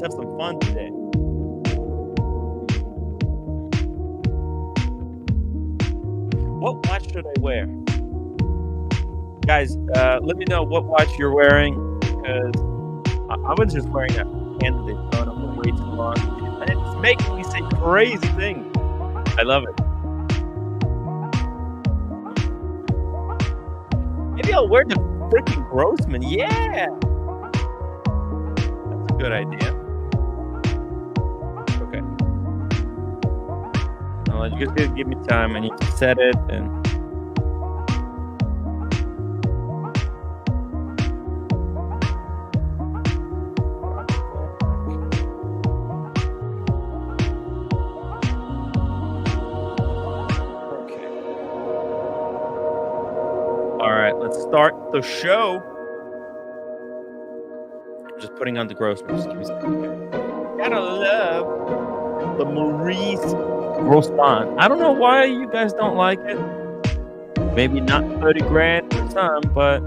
Let's have some fun today. What watch should I wear? Guys, let me know what watch you're wearing, because I was just wearing a candidate phone for way too long, and it's making me say crazy things. I love it. Maybe I'll wear the freaking Grossman. Yeah! That's a good idea. Okay. Now, you just gotta give me time. I need to set it and... Let's start the show. I'm just putting on the Grossman. Just give me a second. Gotta love the Maurice Grossman. I don't know why you guys don't like it. Maybe not 30 grand for some, but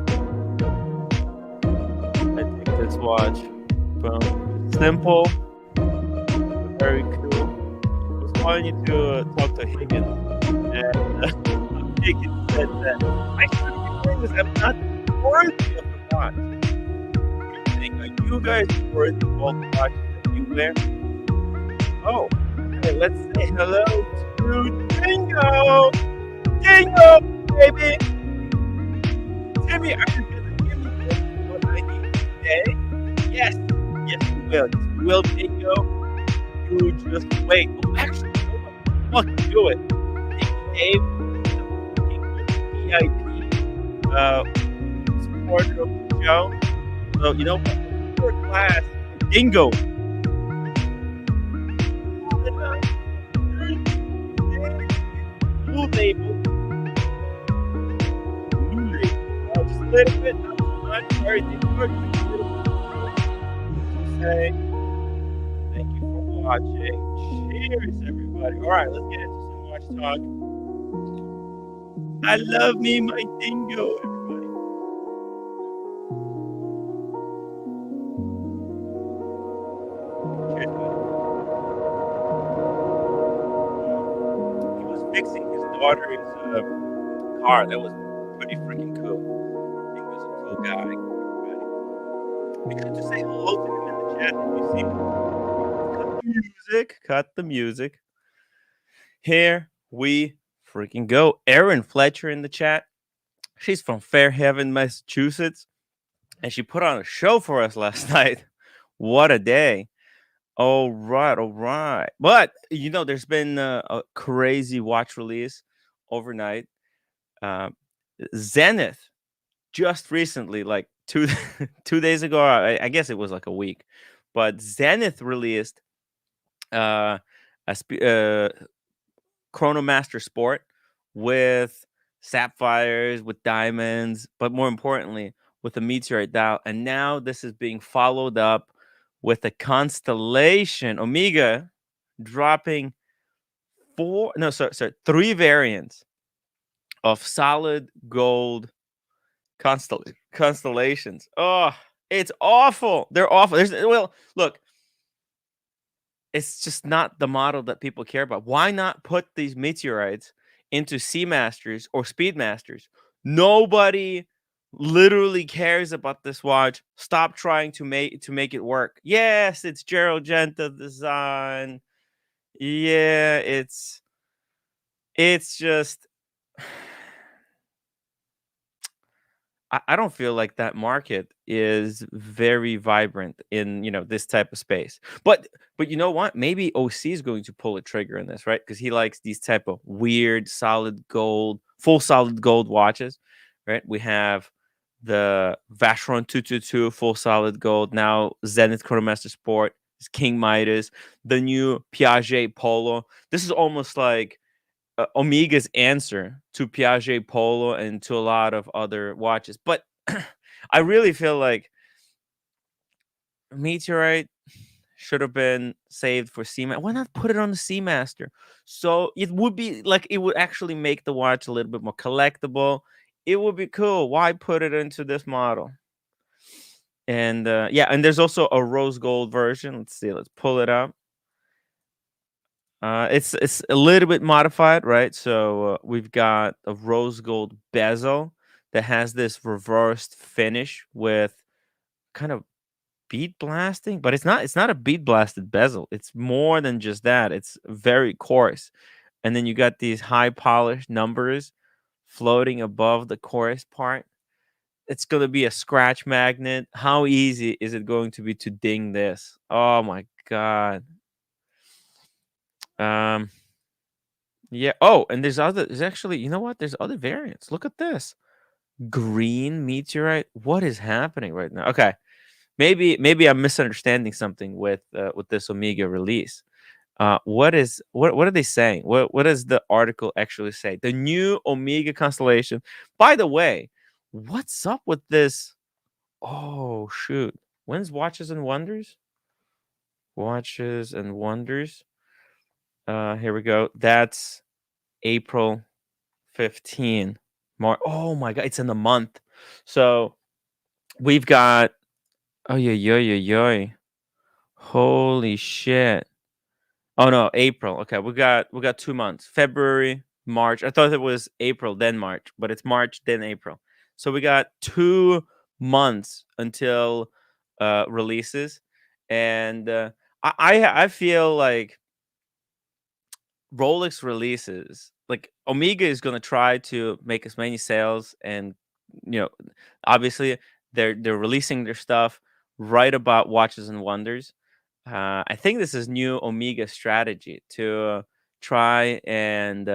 I think this watch. Boom. Simple. Very cool. I was wanting to talk to Higgins. And Higgins said that I should I'm not worthy of the watch. Are you guys worthy of all the watches that you wear? Oh, hey, let's say hello to Dingo! Dingo, baby! Timmy, are you going to give me what I need today? Yes, yes, you will. Yes, you will, Dingo. You just wait. Oh, actually, fucking do it. Dave, VIP. Supporter of the show. So, you know what? First class, Dingo. Blue label. Just a little bit, not too much. Sorry, Dingo. Say thank you for watching. Cheers, everybody. All right, let's get into some watch talk. I love me my Dingo, everybody. Cheers, buddy. He was fixing his daughter's car. That was pretty freaking cool. Dingo's a cool guy, everybody. Be good to say hello to him in the chat if you see him. Cut the music. Cut the music. Here we freaking go. Erin Fletcher in the chat. She's from Fairhaven, Massachusetts, and she put on a show for us last night. What a day. All right. But, you know, there's been a crazy watch release overnight. Zenith just recently, like two days ago, I guess it was like a week, but Zenith released a Chronomaster Sport with sapphires, with diamonds, but more importantly, with a Meteorite Dial. And now this is being followed up with a Constellation Omega dropping three variants of solid gold constellations. Oh, it's awful. They're awful. Look, it's just not the model that people care about. Why not put these meteorites into Seamasters or Speedmasters? Nobody literally cares about this watch. Stop trying to make it work. Yes, it's Gerald Genta design. Yeah, it's just I don't feel like that market is very vibrant in, you know, this type of space. But you know what? Maybe OC is going to pull a trigger in this, right? Because he likes these type of weird full solid gold watches, right? We have the Vacheron 222 full solid gold. Now Zenith Chronomaster Sport, King Midas, the new Piaget Polo. This is almost like Omega's answer to Piaget Polo and to a lot of other watches. But I really feel like Meteorite should have been saved for Seamaster. Why not put it on the Seamaster? So it would be like, it would actually make the watch a little bit more collectible. It would be cool. Why put it into this model? And yeah, and there's also a rose gold version. Let's see, let's pull it up. It's a little bit modified, right? So we've got a rose gold bezel that has this reversed finish with kind of bead blasting, but it's not a bead blasted bezel. It's more than just that. It's very coarse. And then you got these high polished numbers floating above the chorus part. It's going to be a scratch magnet. How easy is it going to be to ding this? Oh my god. Um yeah. Oh, and there's actually, you know what? There's other variants. Look at this. Green meteorite. What is happening right now? Okay. Maybe I'm misunderstanding something with this Omega release. What are they saying? What does the article actually say? The new Omega constellation. By the way, what's up with this? Oh shoot. When's Watches and Wonders? Watches and Wonders. Here we go. That's April 15. Oh my god, it's in the month. So we've got oh yeah, yeah, yeah, yeah. Holy shit. Oh no, April. Okay, we got 2 months. February, March. I thought it was April then March, but it's March then April. So we got 2 months until releases, and I feel like Rolex releases, like Omega is gonna try to make as many sales, and you know, obviously they're releasing their stuff right about Watches and Wonders. I think this is new Omega strategy to try and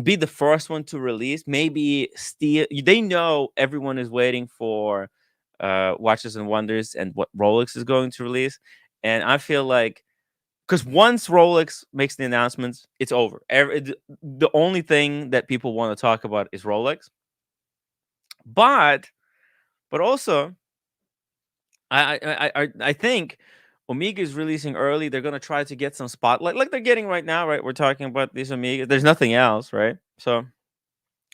be the first one to release. Maybe steal. They know everyone is waiting for Watches and Wonders and what Rolex is going to release, and I feel like because once Rolex makes the announcements, it's over. The only thing that people want to talk about is Rolex. But also, I think Omega is releasing early. They're gonna try to get some spotlight, like they're getting right now. Right, we're talking about these Omega. There's nothing else, right? So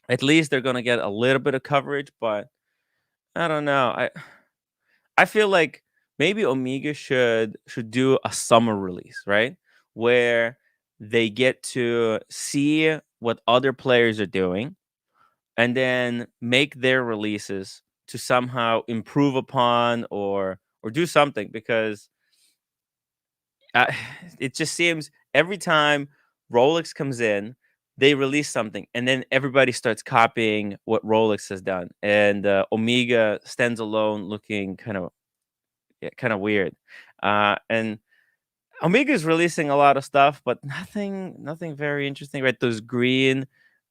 at least they're gonna get a little bit of coverage. But I don't know. I feel like maybe Omega should do a summer release, right? Where they get to see what other players are doing and then make their releases to somehow improve upon or do something because uh, it just seems every time Rolex comes in, they release something, and then everybody starts copying what Rolex has done, and Omega stands alone, looking kind of weird. And Omega is releasing a lot of stuff, but nothing very interesting, right? Those green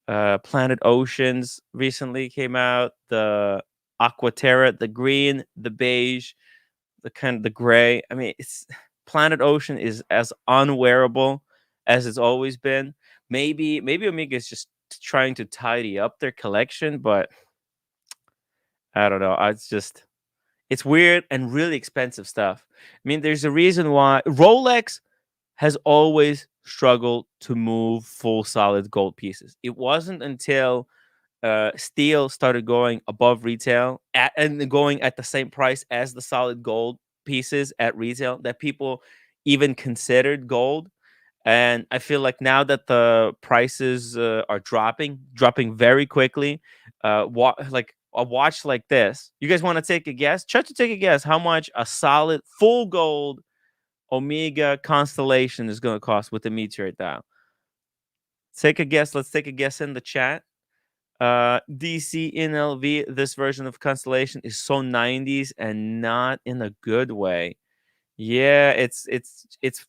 Planet Oceans recently came out. The Aquaterra, the green, the beige, the kind of the gray. I mean, it's Planet Ocean is as unwearable as it's always been. Maybe Omega is just trying to tidy up their collection, but I don't know. It's weird and really expensive stuff. I mean, there's a reason why Rolex has always struggled to move full solid gold pieces. It wasn't until steel started going above retail and going at the same price as the solid gold pieces at retail that people even considered gold. And I feel like now that the prices are dropping very quickly, like a watch like this, you guys want to take a guess? Try to take a guess how much a solid full gold Omega Constellation is going to cost with the Meteorite Dial. Take a guess. Let's take a guess in the chat. DC NLV, this version of Constellation is so 90s and not in a good way. Yeah, it's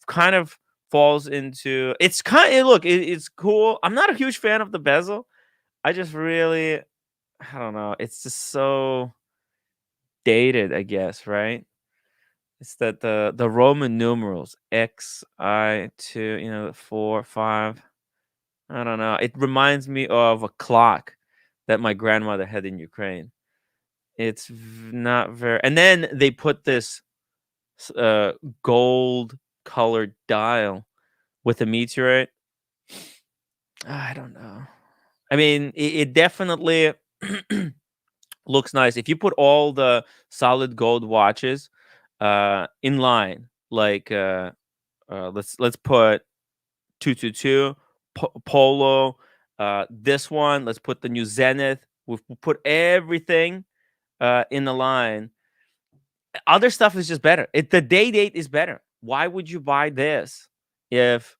kind of falls into it's kind of look, it's cool. I'm not a huge fan of the bezel. I just really I don't know. It's just so dated, I guess, right? It's that the Roman numerals XI2, 4, 5. I don't know. It reminds me of a clock that my grandmother had in Ukraine. Not very. And then they put this uh, gold colored dial with a meteorite. I don't know. I mean, it definitely Looks nice. If you put all the solid gold watches in line, like let's put 222 Polo, this one, let's put the new Zenith. We've put everything in the line. Other stuff is just better. The day date is better. Why would you buy this if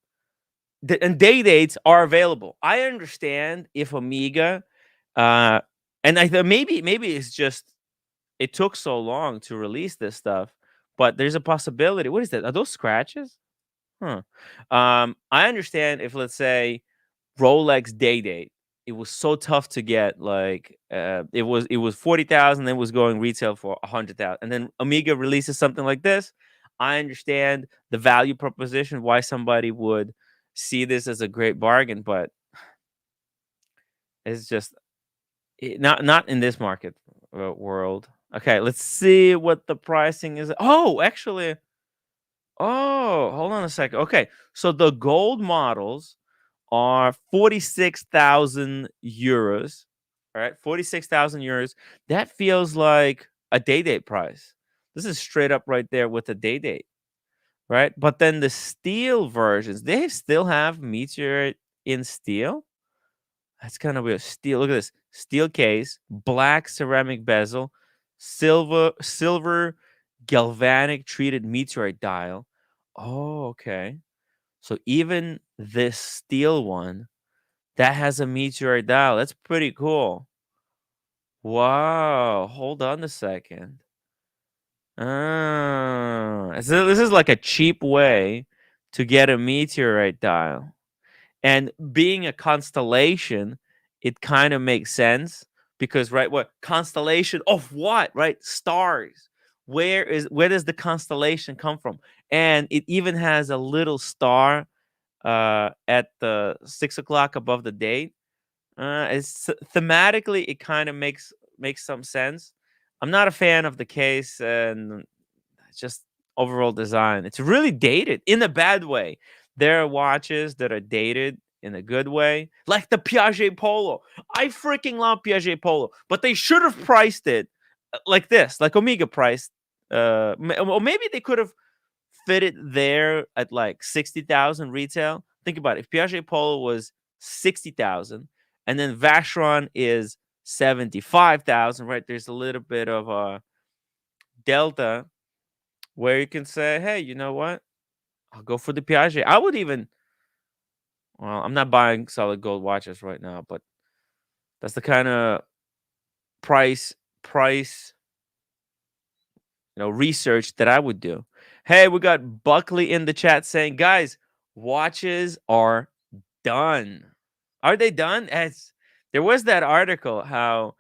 and day dates are available? I understand if Omega, uh, and I thought maybe it's just it took so long to release this stuff, but there's a possibility. What is that? Are those scratches? Huh. I understand if, let's say, Rolex day date, it was so tough to get. Like, it was 40,000, then was going retail for 100,000, and then Omega releases something like this. I understand the value proposition, why somebody would see this as a great bargain, but it's just not in this market world. Okay, let's see what the pricing is. Oh, actually, oh, hold on a second. Okay, so the gold models are 46,000 euros. All right, 46,000 euros. That feels like a day date price. This is straight up right there with a day date, right? But then the steel versions, they still have Meteorite in steel. That's kind of weird. Steel. Look at this. Steel case, black ceramic bezel, silver galvanic treated meteorite dial. Oh, okay. So even this steel one that has a meteorite dial. That's pretty cool. Wow. Hold on a second. So this is like a cheap way to get a meteorite dial. And being a constellation, it kind of makes sense because, right, what constellation of what, right? Stars. Where does the constellation come from? And it even has a little star at the 6 o'clock above the date. It's thematically, it kind of makes some sense. I'm not a fan of the case and just overall design. It's really dated in a bad way. There are watches that are dated in a good way, like the Piaget Polo. I freaking love Piaget Polo, but they should have priced it like this, like Omega priced. Or maybe they could have fit it there at like 60,000 retail. Think about it. If Piaget Polo was 60,000 and then Vacheron is 75,000, right? There's a little bit of a delta where you can say, hey, you know what? I'll go for the Piaget. I would even, well, I'm not buying solid gold watches right now, but that's the kind of price, research that I would do. Hey, we got Buckley in the chat saying, guys, watches are done. Are they done? As there was that article how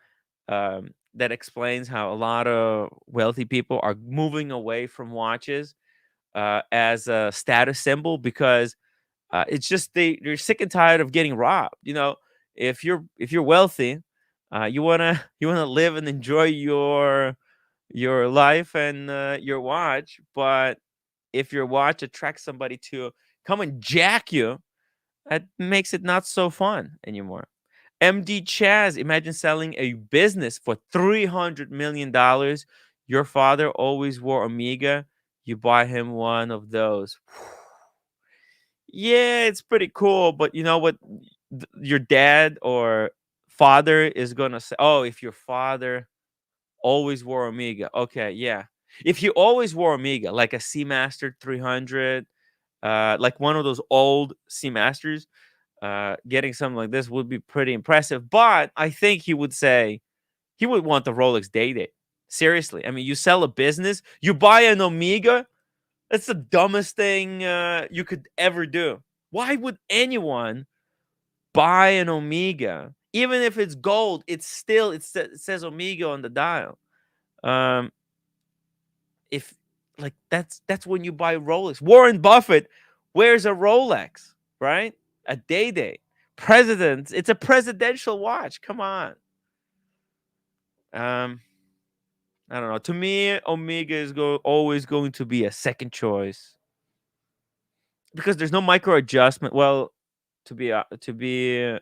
that explains how a lot of wealthy people are moving away from watches as a status symbol because it's just they're sick and tired of getting robbed. If you're wealthy, you wanna you wanna live and enjoy your life and your watch, but if your watch attracts somebody to come and jack you, that makes it not so fun anymore. MD Chaz, imagine selling a business for $300 million. Your father always wore Omega. You buy him one of those. Yeah, it's pretty cool, but you know what? Your dad or father is gonna say, "Oh, if your father always wore Omega, okay, yeah. If he always wore Omega, like a Seamaster 300, like one of those old Seamasters, getting something like this would be pretty impressive. But I think he would say he would want the Rolex Day Date. Seriously, I mean, you sell a business, you buy an Omega. That's the dumbest thing you could ever do. Why would anyone buy an Omega? Even if it's gold, it's still it says Omega on the dial. Um, if like that's when you buy Rolex. Warren Buffett wears a Rolex, right? A day date. President, it's a presidential watch. Come on. Um, I don't know. To me, Omega is always going to be a second choice because there's no micro adjustment. Well, to be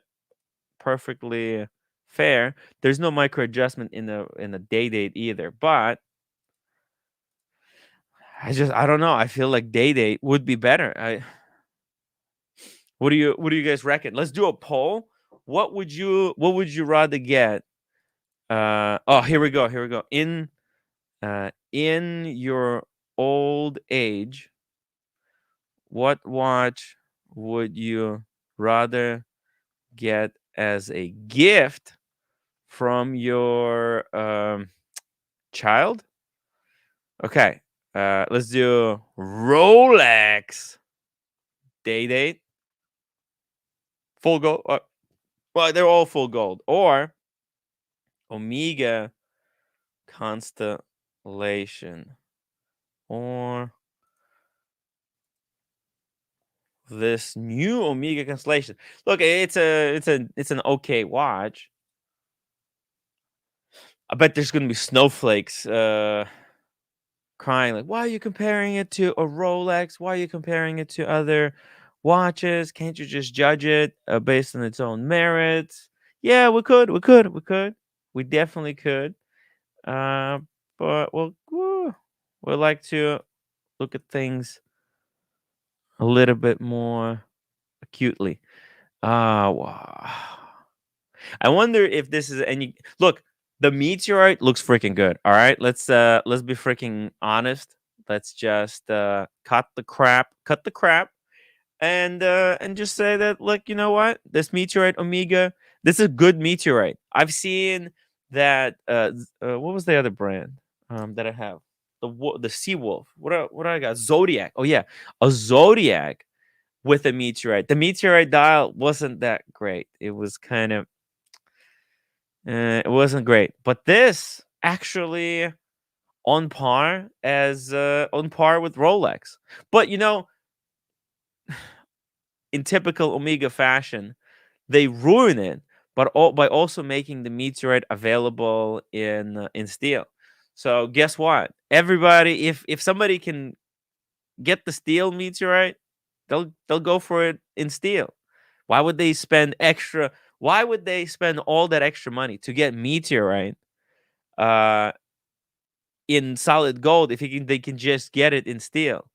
perfectly fair. There's no micro adjustment in the day date either. But I don't know. I feel like day date would be better. What do you guys reckon? Let's do a poll. What would you rather get? Oh, here we go. Here we go. In your old age, what watch would you rather get as a gift from your child? Okay. Let's do Rolex day date, full gold. Well, they're all full gold, or Omega Constellation, or this new Omega Constellation. Look, it's an okay watch. I bet there's gonna be snowflakes crying like, why are you comparing it to a Rolex? Why are you comparing it to other watches? Can't you just judge it based on its own merits? Yeah, we definitely could. Uh, but we like to look at things a little bit more acutely. Wow. I wonder if this is any look. The meteorite looks freaking good. All right, let's be freaking honest. Let's just cut the crap, and just say that look, you know what? This meteorite Omega, this is a good meteorite. I've seen that. What was the other brand that I have? The Sea Wolf. What do I got? Zodiac. Oh yeah, a Zodiac with a meteorite. The meteorite dial wasn't that great. It was kind of it wasn't great. But this actually on par with Rolex. But you know, in typical Omega fashion, they ruin it, but by also making the meteorite available in steel. So guess what? Everybody, if somebody can get the steel meteorite, they'll go for it in steel. Why would they spend extra? Why would they spend all that extra money to get meteorite uh, in solid gold if they can just get it in steel?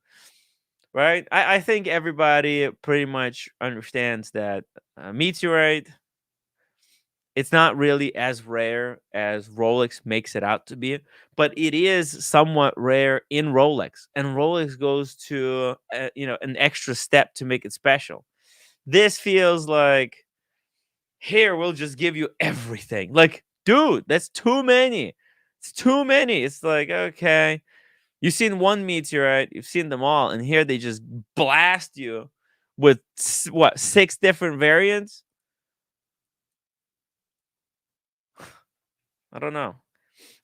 Right? I think everybody pretty much understands that meteorite, it's not really as rare as Rolex makes it out to be, but it is somewhat rare in Rolex, and Rolex goes to an extra step to make it special. This feels like, here we'll just give you everything. Like, dude, that's too many. It's too many. It's like, okay, you've seen one meteorite, you've seen them all, and here they just blast you with what, 6 different variants? I don't know.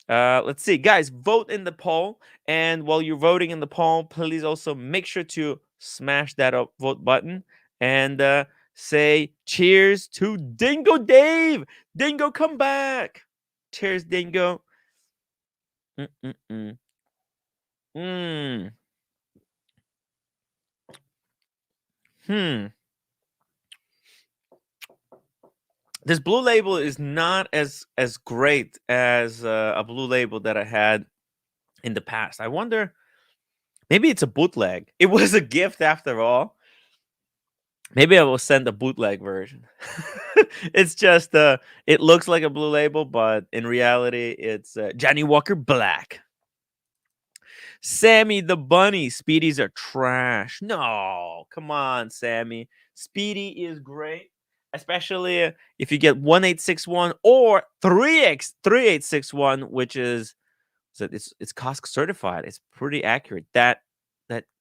Let's see, guys, vote in the poll, and while you're voting in the poll, please also make sure to smash that vote button and say cheers to Dingo Dave. Dingo, come back. Cheers, Dingo. Mm-mm-mm. Mm. Hmm. This blue label is not as great as a blue label that I had in the past. I wonder, maybe it's a bootleg. It was a gift after all. Maybe I will send a bootleg version. It's just it looks like a blue label, but in reality, it's Johnny Walker Black. Sammy the Bunny, Speedies are trash. No, come on, Sammy. Speedy is great, especially if you get 1861 or 3861, which is so it's COSC certified. It's pretty accurate. That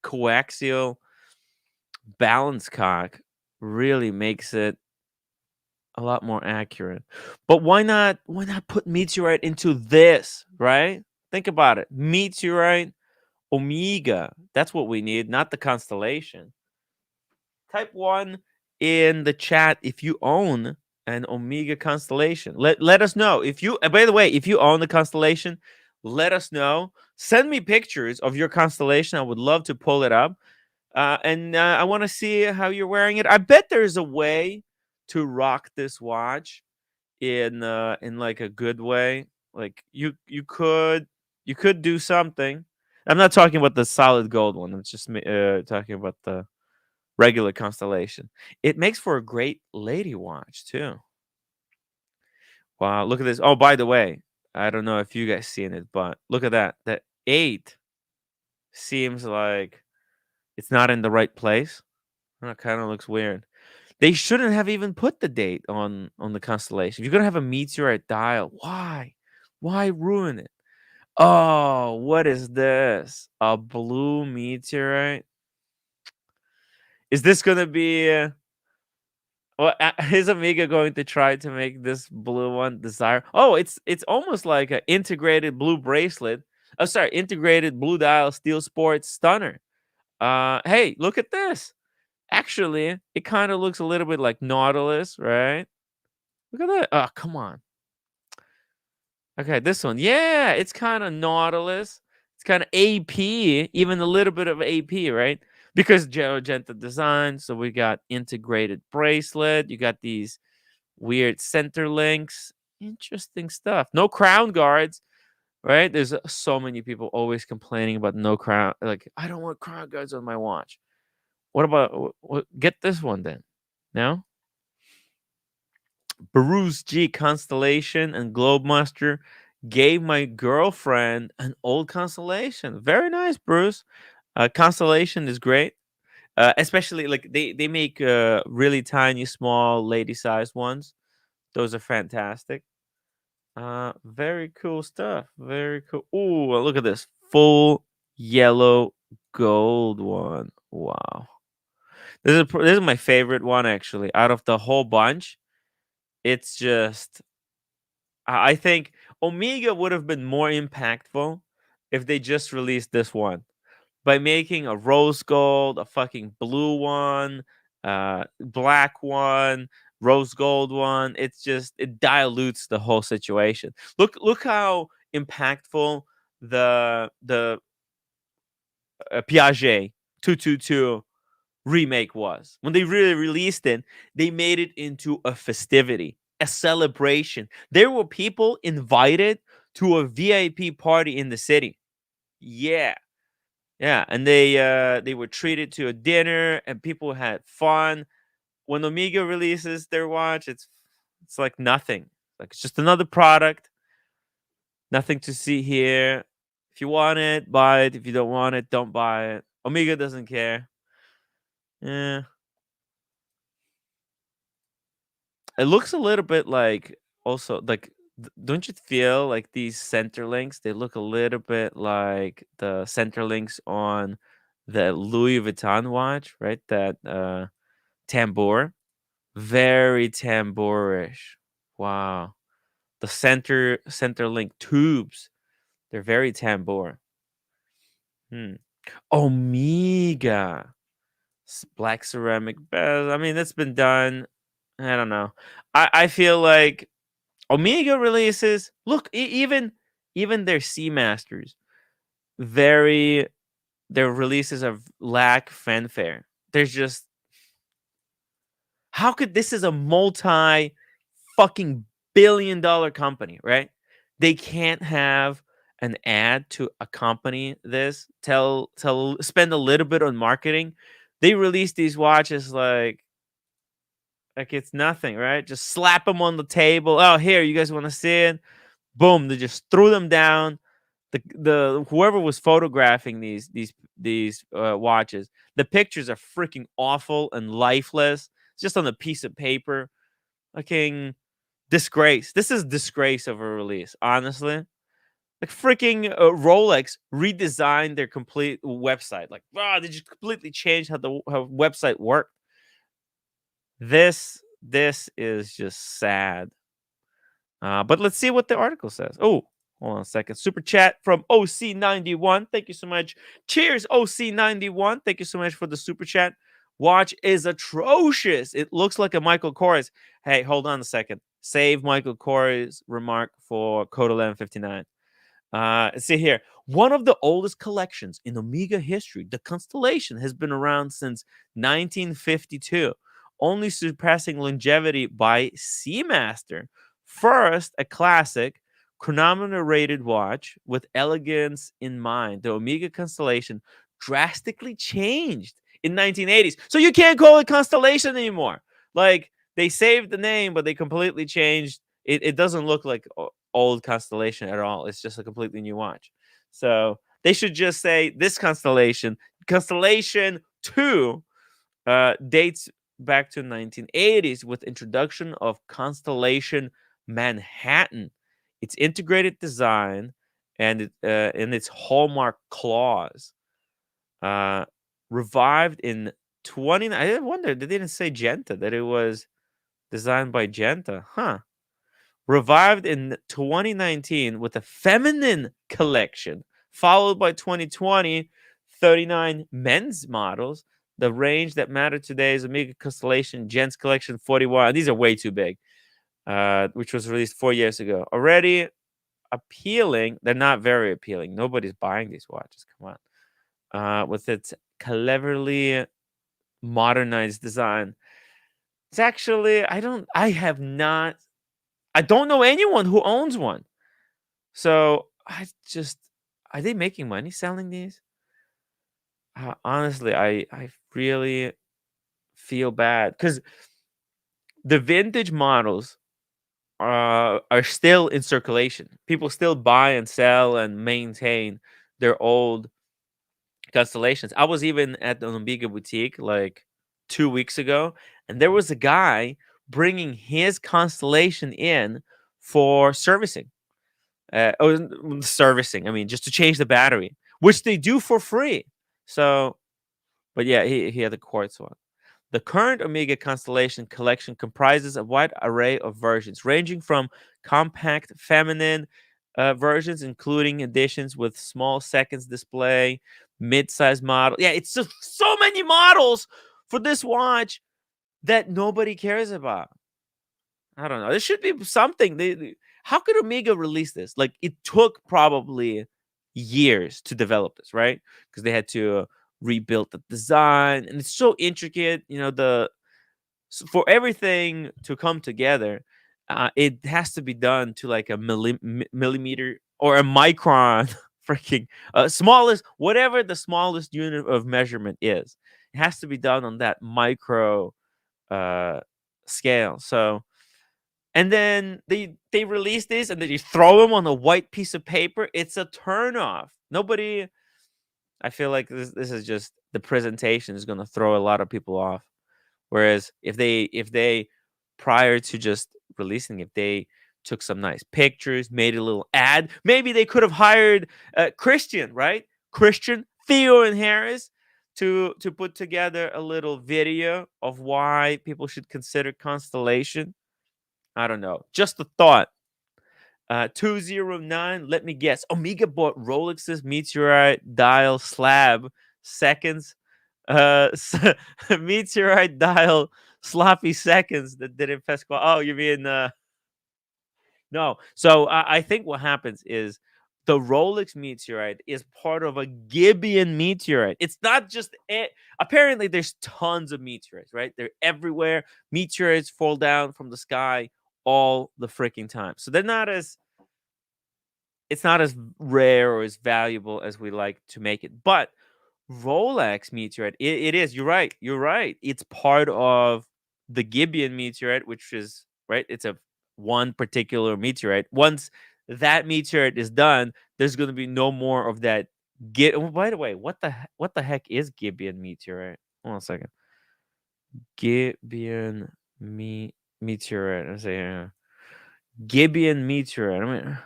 coaxial balance cock really makes it a lot more accurate. But why not put meteorite into this, right? Think about it. Meteorite Omega. That's what we need, not the constellation. Type 1 in the chat if you own an Omega constellation. Let us know. If you by the way, if you own the constellation, let us know. Send me pictures of your constellation. I would love to pull it up. And I want to see how you're wearing it. I bet there's a way to rock this watch in like a good way. Like you could do something. I'm not talking about the solid gold one. I'm just talking about the regular constellation. It makes for a great lady watch too. Wow, look at this. Oh, by the way, I don't know if you guys seen it, but look at that. The 8 seems like it's not in the right place. That kind of looks weird. They shouldn't have even put the date on the constellation. If you're gonna have a meteorite dial, why? Why ruin it? Oh, what is this? A blue meteorite? Is this gonna be? Well, is Amiga going to try to make this blue one desire? Oh, it's almost like an integrated blue bracelet. Oh, sorry, integrated blue dial steel sports stunner. Hey, look at this. Actually, it kind of looks a little bit like Nautilus, right? Look at that. Oh, come on. Okay, this one. Yeah, it's kind of Nautilus. It's kind of AP, even a little bit of AP, right? Because Genta design. So we got integrated bracelet. You got these weird center links. Interesting stuff. No crown guards, right? There's so many people always complaining about no crown. Like, I don't want crown guards on my watch. What about get this one then? No? Bruce G Constellation and Globemaster gave my girlfriend an old Constellation. Very nice, Bruce. Constellation is great. Especially like they make really tiny, small, lady-sized ones. Those are fantastic. Very cool stuff. Very cool. Ooh, look at this full yellow gold one. Wow, this is my favorite one actually. Out of the whole bunch, it's just I think Omega would have been more impactful if they just released this one by making a rose gold, a fucking blue one, black one, rose gold one. It's just it dilutes the whole situation. Look how impactful the Piaget 222 remake was. When they really released it, they made it into a festivity, a celebration. There were people invited to a VIP party in the city. Yeah. Yeah, and they were treated to a dinner and people had fun. When Omega releases their watch, it's like nothing. Like it's just another product. Nothing to see here. If you want it, buy it. If you don't want it, don't buy it. Omega doesn't care. Yeah. It looks a little bit like also like don't you feel like these center links they look a little bit like the center links on the Louis Vuitton watch, right? That tambour, very tambourish. Wow. The center link tubes, they're very tambour. Hmm. Omega. Black ceramic bezel. I mean, that's been done. I don't know. I feel like Omega releases. Look, even their Seamasters, very their releases are lack fanfare. There's just how could this is a multi fucking billion-dollar company, right? They can't have an ad to accompany this. Spend a little bit on marketing. They release these watches like it's nothing, right? Just slap them on the table. Oh, here, you guys want to see it? Boom! They just threw them down. The whoever was photographing these watches, the pictures are freaking awful and lifeless. It's just on a piece of paper. Fucking disgrace. This is disgrace of a release, honestly. Like freaking Rolex redesigned their complete website. Like, wow, they just completely changed how the how website worked. This is just sad. But let's see what the article says. Oh, hold on a second. Super chat from OC91. Thank you so much. Cheers, OC91. Thank you so much for the super chat. Watch is atrocious. It looks like a Michael Kors. Hey, hold on a second. Save Michael Kors' remark for code 1159. See here. One of the oldest collections in Omega history, the Constellation has been around since 1952, only surpassing longevity by Seamaster First, a classic chronometer rated watch with elegance in mind. The Omega Constellation drastically changed in 1980s. So you can't call it Constellation anymore. Like they saved the name, but they completely changed. It doesn't look like old Constellation at all. It's just a completely new watch. So they should just say this Constellation 2, dates back to 1980s with introduction of Constellation Manhattan. Its integrated design and its hallmark claws, uh, revived in 20. I wonder they didn't say Genta, that it was designed by Genta, huh? Revived in 2019 with a feminine collection, followed by 2020 39 men's models. The range that mattered today is Omega Constellation Gents Collection 41. These are way too big, which was released 4 years ago. Already appealing. They're not very appealing. Nobody's buying these watches. Come on. With its cleverly modernized design. It's actually, I don't know anyone who owns one. So are they making money selling these? Honestly, I really feel bad because the vintage models are still in circulation. People still buy and sell and maintain their old constellations. I was even at the Omega boutique like 2 weeks ago, and there was a guy bringing his constellation in for servicing. Servicing. I mean, just to change the battery, which they do for free. So, but yeah, he had the quartz one. The current Omega Constellation collection comprises a wide array of versions, ranging from compact feminine versions, including editions with small seconds display, mid-size model. Yeah, it's just so many models for this watch that nobody cares about. I don't know. There should be something. How could Omega release this? Like it took probably years to develop this, right? Because they had to rebuild the design, and it's so intricate. For everything to come together, it has to be done to like a millimeter or a micron, freaking smallest, whatever the smallest unit of measurement is. It has to be done on that micro uh, scale. So and then they release this and then you throw them on a white piece of paper. It's a turnoff. Nobody. I feel like this is just the presentation is going to throw a lot of people off. Whereas if they prior to just releasing it, they took some nice pictures, made a little ad. Maybe they could have hired Christian, right? Christian, Theo, and Harris to put together a little video of why people should consider Constellation. I don't know. Just a thought. 209. Let me guess. Omega bought Rolex's Meteorite Dial slab seconds. Meteorite Dial sloppy seconds that didn't Pascal. Oh, you mean no? So I think what happens is the Rolex meteorite is part of a Gibeon meteorite. It's not just it. Apparently, there's tons of meteorites, right? They're everywhere. Meteorites fall down from the sky all the freaking time. So they're not as it's not as rare or as valuable as we like to make it. But Rolex meteorite, it is. You're right. You're right. It's part of the Gibeon meteorite, which is right. It's a one particular meteorite. Once that meteorite is done, there's going to be no more of that. Oh, by the way, what the heck is Gibeon meteorite? Hold on a second. Gibeon meteorite. I say Gibeon meteorite. I mean,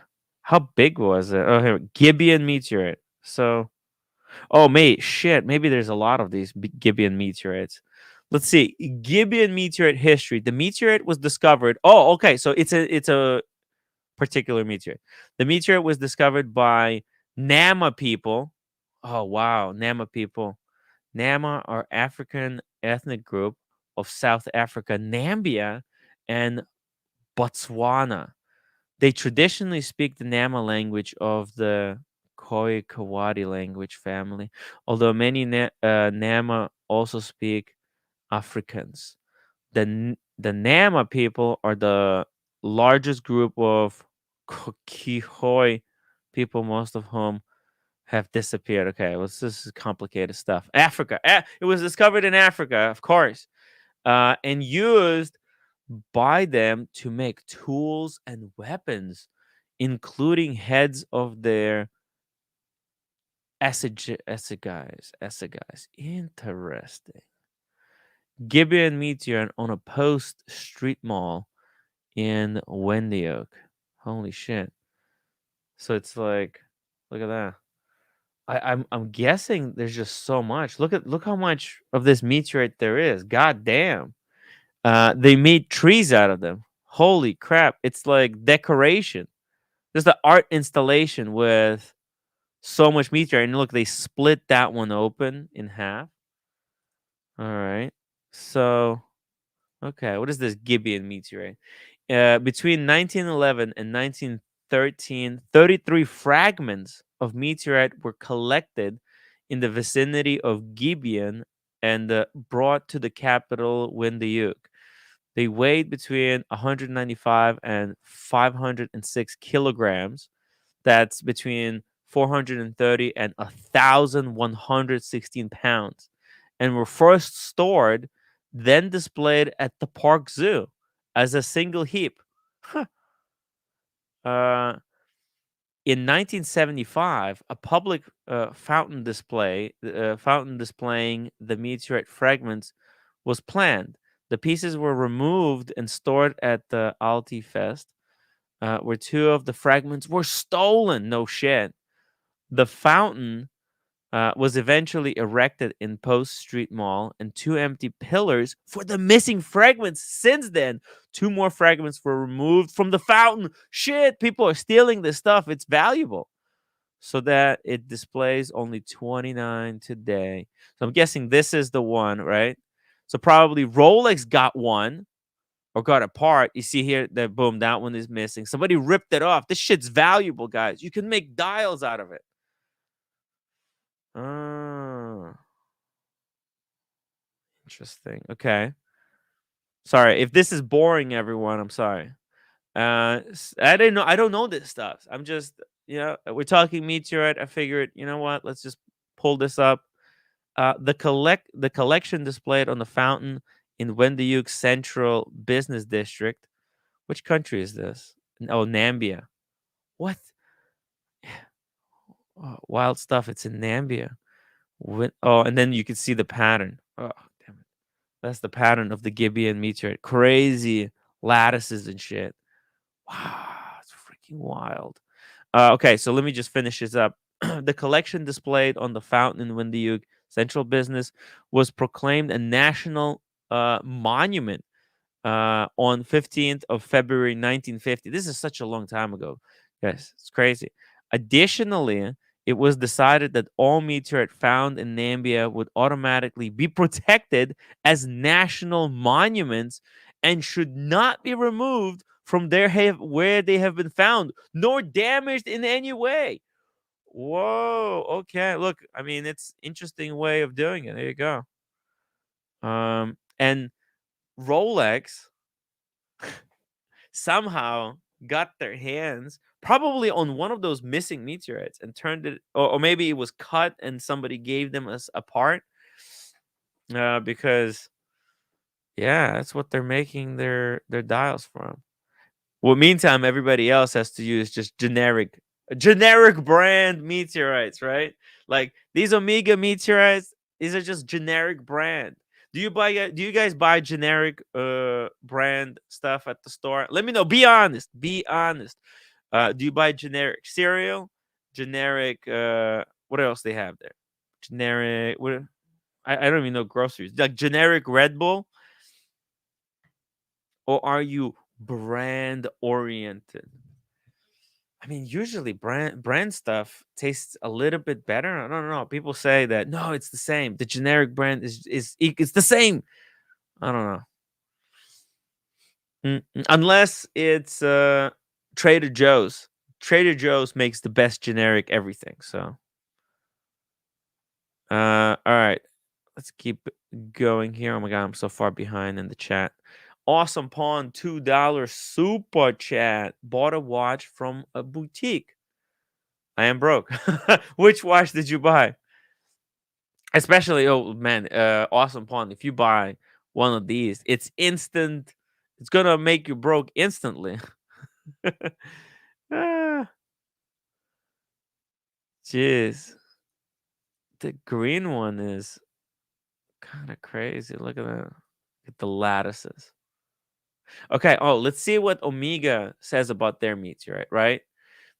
how big was it? Oh, here, Gibeon meteorite. So, oh, mate, shit. Maybe there's a lot of these Gibeon meteorites. Let's see. Gibeon meteorite history. The meteorite was discovered. Oh, okay. So it's a particular meteorite. The meteorite was discovered by Nama people. Oh, wow, Nama people. Nama are African ethnic group of South Africa, Nambia, and Botswana. They traditionally speak the Nama language of the Khoi Kawadi language family, although many Nama also speak Afrikaans. The Nama people are the largest group of Kihoi people, most of whom have disappeared. Okay, well, this is complicated stuff. Africa. It was discovered in Africa, of course, and used by them to make tools and weapons, including heads of their assegais. Interesting. Gibeon Meteor on a post street mall in Wendioke. Holy shit. So it's like, look at that. I'm guessing there's just so much. Look how much of this meteorite there is. God damn. They made trees out of them. Holy crap. It's like decoration. There's the art installation with so much meteorite. And look, they split that one open in half. All right. So, okay, what is this Gibeon meteorite? Between 1911 and 1913, 33 fragments of meteorite were collected in the vicinity of Gibeon and brought to the capital, Windhoek. They weighed between 195 and 506 kilograms. That's between 430 and 1,116 pounds, and were first stored, then displayed at the Park Zoo as a single heap. Huh. Uh, in 1975, a public fountain displaying the meteorite fragments was planned. The pieces were removed and stored at the Alti Fest, where two of the fragments were stolen. No shit. The fountain was eventually erected in Post Street Mall, and two empty pillars for the missing fragments. Since then, two more fragments were removed from the fountain. Shit, people are stealing this stuff. It's valuable. So that it displays only 29 today. So I'm guessing this is the one, right? So probably Rolex got one or got a part. You see here that boom, that one is missing. Somebody ripped it off. This shit's valuable, guys. You can make dials out of it. Ah, interesting. Okay. Sorry if this is boring, everyone. I'm sorry. I didn't know. I don't know this stuff. I'm just, we're talking meteorite. I figured, you know what? Let's just pull this up. The collection displayed on the fountain in Wendhoek Central Business District. Which country is this? Oh, Nambia. What? Oh, wild stuff. It's in Nambia. And then you can see the pattern. Oh, damn it. That's the pattern of the Gibeon meteorite. Crazy lattices and shit. Wow, it's freaking wild. Okay, so let me just finish this up. The collection displayed on the fountain in Windhoek Central Business was proclaimed a national monument on 15th of February 1950. This is such a long time ago. Yes, it's crazy. Additionally, it was decided that all meteorite found in Nambia would automatically be protected as national monuments and should not be removed from where they have been found, nor damaged in any way. Whoa. Okay. Look, I mean, it's interesting way of doing it. There you go. And Rolex somehow got their hands probably on one of those missing meteorites and turned it, or maybe it was cut and somebody gave them a part, because yeah, that's what they're making their dials from. Well, meantime, everybody else has to use just generic brand meteorites, right? Like these Omega meteorites, these are just generic brand. Do you guys buy generic brand stuff at the store? Let me know. Be honest. Be honest. Do you buy generic cereal? Generic what else they have there? Generic what I don't even know groceries. Like generic Red Bull? Or are you brand oriented? I mean, usually brand stuff tastes a little bit better. I don't know. People say that no, it's the same. The generic brand it's the same. I don't know. Unless it's Trader Joe's. Trader Joe's makes the best generic everything. So, all right, let's keep going here. Oh my god, I'm so far behind in the chat. Awesome Pawn, $2 super chat. Bought a watch from a boutique. I am broke. Which watch did you buy? Especially, oh man, Awesome Pawn. If you buy one of these, it's instant. It's gonna make you broke instantly. Ah, jeez. The green one is kind of crazy. Look at that. Look at the lattices. Okay. Oh, let's see what Omega says about their meteorite, right?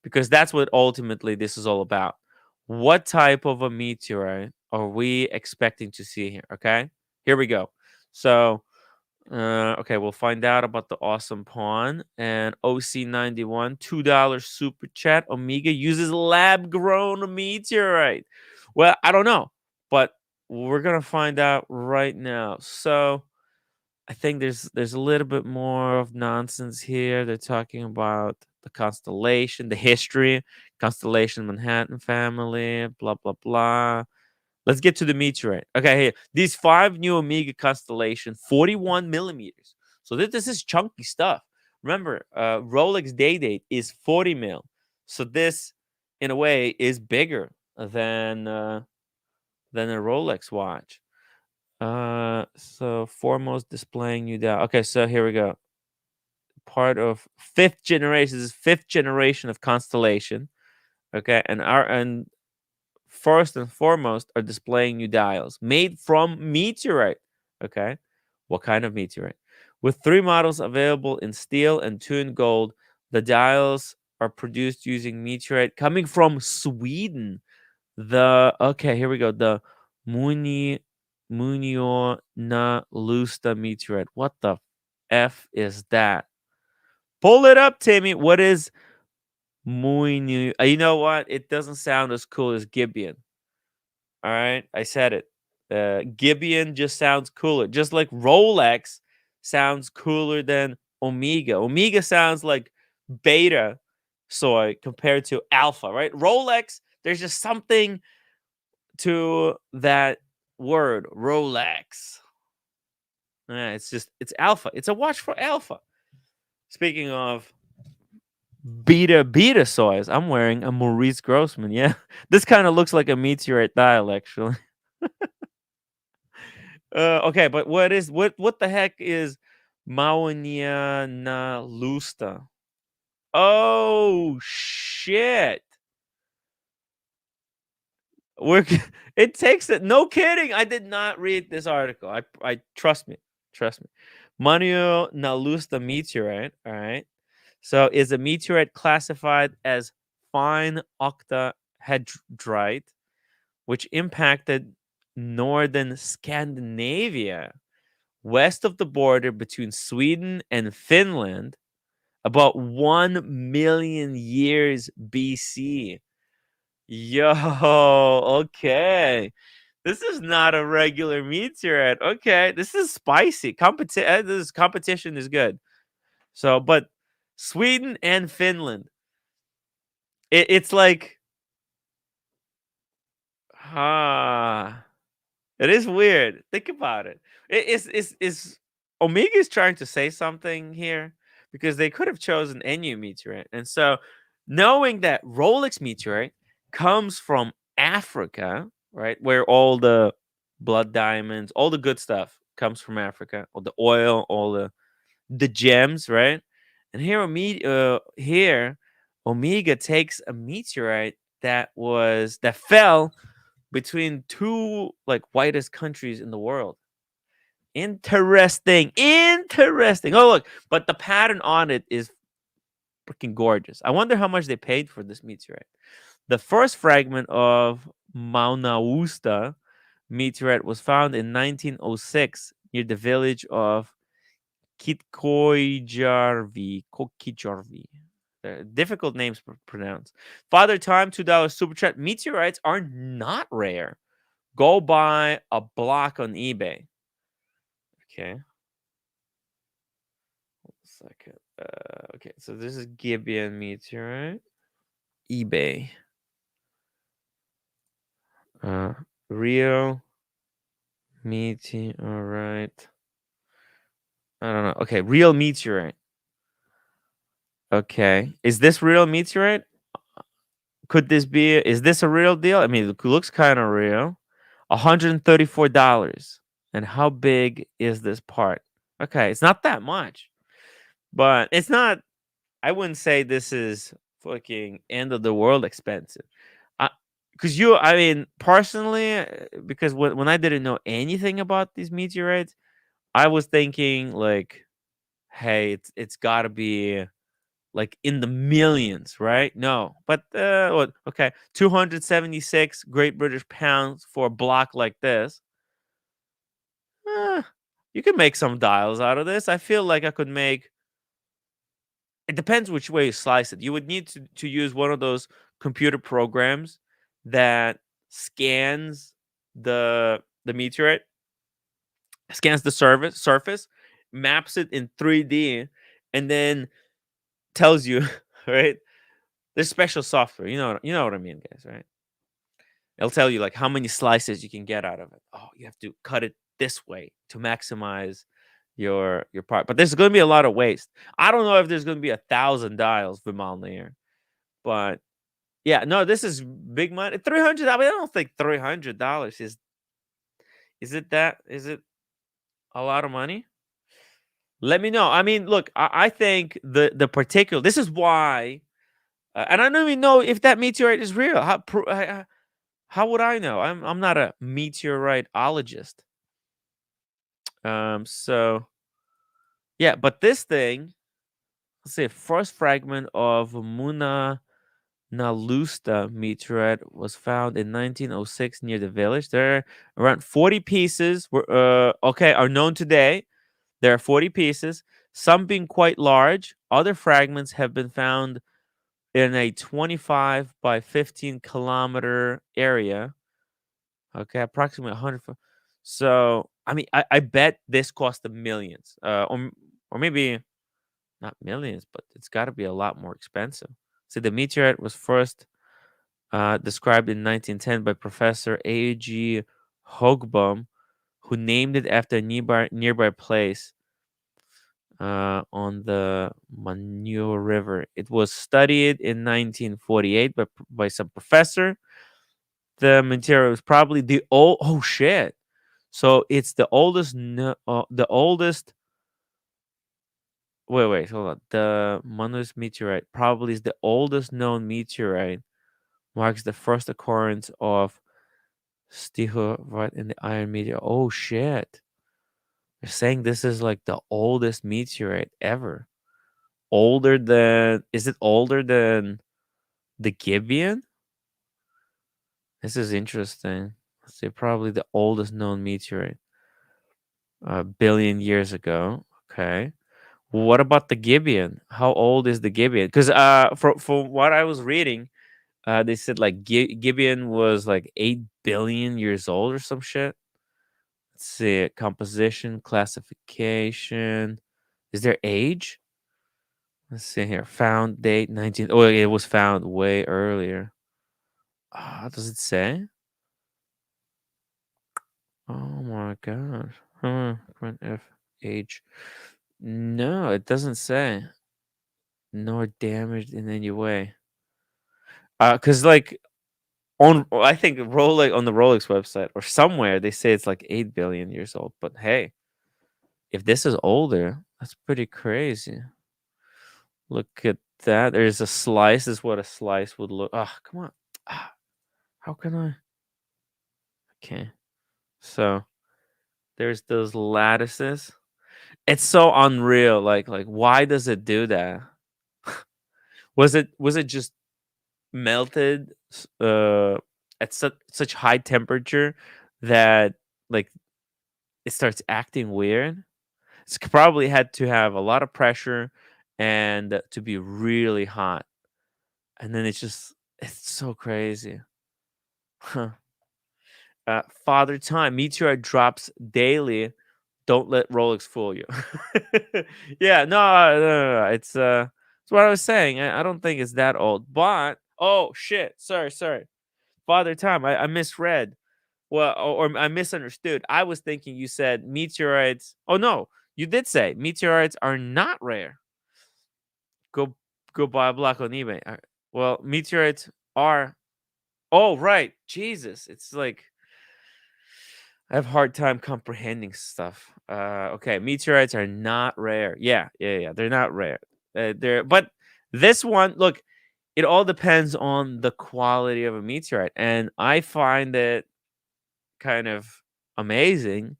Because that's what ultimately this is all about. What type of a meteorite are we expecting to see here? Okay. Here we go. So, okay, we'll find out about the awesome pawn and OC91 $2 super chat. Omega uses lab grown meteorite. Well, I don't know, but we're gonna find out right now. So I think there's a little bit more of nonsense here. They're talking about the constellation, the history, constellation Manhattan family, blah blah blah. Let's get to the meteorite. Okay, here. These 5 new Omega constellation, 41 millimeters. So this is chunky stuff. Remember, Rolex day date is 40 mil. So this, in a way, is bigger than a Rolex watch. So foremost displaying new dial. Okay, so here we go. Part of fifth generation. This is fifth generation of constellation. Okay, and first and foremost are displaying new dials made from meteorite. Okay, what kind of meteorite? With 3 models available in steel and 2 in gold, the dials are produced using meteorite coming from Sweden. Okay, here we go. The Muni Munio na Lusta meteorite. What the F is that? Pull it up, Timmy. What is Muni? You know what? It doesn't sound as cool as Gibeon. All right, I said it. Gibeon just sounds cooler. Just like Rolex sounds cooler than Omega. Omega sounds like beta soy compared to alpha, right? Rolex, there's just something to that word, Rolex. It's alpha. It's a watch for alpha. Speaking of beta soys, I'm wearing a Maurice Grossman. Yeah, this kind of looks like a meteorite dial, actually. Okay, but what the heck is Maunia na Lusta? Oh shit! We're it takes it. No kidding. I did not read this article. I trust me. Trust me. Manuel Nalusta meteorite. All right. So is a meteorite classified as fine octahedrite, which impacted northern Scandinavia, west of the border between Sweden and Finland, about 1 million years BC. Yo, okay. This is not a regular meteorite. Okay, this is spicy. This competition is good. So, but Sweden and Finland, it's like, ah, it is weird. Think about it. Is Omega is trying to say something here because they could have chosen any meteorite, and so knowing that Rolex meteorite comes from Africa, right, where all the blood diamonds, all the good stuff comes from Africa, all the oil, all the gems, right, and here Omega takes a meteorite that fell between 2 like whitest countries in the world. Interesting. Interesting. Oh look, but the pattern on it is freaking gorgeous. I wonder how much they paid for this meteorite. The first fragment of Mauna Usta meteorite was found in 1906 near the village of Kitkoijarvi. Kokijarvi. Difficult names to pronounce. Father Time, $2 super chat. Meteorites are not rare. Go buy a block on eBay. Okay. Second. Okay, so this is Gibeon meteorite. eBay. Uh, real meteorite. I don't know. Okay, real meteorite. Okay, is this real meteorite? Could this be? Is this a real deal? I mean, it looks kind of real. $134. And how big is this part? Okay, it's not that much, but it's not. I wouldn't say this is fucking end of the world expensive. Because I mean, personally, because when I didn't know anything about these meteorites, I was thinking like, hey, it's got to be like in the millions, right? No, but what? Okay, 276 Great British pounds for a block like this. Eh, you could make some dials out of this. I feel like I could make. It depends which way you slice it. You would need to use one of those computer programs that scans the meteorite, scans the surface, maps it in 3D, and then tells you, right? There's special software. You know what I mean, guys, right? It'll tell you like how many slices you can get out of it. Oh, you have to cut it this way to maximize your part. But there's going to be a lot of waste. I don't know if there's going to be 1,000 dials for Malnair, but yeah, no, this is big money. 300. I mean, I don't think $300 is it that is it a lot of money? Let me know. I mean, look, I think the particular. This is why, and I don't even know if that meteorite is real. How would I know? I'm not a meteoriteologist. So yeah, but this thing, let's say, first fragment of Muna Nalusta meteorite was found in 1906 near the village. There are around 40 pieces are known today. There are 40 pieces, some being quite large. Other fragments have been found in a 25 by 15-kilometer area. Okay, approximately 100. So, I mean, I bet this cost the millions, or maybe not millions, but it's got to be a lot more expensive. So the meteorite was first described in 1910 by Professor A.G. Hogbom, who named it after a nearby place on the Manure River. It was studied in 1948 by some professor. The material was probably the old. Oh shit! So it's the oldest. The oldest. Wait, hold on. The Manus meteorite probably is the oldest known meteorite. Marks the first occurrence of Stihorite in the iron meteor. Oh shit! They're saying this is like the oldest meteorite ever. Older than? Is it older than the Gibeon? This is interesting. Let's say probably the oldest known meteorite. A billion years ago. Okay. What about the Gibeon? How old is the Gibeon? Because for what I was reading, they said like Gibeon was like 8 billion years old or some shit. Let's see, composition, classification. Is there age? Let's see here. Found date 19. Oh, it was found way earlier. Does it say? Oh my god. Print F age. No, it doesn't say. Nor damaged in any way. Cause like I think Rolex on the Rolex website or somewhere they say it's like 8 billion years old. But hey, if this is older, that's pretty crazy. Look at that. There's a slice. Is what a slice would look. Ah, come on. How can I? Okay. So there's those lattices. It's so unreal. Like why does it do that? Was it just melted at such high temperature that like it starts acting weird? It's probably had to have a lot of pressure and to be really hot. And then it's so crazy. Huh. Father Time, meteorite drops daily. Don't let Rolex fool you. Yeah, no. It's what I was saying. I don't think it's that old. But oh shit, sorry. Father Time, I misread. Well, or I misunderstood. I was thinking you said meteorites. Oh no, You did say meteorites are not rare. Go go buy a block on eBay. Well, meteorites are. Oh right, Jesus! It's like I have a hard time comprehending stuff. Okay, meteorites are not rare. Yeah. They're not rare. But this one, look, it all depends on the quality of a meteorite, and I find it kind of amazing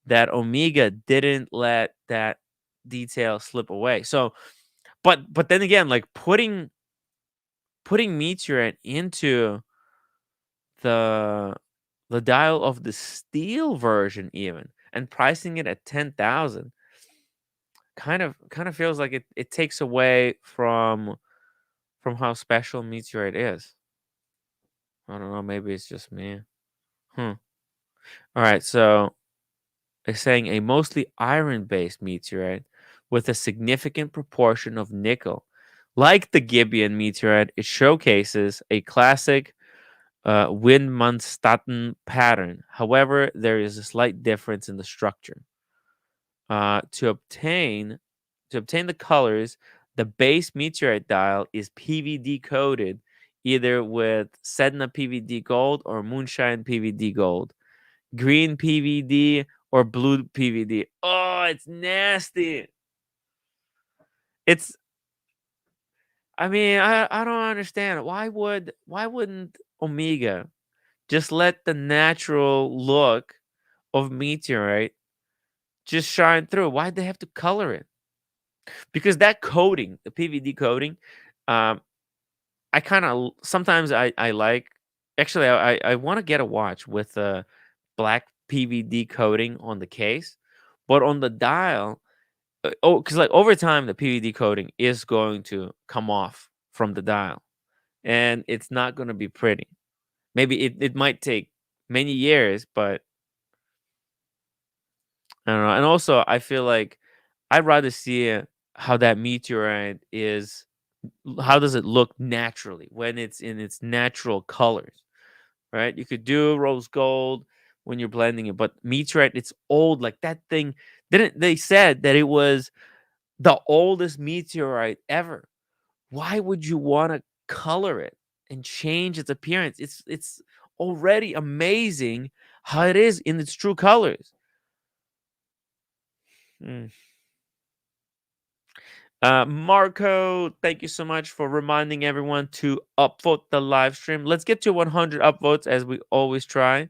that Omega didn't let that detail slip away. So, but then again, like putting meteorite into the dial of the steel version even and pricing it at 10,000 kind of feels like it takes away from how special meteorite is. I don't know, maybe it's just me. Hmm. All right, so it's saying a mostly iron-based meteorite with a significant proportion of nickel. Like the Gibeon meteorite, it showcases a classic Windmanstatten pattern. However, there is a slight difference in the structure. To obtain the colors, the base meteorite dial is PVD coated, either with Sedna PVD gold or Moonshine PVD gold, green PVD or blue PVD. Oh, it's nasty. It's. I mean, I don't understand. Why wouldn't Omega just let the natural look of meteorite just shine through? Why'd they have to color it? Because that coating, the PVD coating, um, I kind of sometimes I like. Actually, I want to get a watch with a black PVD coating on the case, but on the dial. Because like over time, the PVD coating is going to come off from the dial, and it's not going to be pretty. Maybe it might take many years, but I don't know. And also, I feel like I'd rather see how that meteorite is. How does it look naturally when it's in its natural colors, right? You could do rose gold when you're blending it, but meteorite, it's old. Like that thing, didn't they said that it was the oldest meteorite ever? Why would you want to color it and change its appearance? It's already amazing how it is in its true colors. Mm. Marco, thank you so much for reminding everyone to upvote the live stream. Let's get to 100 upvotes as we always try.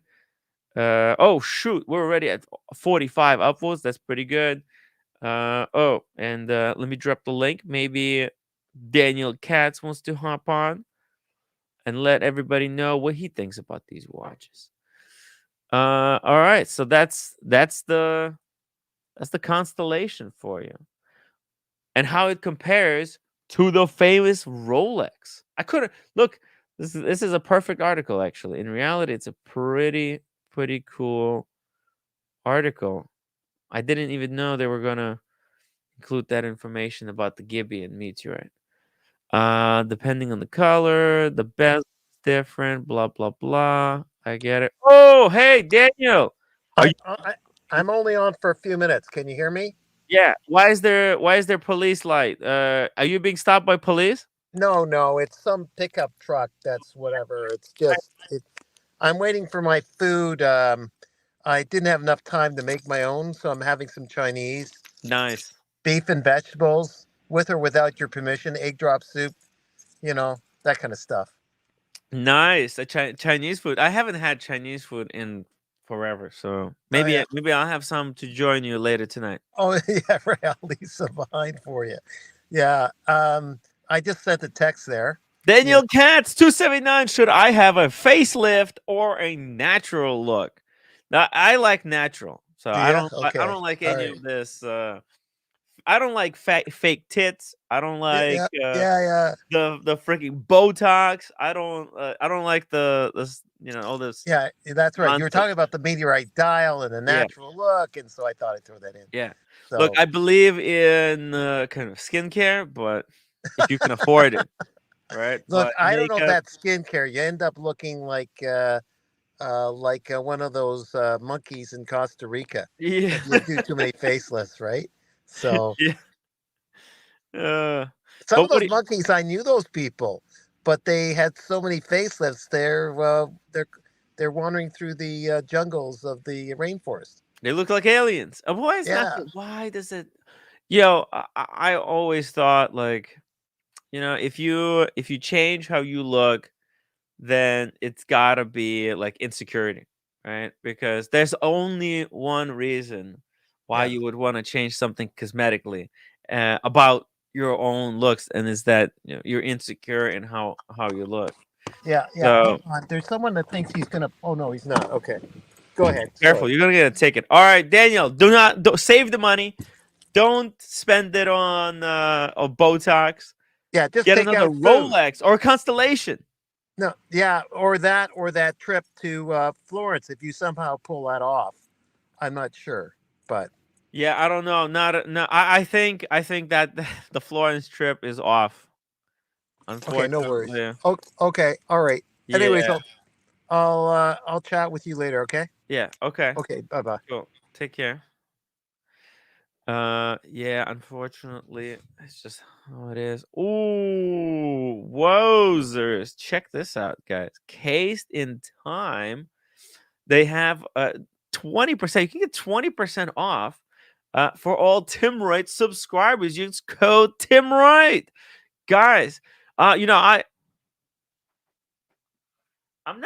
Oh shoot, we're already at 45 upvotes. That's pretty good. And let me drop the link. Maybe Daniel Katz wants to hop on and let everybody know what he thinks about these watches. All right, so that's the constellation for you, and how it compares to the famous Rolex. I couldn't look. This is a perfect article, actually. In reality, it's a pretty cool article. I didn't even know they were gonna include that information about the Gibeon meteorite. Depending on the color, the bezel is different. Blah blah blah. I get it. Oh, hey Daniel, are you? I'm only on for a few minutes. Can you hear me? Yeah. Why is there police light? Are you being stopped by police? No, no, it's some pickup truck. That's whatever. It's just it. I'm waiting for my food. I didn't have enough time to make my own, so I'm having some Chinese Nice. beef and vegetables with or without your permission. Egg drop soup, that kind of stuff. Nice. Chinese food. I haven't had Chinese food in forever, so Oh maybe yeah. maybe I'll have some to join you later tonight. Oh yeah. Right. I'll leave some behind for you. Yeah. I just sent a text there. You Daniel Katz 279. Should I have a facelift or a natural look? Now I like natural, so I Yeah. don't I Okay. don't like All any right. of this. I don't like fake tits. I don't Yeah. like Yeah. Yeah. Yeah. the freaking Botox. I don't like all this Yeah, that's right. You were nonsense. talking about the meteorite dial and the Yeah. natural look, and so I thought I'd throw that in. Yeah. Look, So, I believe in kind of skincare, but if you can afford it, right? look, But I don't know if makeup, that's skincare. You end up looking like like one of those monkeys in Costa Rica Yeah. if you do too many facelifts, right? So Yeah. Uh, some but of what those monkeys, I knew those people, but they had so many facelifts. They're wandering through the jungles of the rainforest. they look like aliens. Why is that? Yeah, Why does it? Yo, I always thought like, if you change how you look, then it's gotta be like insecurity, right? Because there's only one reason why yeah, you would want to change something cosmetically about your own looks, and is that you're insecure in how you look. yeah, yeah. So Hang on, there's someone that thinks he's gonna. Oh no, he's not. Okay, go ahead. Sorry. careful, you're gonna get a ticket. All right, Daniel, do not save the money. Don't spend it on Botox. Yeah, just Get take another out food. Rolex or Constellation. No, yeah, or that trip to Florence. If you somehow pull that off, I'm not sure, but Yeah, I don't know. Not no. I think that the Florence trip is off. okay, no worries. Unfortunately. Oh, okay, all right. Anyways, Yeah. I'll chat with you later. Okay. Yeah. Okay. Okay. Bye bye. Cool. Take care. Yeah. Unfortunately, it's just how it is. Ooh, wowzers! Check this out, guys. Cased in time. They have 20%. You can get 20% off for all Tim Wright subscribers. Use code Tim Wright, guys. I'm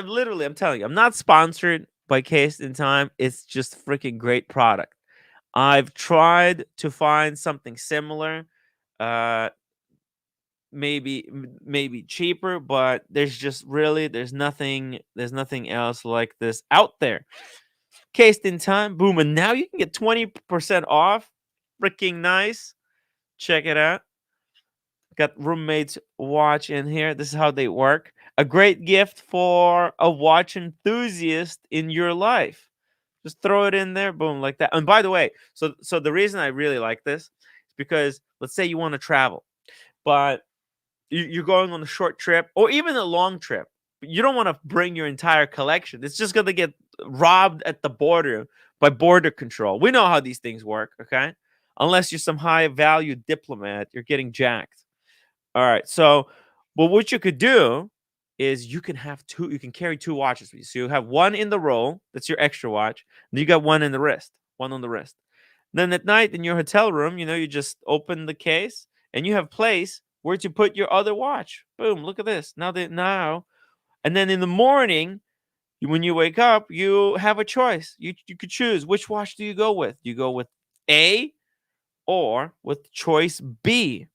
literally, I'm telling you, I'm not sponsored by Case in Time. It's just freaking great product. I've tried to find something similar, uh, maybe cheaper, but there's nothing else like this out there. Cased in Time, boom, and now you can get 20% off. Freaking nice. Check it out. Got roommates watch in here. This is how they work. A great gift for a watch enthusiast in your life. Just throw it in there, boom, like that. And by the way, so the reason I really like this is because let's say you want to travel, but you're going on a short trip or even a long trip. But you don't want to bring your entire collection. It's just gonna get robbed at the border by border control. We know how these things work, okay? Unless you're some high value diplomat, you're getting jacked. All right. So, but what you could do is you can carry two watches with you. So you have one in the roll, that's your extra watch. And you got one in the wrist, one on the wrist. Then at night in your hotel room, you just open the case and you have place where to put your other watch. Boom, look at this. Now. And then in the morning, when you wake up, you have a choice. You could choose which watch do you go with? Do you go with A or with choice B?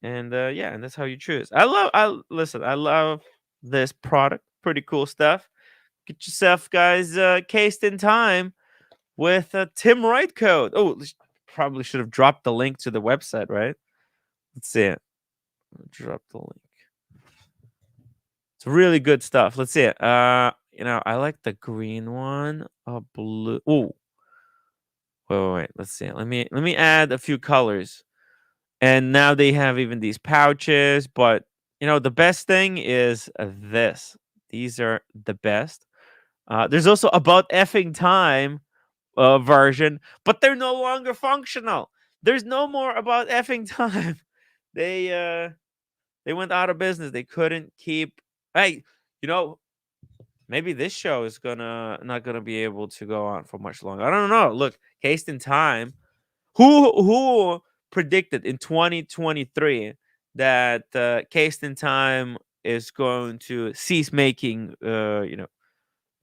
And yeah, and that's how you choose. I love this product. Pretty cool stuff. Get yourself, guys, cased in time with a Tim Wright code. Oh, probably should have dropped the link to the website, right? Let's see it. Drop the link. It's really good stuff. Let's see it. I like the green one. Blue. Oh, wait. Let's see. Let me add a few colors. And now they have even these pouches, but the best thing is this. These are the best. There's also about effing time version, but they're no longer functional. There's no more about effing time. They went out of business. They couldn't keep. Hey, you know, maybe this show is gonna not gonna be able to go on for much longer. I don't know. Look, Cased in Time. Who predicted in 2023 that Cased in Time is going to cease making videos,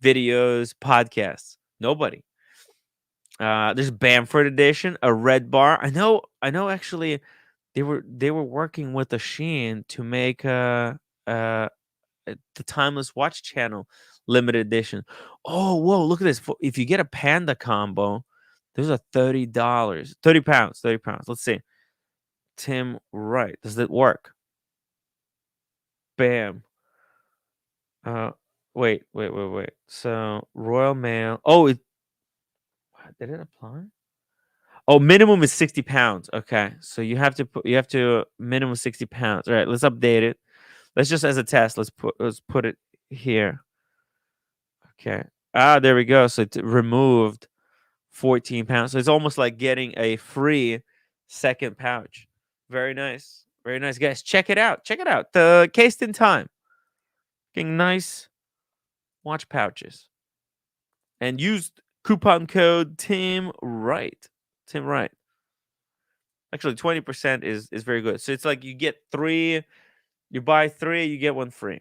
podcasts? Nobody. There's Bamford edition, a red bar. I know actually they were working with a Sheen to make uh the Timeless Watch Channel limited edition. Oh, whoa, look at this. If you get a Panda combo, there's a $30. 30 pounds. 30 pounds. Let's see. Tim Wright. Does it work? Bam. Uh wait. So Royal Mail. Oh, did it apply? Oh, minimum is 60 pounds. Okay. So you have to minimum 60 pounds. All right, let's update it. Let's just as a test. Let's put it here. Okay. Ah, there we go. So it removed 14 pounds. So it's almost like getting a free second pouch. Very nice. Very nice, guys. Check it out. Check it out. The Cased in Time. Getting nice watch pouches. And used coupon code Tim Wright. Tim Wright. Actually, 20% is very good. So it's like you get three, you buy three, you get one free.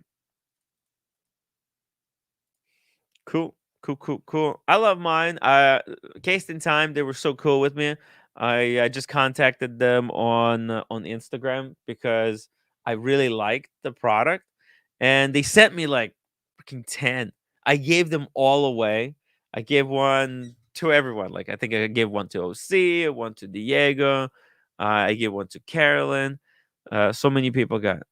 Cool. Cool, cool, cool. I love mine. Cased in Time, they were so cool with me. I just contacted them on Instagram because I really liked the product, and they sent me like freaking 10. I gave them all away. I gave one to everyone. Like I think I gave one to OC, one to Diego. I gave one to Carolyn. So many people got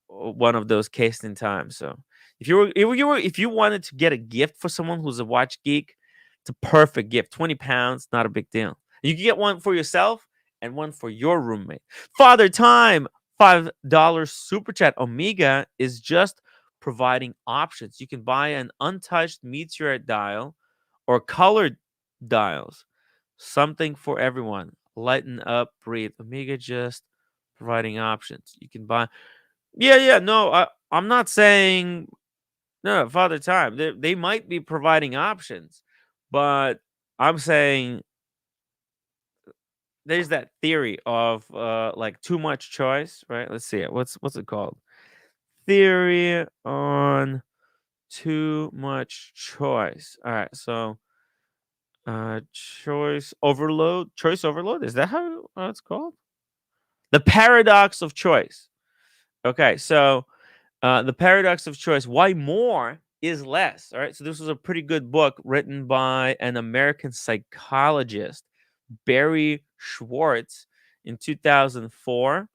one of those Cased in Time. So if you wanted to get a gift for someone who's a watch geek, it's a perfect gift. 20 pounds, not a big deal. You can get one for yourself and one for your roommate. Father Time, $5 super chat. Omega is just providing options. You can buy an untouched Meteorite dial or colored dials. Something for everyone. Lighten up, breathe. Omega just providing options. You can buy. Yeah. No, I'm not saying no, Father Time. They might be providing options, but I'm saying there's that theory of like too much choice, right? Let's see it. What's it called? Theory on too much choice. All right, so choice overload, is that how it's called? The paradox of choice. Okay, so the paradox of choice, why more is less. All right, so this was a pretty good book written by an American psychologist, Barry Schwartz, in 2004.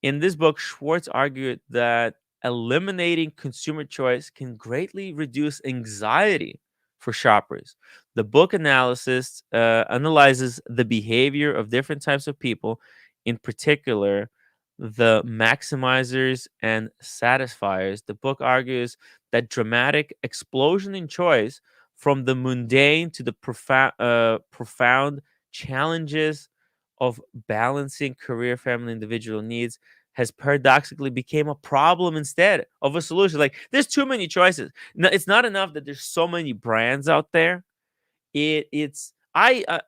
In this book, Schwartz argued that eliminating consumer choice can greatly reduce anxiety for shoppers. The book analyzes the behavior of different types of people, in particular, the maximizers and satisfiers. The book argues that dramatic explosion in choice, from the mundane to the profound challenges of balancing career, family, individual needs, has paradoxically became a problem instead of a solution. Like there's too many choices. No, it's not enough that there's so many brands out there. It's I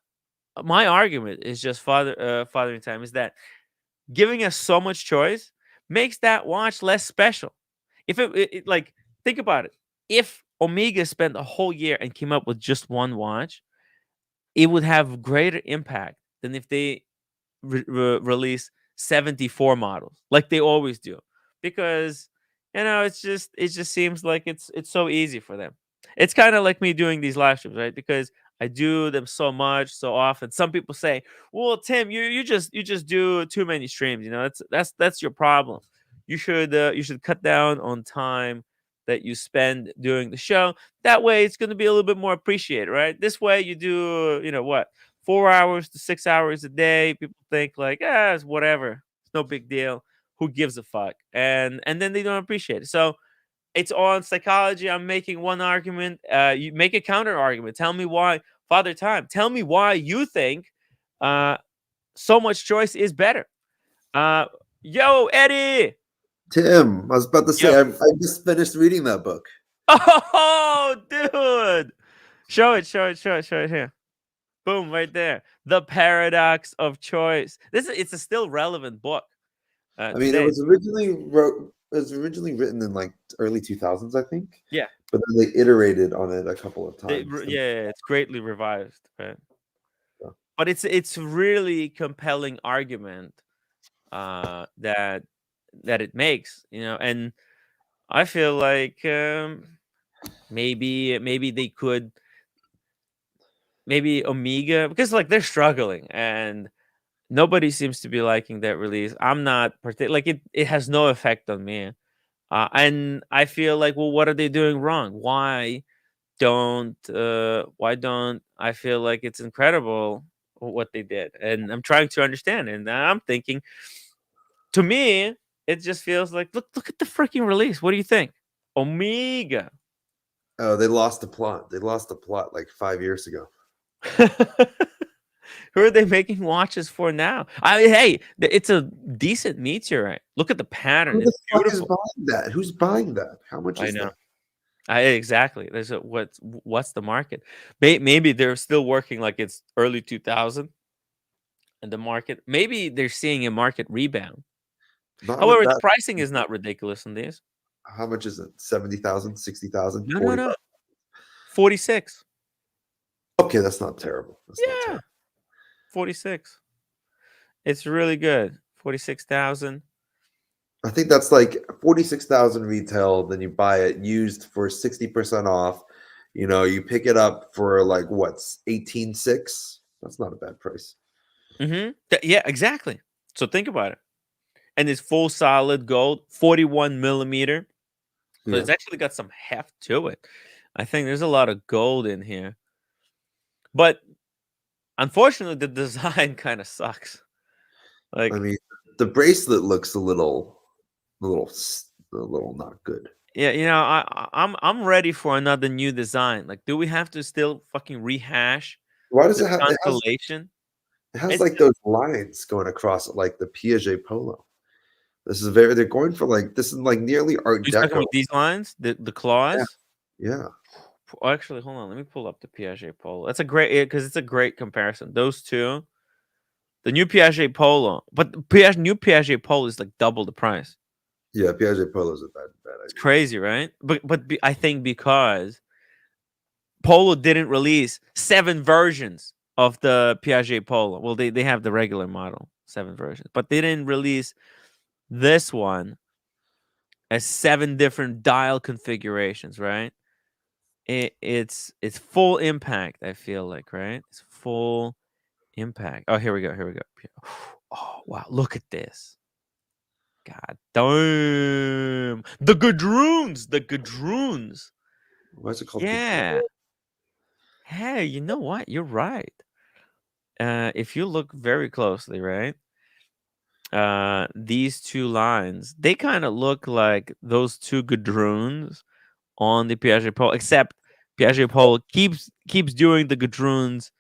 My argument is just fathering time is that giving us so much choice makes that watch less special. If like think about it, if Omega spent a whole year and came up with just one watch, it would have greater impact than if they release 74 models like they always do, because it just seems like it's so easy for them. It's kind of like me doing these live streams, right? Because I do them so much so often. Some people say, well, Tim, you just do too many streams, that's your problem. You should cut down on time that you spend doing the show. That way it's going to be a little bit more appreciated, right? This way you do, 4 hours to 6 hours a day. People think like, it's whatever. It's no big deal. Who gives a fuck? And then they don't appreciate it. So it's on psychology. I'm making one argument. You make a counter argument. Tell me why, Father Time. Tell me why you think uh, so much choice is better. Uh, Yo, Eddie. Tim, I was about to say, Yo. I just finished reading that book. Oh, dude. Show it here. Boom, right there. The paradox of choice. It's a still relevant book I mean, today. it was originally written in like early 2000s, I think. Yeah. But then they iterated on it a couple of times. It's greatly revised, right? Yeah. But it's really compelling argument that it makes, and I feel like maybe they could, maybe Omega, because like they're struggling and nobody seems to be liking that release. I'm not like it has no effect on me. And I feel like, well, what are they doing wrong? Why don't I feel like it's incredible what they did? And I'm trying to understand. And I'm thinking, to me, it just feels like, look at the freaking release. What do you think? Omega. Oh, they lost the plot. They lost the plot like 5 years ago. Who are they making watches for now? I mean, hey, it's a decent meteorite. Look at the pattern; Who the it's fuck is beautiful. buying that? Who's buying that? How much I is know. that? Exactly. There's a what's the market? Maybe they're still working like it's early 2000 and the market. Maybe they're seeing a market rebound. Not with However, the that. pricing is not ridiculous in these. How much is it? 70,000, 60,000, No, no, 40. no. 46. Okay, that's not terrible. That's not Yeah, terrible. 46. It's really good. 46,000. I think that's like 46,000 retail. Then you buy it used for 60% off. You pick it up for like what's 18.6. That's not a bad price. Yeah, exactly. So think about it. And it's full solid gold, 41 millimeter. So Yeah. it's actually got some heft to it. I think there's a lot of gold in here. But unfortunately, the design kind of sucks. I Like, mean, the bracelet looks a little, a little not good. yeah, I'm ready for another new design. Like, do we have to still fucking rehash Why does the it have? constellation? It has It's like those lines going across it, like the Piaget Polo. This is very. They're going for like this is like nearly Art you talking Deco. about these lines, the Yeah. claws. Yeah. Actually, hold on. Let me pull up the Piaget Polo. That's a great because it's a great comparison. Those two, the new Piaget Polo, but the new Piaget Polo is like double the price. Yeah. Piaget Polo is a bad It's idea. crazy, right? I think because Polo didn't release 7 versions of the Piaget Polo. Well, they have the regular model, 7 versions, but they didn't release this one as 7 different dial configurations, right? It's full impact, I feel like, right? It's full impact. Oh, here we go. Here we go. Oh, wow. Look at this. God damn. The Gadroons. The Gadroons. Why is it called Gadru? Yeah. Hey, you know what? You're right. If you look very closely, right? These two lines, they kind of look like those two Gadroons on the Piaget pole, except Piaget pole keeps doing the Gadroons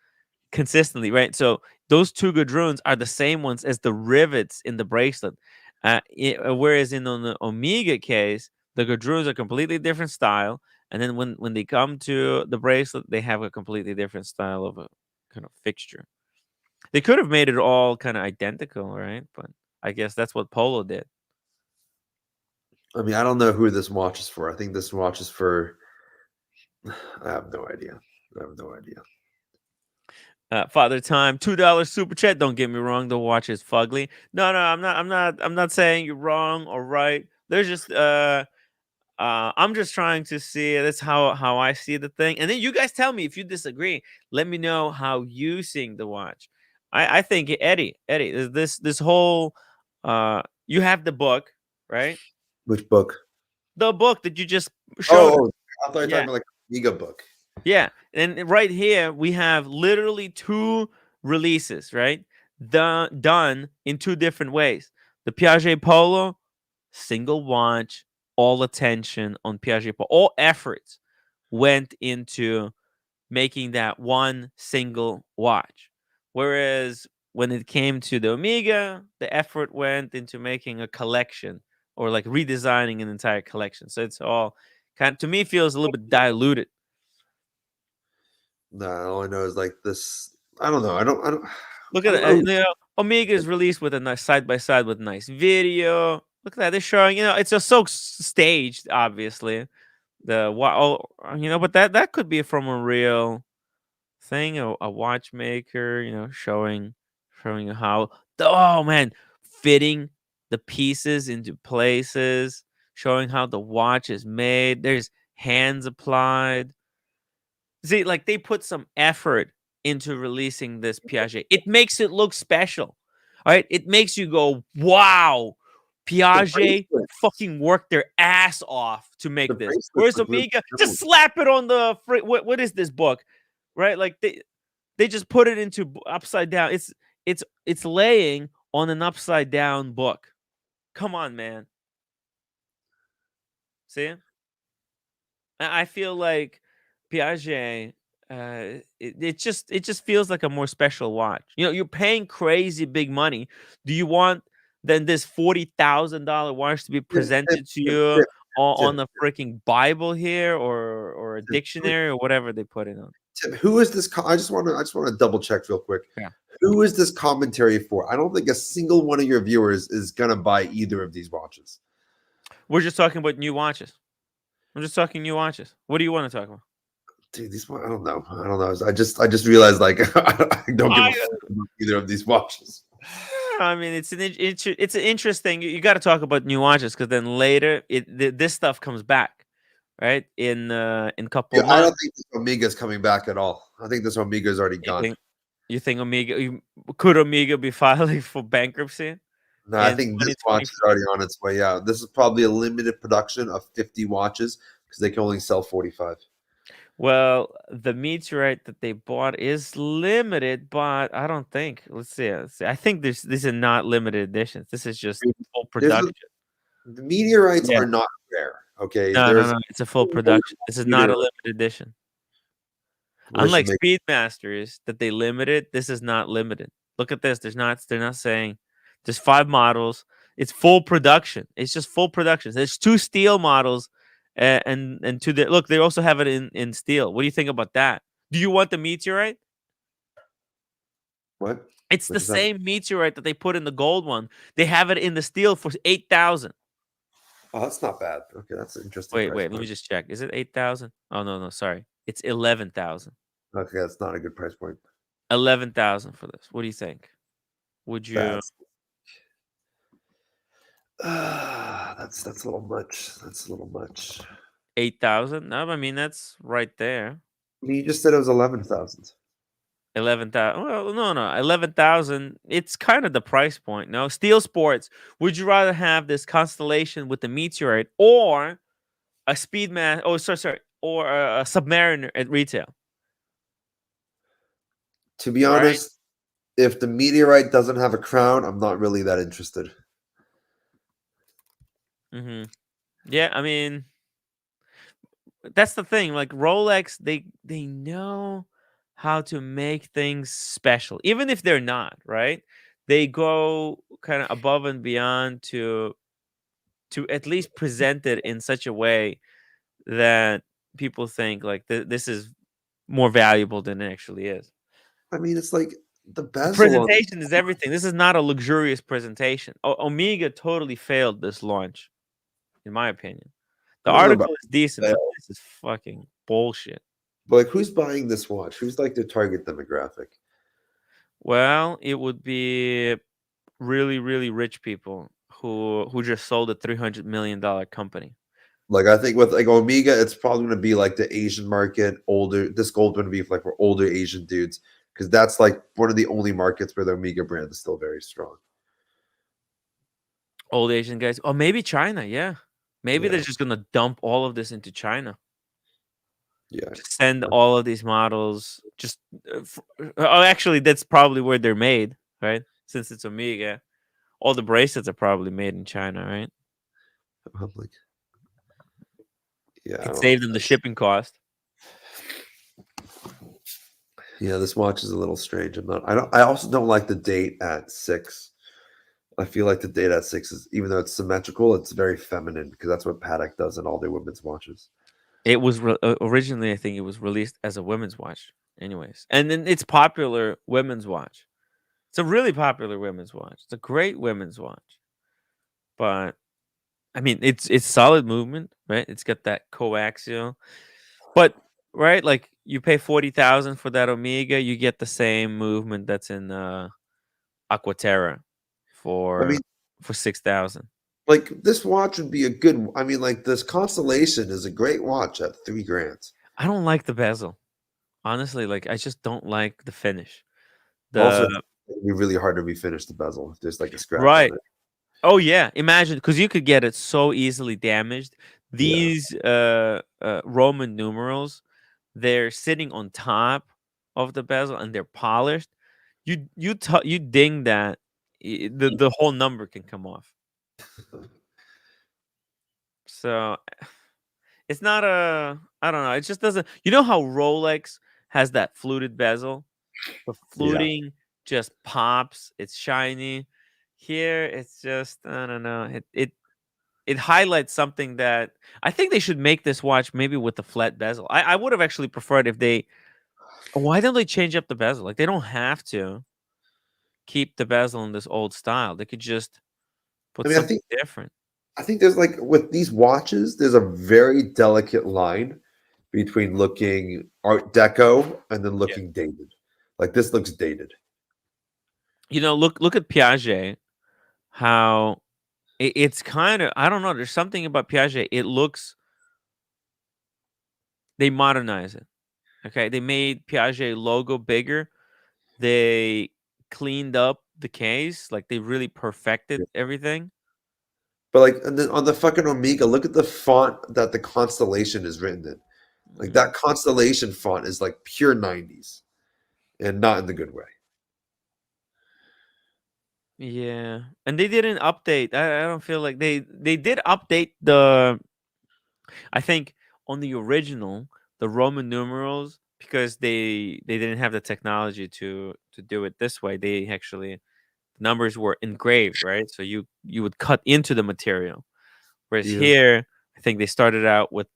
consistently, right? So those two Gadroons are the same ones as the rivets in the bracelet. Whereas in on the Omega case, the Gadroons are completely different style, and then when they come to the bracelet, they have a completely different style of a kind of fixture. They could have made it all kind of identical, right? But I guess that's what Polo did. I mean, I don't know who this watch is for. I think this watch is for. I have no idea. I have no idea. Father Time, $2 super chat. Don't get me wrong, the watch is fugly. No, I'm not saying you're wrong or right. There's just I'm just trying to see that's how I see the thing. And then you guys tell me if you disagree. Let me know how you seeing the watch. I think Eddie, this whole you have the book, right? Which book? The book that you just showed us. Oh, I thought you were talking Yeah. about like a Amiga book. Yeah, and right here we have literally 2 releases, right? Done in 2 different ways. The Piaget Polo, single watch, all attention on Piaget Polo. All efforts went into making that one single watch. Whereas when it came to the Omega, the effort went into making a collection or like redesigning an entire collection. So it's all kind of, to me feels a little bit diluted. No, all I know is like this. I don't know. I don't. I don't. Look I at don't it. know. Omega is released with a nice side by side with nice video. Look at that. They're showing, it's just so staged, obviously. But that could be from a real thing, a watchmaker, showing how, oh man, fitting the pieces into places, showing how the watch is made. There's hands applied. See, like they put some effort into releasing this Piaget. It makes it look special. All right. It makes you go, wow, The Piaget bracelets. fucking worked their ass off to The make this. bracelets Whereas look really Omega, similar. just slap it on the what is this book? Right? Like they just put it into upside down. It's laying on an upside down book. Come on, man. See? I feel like Piaget. It just feels like a more special watch. You're paying crazy big money. Do you want then this $40,000 watch to be Tim, Tim, presented to Tim, you Tim, on Tim, the freaking Bible here, or a Tim, dictionary, or whatever they put it on? Tim, who is this? I just want to double check real quick. Yeah. Who is this commentary for? I don't think a single one of your viewers is gonna buy either of these watches. We're just talking about new watches. I'm just talking new watches. What do you want to talk about? Dude, these one, I don't know. I don't know. I just realized like I don't give a I fuck about either of these watches. I mean, it's an interesting. You got to talk about new watches, because then later this stuff comes back, right? In a couple Yeah, of I don't months. think this Omega is coming back at all. I think this Omega is already You gone. think you think could Omega be filing for bankruptcy No, I in think this watch is already 2024? on its way out. This is probably a limited production of 50 watches because they can only sell 45. Well, the meteorite that they bought is limited, but I don't think. Let's see. I think these are not limited editions. This is just full There's a, production. the meteorites Yeah. are not rare. Okay, No, no, there's no. It's a full production. This is not a limited edition. where should Unlike make Speedmasters that they limited, this is not limited. Look at this. They're not saying there's 5 models. It's full production. It's just full production. There's 2 steel models, and to the look, they also have it in steel. What do you think about that? Do you want the meteorite? what? It's What the is that? same meteorite that they put in the gold one. They have it in the steel for 8,000. Oh, that's not bad. Okay, that's an interesting Wait, price wait, let me point. just check. Is it 8,000? Oh, no, no, sorry. It's 11,000. Okay, that's not a good price point. 11,000 for this. What do you think? Would you That's that's a little much. That's a little much. 8,000? No, I mean that's right there. I mean, you just said it was 11,000. 11,000. Well, no, no, 11,000. It's kind of the price point. No, Steel Sports. Would you rather have this Constellation with the meteorite, or a Speedman? Oh, sorry, or a Submariner at retail? To be Right. honest, if the meteorite doesn't have a crown, I'm not really that interested. Mm-hmm. Yeah, I mean, that's the thing. Like Rolex, they know how to make things special, even if they're not, right? They go kind of above and beyond to at least present it in such a way that people think like this is more valuable than it actually is. I mean, it's like the The bezel on these. presentation is everything. This is not a luxurious presentation. Omega totally failed this launch, in my opinion. The I don't know about article is decent, but sale, this is fucking bullshit. but like, who's buying this watch? Who's like their target demographic? Well, it would be really, really rich people who just sold a $300 million company. Like, I think with like Omega, it's probably going to be like the Asian market, older. This gold going to be like for older Asian dudes because that's like one of the only markets where the Omega brand is still very strong. Old Asian guys. Oh, maybe China. Yeah. Maybe they're Yeah, just gonna dump all of this into China. yeah. Just send all of these models. Just oh, actually, that's probably where they're made, right? Since it's Omega, all the bracelets are probably made in China, right? I'm like, yeah, I Could don't know. save them the shipping cost. Yeah, this watch is a little strange. I'm not. I don't. I also don't like the date at 6. I feel like the date at 6 is, even though it's symmetrical, it's very feminine because that's what Patek does in all their women's watches. It was originally, I think, it was released as a women's watch, anyways, and then it's popular women's watch. It's a really popular women's watch. It's a great women's watch, but I mean, it's solid movement, right? It's got that coaxial, but right, like you pay 40,000 for that Omega, you get the same movement that's in Aquaterra I mean, for 6,000. like this watch would be a good. I mean, like this Constellation is a great watch at 3 grand. I don't like the bezel, honestly. Like I just don't like the finish. Also, The it'd be really hard to refinish the bezel if there's like a scratch right. on it. Oh yeah, imagine, because you could get it so easily damaged. Yeah, These Roman numerals, they're sitting on top of the bezel and they're polished. You ding that, the whole number can come off. So It's not a. I don't know. It just doesn't. You know how Rolex has that fluted bezel? The Yeah. fluting just pops. It's shiny. Here, it's just I don't know. It highlights something that I think they should make this watch maybe with the flat bezel. I would have actually preferred if they. Why don't they change up the bezel? Like they don't have to keep the bezel in this old style. They could just I put mean, something different. I think there's like with these watches, there's a very delicate line between looking Art Deco and then Yeah. looking dated. Like this looks dated. You know, look at Piaget. How it's kind of I don't know. There's something about Piaget. It looks they modernize it. Okay, they made Piaget logo bigger. They cleaned up the case. Like they really perfected everything. But like and then on the fucking Omega, look at the font that the Constellation is written in. Like Mhm. that Constellation font is like pure 90s and not in the good way. Yeah, and they didn't update. I don't feel like they did update the. I think on the original the Roman numerals because they didn't have the technology to do it this way. They actually numbers were engraved, right? So you would cut into the material. Whereas Yeah. here, I think they started out with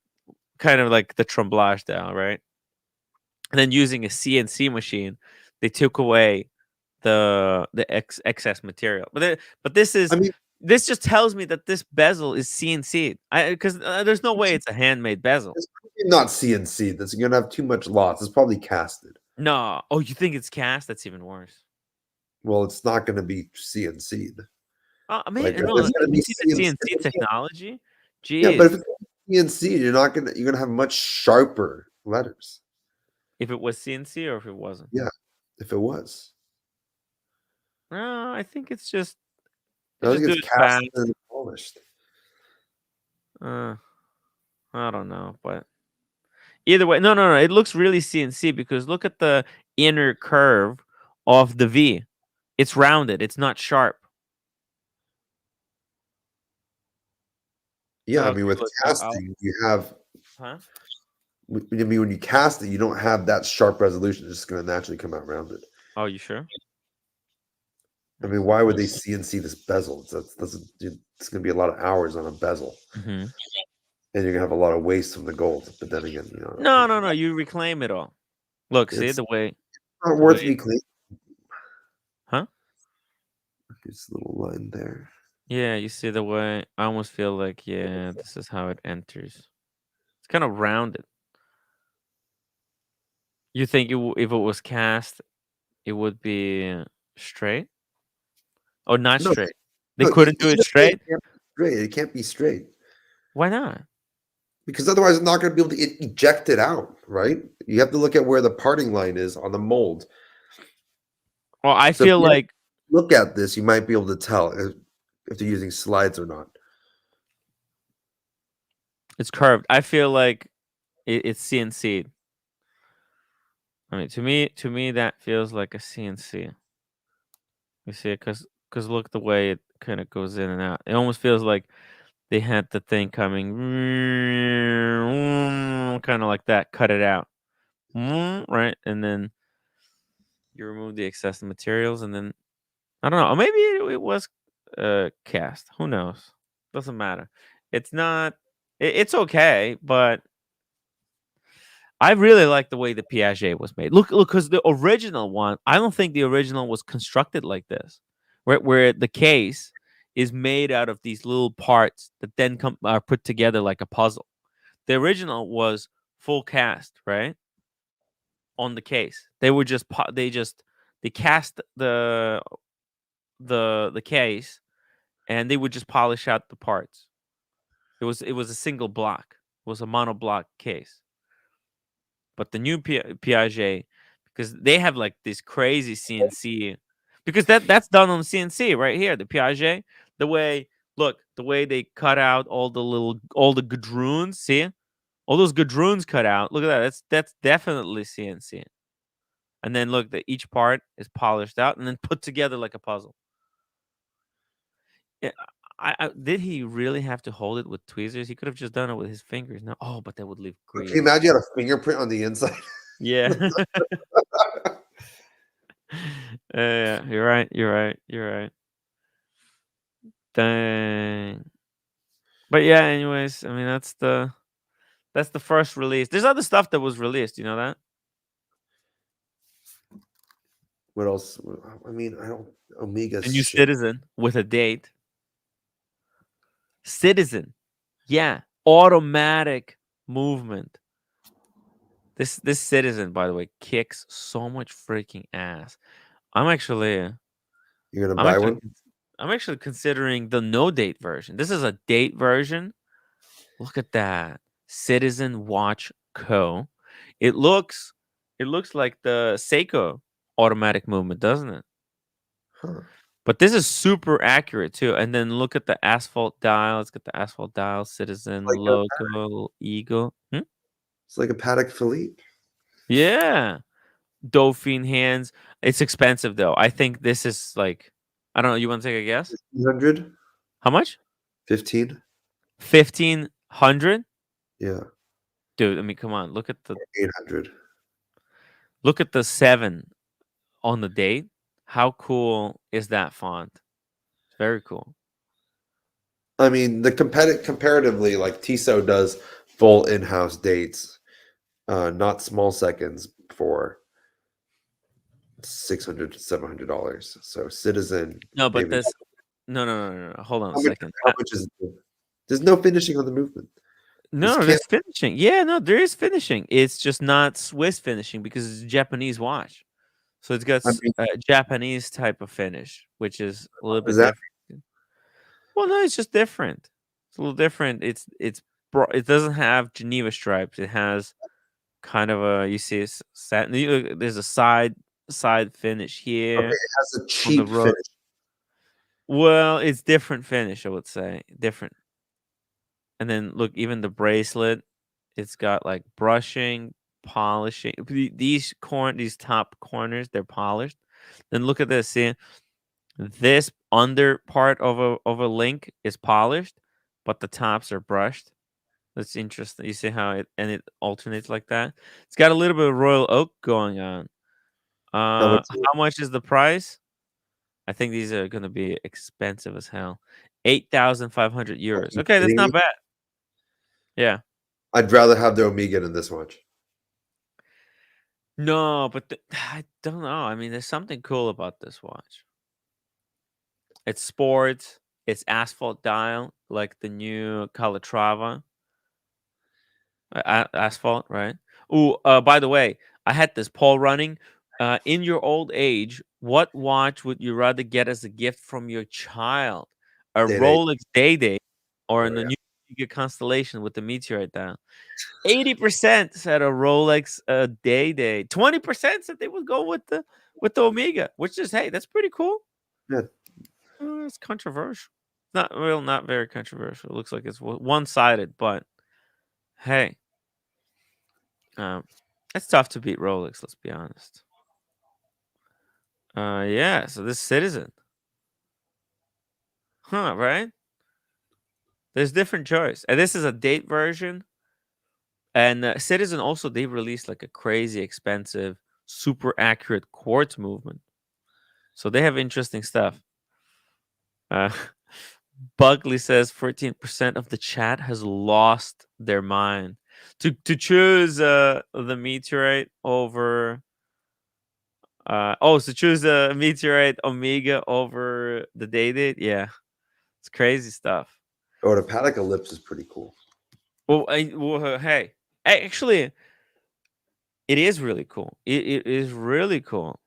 kind of like the tremblage style, right? And then using a CNC machine, they took away excess material. But I mean, this just tells me that this bezel is CNC. I because there's no way it's a handmade bezel. it's probably not CNC. That's gonna have too much loss. It's probably casted. No. Oh, you think it's cast? That's even worse. Well, it's not gonna be CNC'd. I mean, Like if no. it's If gonna you be see the CNC, CNC technology, yeah, but geez, if it's CNC, you're gonna have much sharper letters. if it was CNC or if it wasn't. Yeah, if it was. No, I think it's just they I just think do it's it cast fast. and polished. Uh, I don't know, but either way, no. It looks really CNC because look at the inner curve of the V. It's rounded. It's not sharp. Yeah, I mean, Okay, with look. casting, you have. Huh? I mean, when you cast it, you don't have that sharp resolution. It's just going to naturally come out rounded. Oh, you sure? I Let me mean, see. why would they CNC this bezel? It's going to be a lot of hours on a bezel, Hmm. and you're going to have a lot of waste from the gold. But then again, No. You reclaim it all. Look, see it's not the way. worth reclaiming. Huh? This little line there. Yeah, you see the way. I almost feel like yeah, this is how it enters. It's kind of rounded. You think if it was cast, it would be straight or not No, straight? They no, couldn't do it either way, straight. it can't be straight. It can't be straight Why not? because otherwise, it's not going to be able to eject it out. Right? You have to look at where the parting line is on the mold. Well, I So if feel you like look at this, you might be able to tell if they're using slides or not. it's curved. I feel like it's CNC. I mean, to me, that feels like a CNC. You see, because look the way it kind of goes in and out. It almost feels like they had the thing coming, kind of like that. Cut it out, right, and then you remove the excessive materials, and then I don't know. Or maybe it was cast. Who knows? Doesn't matter. It's not. It's okay, but I really like the way the Piaget was made. Look, because the original one, I don't think the original was constructed like this, where the case is made out of these little parts that then are put together like a puzzle. The original was full cast, right, on the case. They were just they cast the case and they would just polish out the parts. It was a single block. It was a monoblock case. But the new Piaget, because they have like this crazy CNC, because that's done on CNC right here. The Piaget, the way the way they cut out all the gadroons. See all those gadroons cut out. Look at that. That's definitely CNC. And then look, that each part is polished out and then put together like a puzzle. Yeah, Did he really have to hold it with tweezers? He could have just done it with his fingers. No, oh, but that would leave Can you grease. imagine you had a fingerprint on the inside? Yeah. Yeah, you're right. You're right. You're right. Dang. But yeah, anyways, I mean that's the first release. There's other stuff that was released, you know that? What else? I mean, I don't. Omega The new shit. Citizen with a date. Citizen. Yeah. Automatic movement. This Citizen, by the way, kicks so much freaking ass. I'm actually You're gonna I'm buy actually one? I'm actually considering the no date version. This is a date version. Look at that. Citizen Watch Co. It looks like the Seiko automatic movement, doesn't it? Huh. But this is super accurate too. And then look at the asphalt dial. It's got the asphalt dial, Citizen Like a, logo, Eagle. it's like a Patek Philippe. Yeah. Dauphine hands. It's expensive though. I think this is like, I don't know. You want to take a guess? 100, How much? 15. 1,500? Yeah, Dude, I mean, come on. 800. Look at the 7 on the date. How cool is that font? It's very cool. I mean, the comparatively, like Tissot does full in-house dates, not small seconds for $600 to $700. So Citizen, No, but maybe. this no. Hold on a How much? second. How much is it? There's no finishing on the movement. This No, can't. there's finishing. Yeah, no, there is finishing. It's just not Swiss finishing because it's a Japanese watch. So it's got I mean, a Japanese type of finish, which is a little is bit that different. Well, no, it's just different. It's a little different. It doesn't have Geneva stripes. It has kind of a you see it's satin. There's a side finish okay? here It has a on the cheap road. finish. Well, it's different finish, I would say. Different. And then look, even the bracelet, it's got like brushing, polishing. These top corners, they're polished. Then look at this. See, this under part of a link is polished, but the tops are brushed. That's interesting. You see how it alternates like that. It's got a little bit of royal oak going on. How much? How much is the price? I think these are going to be expensive as hell. 8,500 Are euros. you Okay, that's kidding not me? bad. Yeah. I'd rather have the Omega than this watch. No, but I don't know. I mean, there's something cool about this watch. It's sports. It's asphalt dial, like the new Calatrava asphalt, right? Oh, by the way, I had this poll running. In your old age, what watch would you rather get as a gift from your child? A Day. Rolex Day or Oh the yeah. new Omega Constellation with the Meteorite dial? 80% said a Rolex Day. 20% said they would go with the Omega, which is hey, that's pretty cool. Yeah. It's controversial. Not very controversial. It looks like it's one sided, but hey, it's tough to beat Rolex. Let's be honest. Yeah. So this Citizen, huh? Right? There's different choice, and this is a date version. And Citizen also they released like a crazy expensive, super accurate quartz movement. So they have interesting stuff. Uh, Buckley says 14% of the chat has lost their mind to choose the Meteorite over so choose the Meteorite Omega over the Day. Yeah, it's crazy stuff. Oh, the Patek Ellipse is pretty cool. Hey, actually, it is really cool. It is really cool.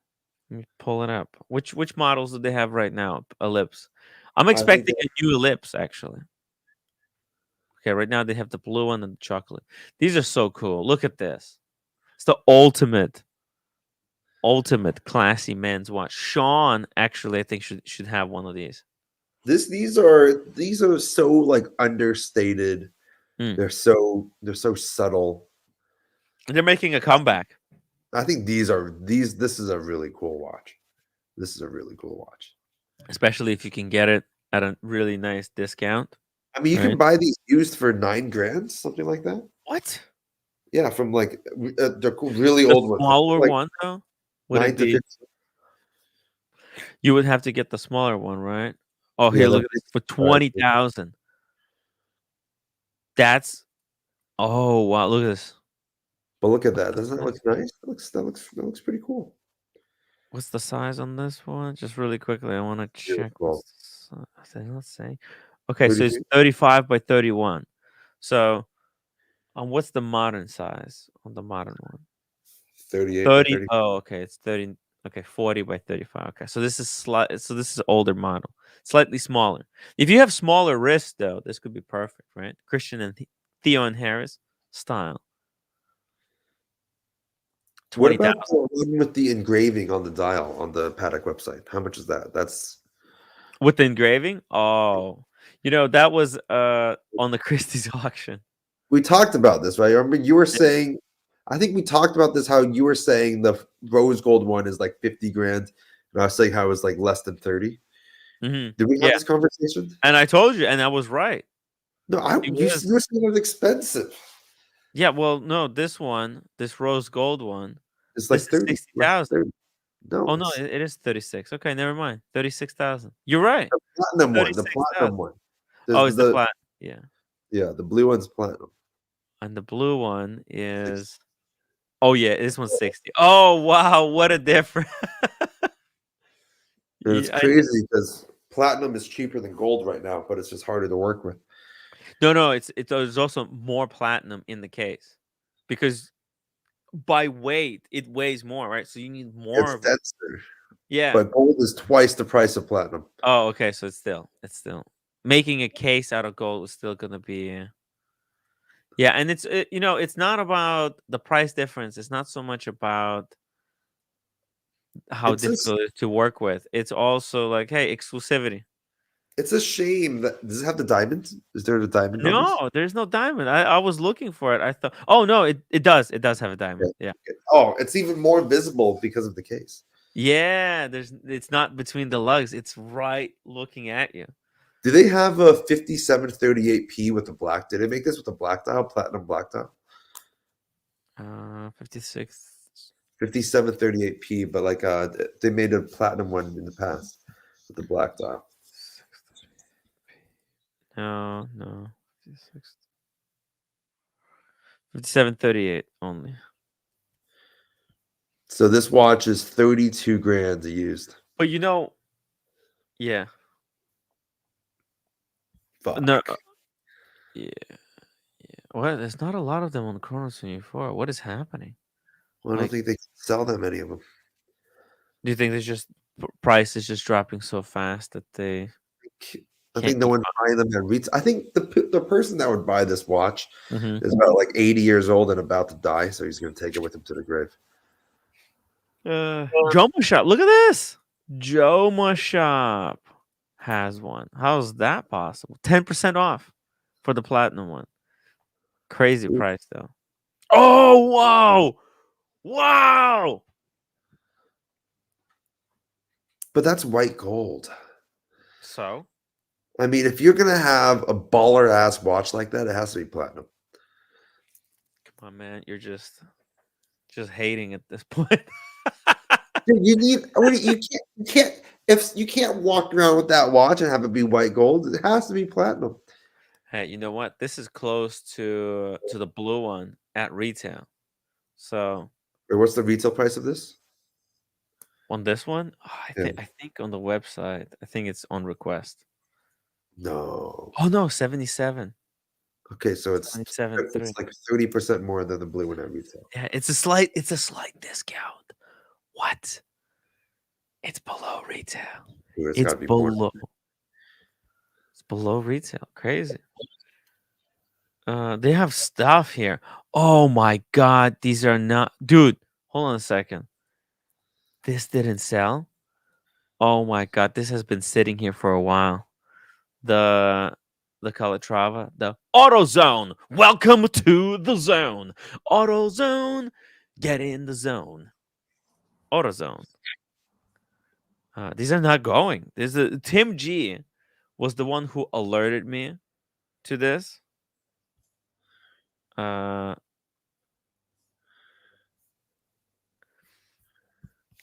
Let me pull it up. Which models do they have right now? Ellipse. I'm I think expecting a new ellipse actually. Okay, right now they have the blue one and the chocolate. These are so cool. Look at this. It's the ultimate classy men's watch. Sean actually I think should have one of these. these are so like understated. Mm. They're so subtle. They're making a comeback. I think this is a really cool watch. This is a really cool watch. Especially if you can get it at a really nice discount. I mean, you can Right? buy these used for $9 grand, something like that. What? Yeah, from like the really The old ones, smaller like one though? Would it 9 to be 15. you would have to get the smaller one, right? Oh, Yeah, here, the look at big this for size. 20,000. That's oh wow, look at this. But look at What's that. the Doesn't that size? look nice? That looks pretty cool. What's the size on this one? Just really quickly, I want to check Beautiful. what's the let's say. Okay, so it's 32, 35 by 31. So, what's the modern size on the modern one? 38 by 30. 30. Oh, okay, it's 30. Okay, 40 by 35. Okay, so this is so this is older model, slightly smaller. If you have smaller wrists, though, this could be perfect, right? Christian and Theo and Harris style. What 20,000 about the one with the engraving on the dial on the Paddock website? How much is that? That's with the engraving. Oh, that was on the Christie's auction. we talked about this, right? I remember you were saying, I think we talked about this, how you were saying the rose gold one is like 50 grand, and I was saying how it was like less than 30. Hmm. Did we have Yeah, this conversation? and I told you, and I was right. No, It you was. were saying it was expensive. Yeah, well, no, this rose gold one, It's this like is 30, less 60,000. than 30. No, Oh no, it's it is 36. Okay, never mind. 36,000. You're right. the platinum one. The platinum 36,000. one. Oh, it's the The plat. Yeah, yeah, the blue one's platinum. and the blue one Six. is. Oh yeah, this one's 60. Oh wow, what a difference. And it's Yeah, crazy because platinum is cheaper than gold right now, but it's just harder to work with. no, there's also more platinum in the case because by weight it weighs more, right? So you need more It's of it. denser, Yeah. but gold is twice the price of platinum. Oh, okay. So it's still making a case out of gold is still gonna be. Yeah, and it's not about the price difference. It's not so much about how It's just difficult it is to work with. It's also like, hey, exclusivity. it's a shame that does it have the diamonds? Is there a diamond on this? No, there's no diamond. I was looking for it. I thought, oh no, it does. It does have a Yeah. diamond. Yeah. Oh, it's even more visible because of the case. Yeah, it's not between the lugs. It's right looking at you. Do they have a 5738p with the black? Did they make this with the black dial, platinum black dial? 56. 5738p, but like they made a platinum one in the past with the black dial. No. 56. 5738 only. So this watch is 32 grand used. But yeah. Fuck. No, yeah. Well, there's not a lot of them on Chrono 24. What is happening? Well, I don't Like, think they sell that many of them. do you think there's just price is just dropping so fast that they I can't think no keep one buying them at retail. I think the person that would buy this watch up? Hmm. is about like 80 years old and about to die, so he's going to take it with him to the grave. Joma Shop. Look at this. Joma Shop has one. How's that possible? 10% off for the platinum one. Crazy Ooh. price though. Oh wow. Wow. But that's white gold. So I mean, if you're going to have a baller ass watch like that, it has to be platinum. come on, man. You're just hating at this point. Dude, you can't if you can't walk around with that watch and have it be white gold, it has to be platinum. Hey, you know what? This is close to the blue one at retail. So Or what's the retail price of this? on this one, Yeah. I think on the website, I think it's on request. No. Oh no, 77. Okay, so it's 77.3. like 30% more than the blue one at retail. Yeah, it's a slight discount. What? It's below retail. Ooh, it's It's got to be more. It's below retail. Crazy. They have stuff here. Oh my god, these are not dude, hold on a second. This didn't sell? Oh my god, this has been sitting here for a while. The Calatrava, the AutoZone. Welcome to the zone. AutoZone, get in the zone. AutoZone. These are not going. There's a Tim G was the one who alerted me to this.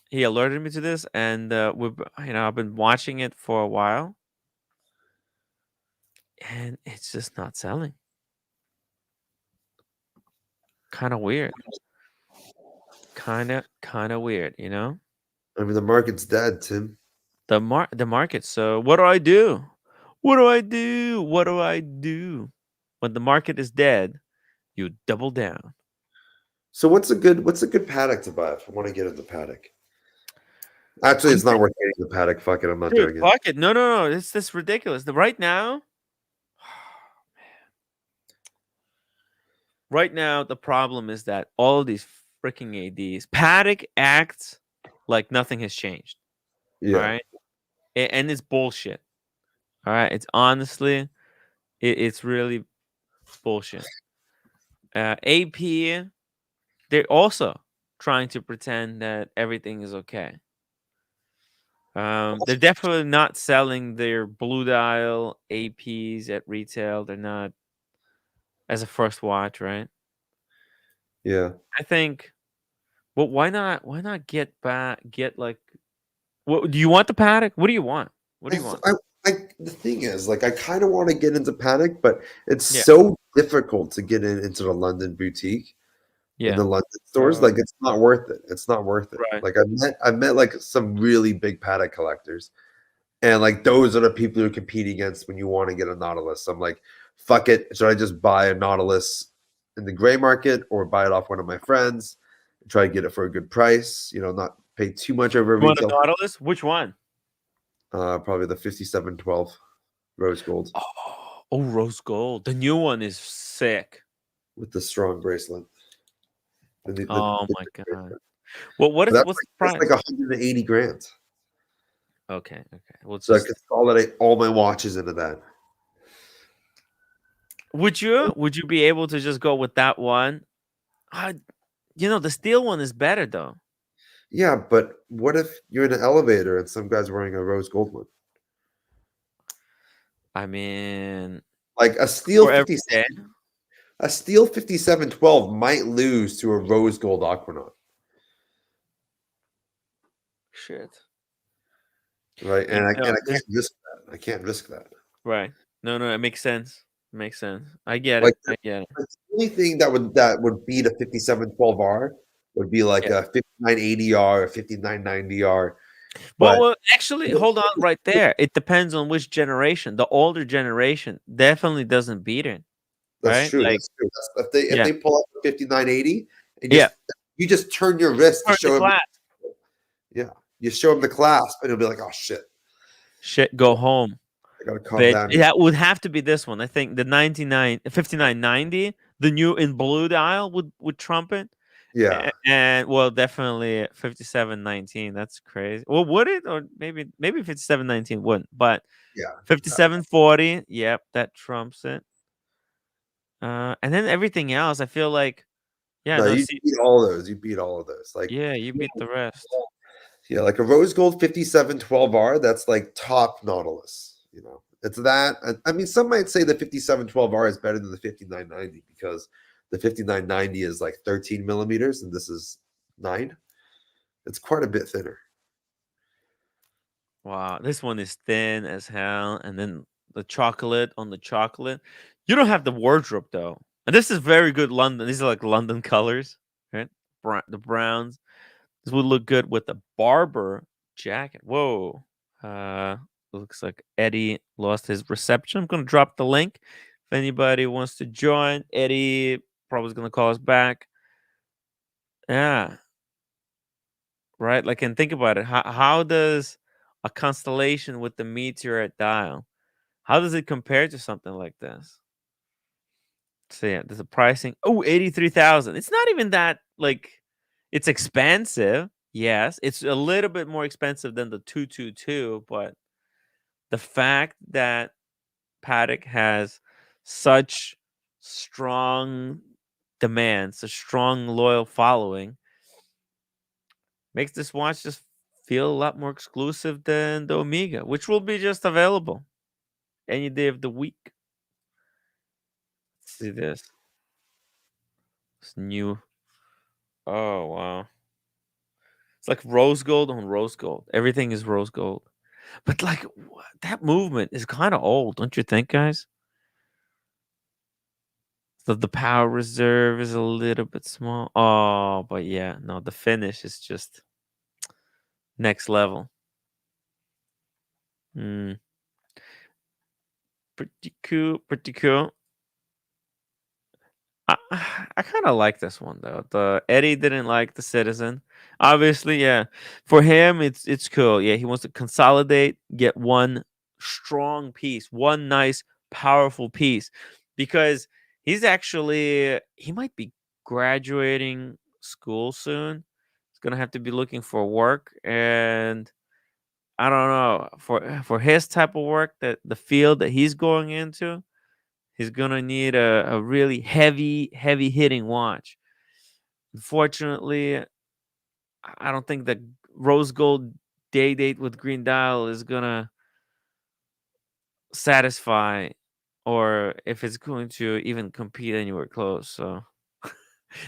He alerted me to this, and I've been watching it for a while, and it's just not selling. Kind of weird. Kind of weird, you know? I mean, the market's dead, Tim. The market. So what do I do? What do I do? What do I do? When the market is dead, you double down. So what's a good paddock to buy if I want to get into paddock? Actually, it's not worth getting the paddock. Fuck it, I'm not Dude, doing it. fuck it. No. It's this ridiculous. Right now, the problem is that all these freaking ADs, paddock acts like nothing has changed. Yeah. All right. And it's bullshit. All right. It's honestly, it's really bullshit. AP, they're also trying to pretend that everything is okay. They're definitely not selling their blue dial APs at retail. They're not as a first watch, right? Yeah. I think. Well, why not? Why not get like? What do you want the paddock? What do you want? What do you want? The thing is, like, I kind of want to get into paddock, but it's Yeah. so difficult to get into the London boutique in Yeah. the London stores. Like, it's not worth it. It's not worth it. Right. Like, I met like some really big paddock collectors, and like those are the people you compete against when you want to get a Nautilus. I'm like, fuck it. Should I just buy a Nautilus in the gray market or buy it off one of my friends and try to get it for a good price? You know, not pay too much over You want a retail. Nautilus? Which one? Probably the 5712 rose gold Oh, rose gold. The new one is sick. with the strong bracelet. Oh my god. Well, what's the price? That's like 180 grand. Okay. Well, So I could consolidate all my watches into that. would you be able to just go with that one? The steel one is better though. Yeah, but what if you're in an elevator and some guy's wearing a rose gold one? I mean, Like a steel for every 57, day. a steel 5712 might lose to a rose gold Aquanaut, Shit. right? And I can't there's- risk that. I can't risk that. Right. No, it makes sense. I get Like it. I get it. the only thing that would beat a 5712R would be like Yeah. a 5980R, a 5990R. Well, actually, hold on right there. It depends on which generation. The older generation definitely doesn't beat it. That's Right? true. Like, That's true. If they pull up a 5980 and you just turn your wrist to turn the show them, class. yeah, you show them the clasp, and it'll be like, oh shit, Go home. I gotta calm But down. that would have to be this one. I think the 5990, the new in blue dial would trump it. Yeah, And well, definitely 5719. That's crazy. Well, would it? Or maybe 5719 wouldn't. But yeah. 5740, yep, that trumps it. And then everything else, I feel like, yeah, No, no, you see, beat all those. You beat all of those. Like, yeah, you beat the rest. yeah, like a rose gold 5712R. That's like top Nautilus. You know, it's that. I mean, some might say the 5712R is better than the 5990 because the 5990 is like 13 millimeters and this is 9. It's quite a bit thinner. Wow, this one is thin as hell, and then the chocolate on the chocolate. You don't have the wardrobe though, and this is very good London. These are like London colors, right? The browns. This would look good with a Barber jacket. Whoa. Looks like Eddie lost his reception. I'm gonna drop the link if anybody wants to join. Eddie probably is gonna call us back. Yeah. Right. Like, and think about it. How does a constellation with the Meteorite Dial, how does it compare to something like this? So yeah, there's a pricing. Oh, 83,000. It's not even that, like, it's expensive. Yes, it's a little bit more expensive than the 222, but the fact that Paddock has such strong demand, such strong loyal following, makes this watch just feel a lot more exclusive than the Omega, which will be just available any day of the week. Let's see this. It's new. Oh wow. It's like rose gold on rose gold. Everything is rose gold. But like that movement is kind of old, don't you think, guys? So the power reserve is a little bit small. Oh, but yeah, no, the finish is just next level. Mm, pretty cool, pretty cool. I, I kind of like this one though. The Eddie didn't like the Citizen. Obviously, yeah. For him, it's cool. Yeah, he wants to consolidate, get one strong piece, one nice, powerful piece, because he might be graduating school soon. He's gonna have to be looking for work, and I don't know for his type of work, that the field that he's going into. He's gonna need a really heavy hitting watch. Unfortunately, I don't think the rose gold day date with green dial is gonna satisfy, or if it's going to even compete anywhere close. So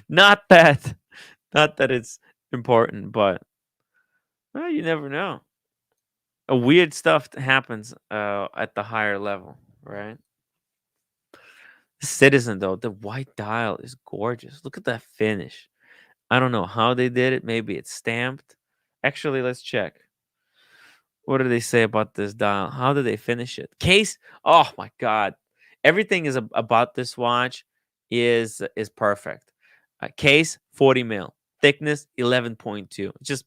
not that not that it's important, but well, you never know. A weird stuff happens at the higher level, right? Citizen though, the white dial is gorgeous. Look at that finish. I don't know how they did it. Maybe it's stamped. Actually, let's check. What do they say about this dial? How did they finish it? Case. Oh my god. Everything is about this watch is perfect. Case 40 mil. Thickness 11.2. Just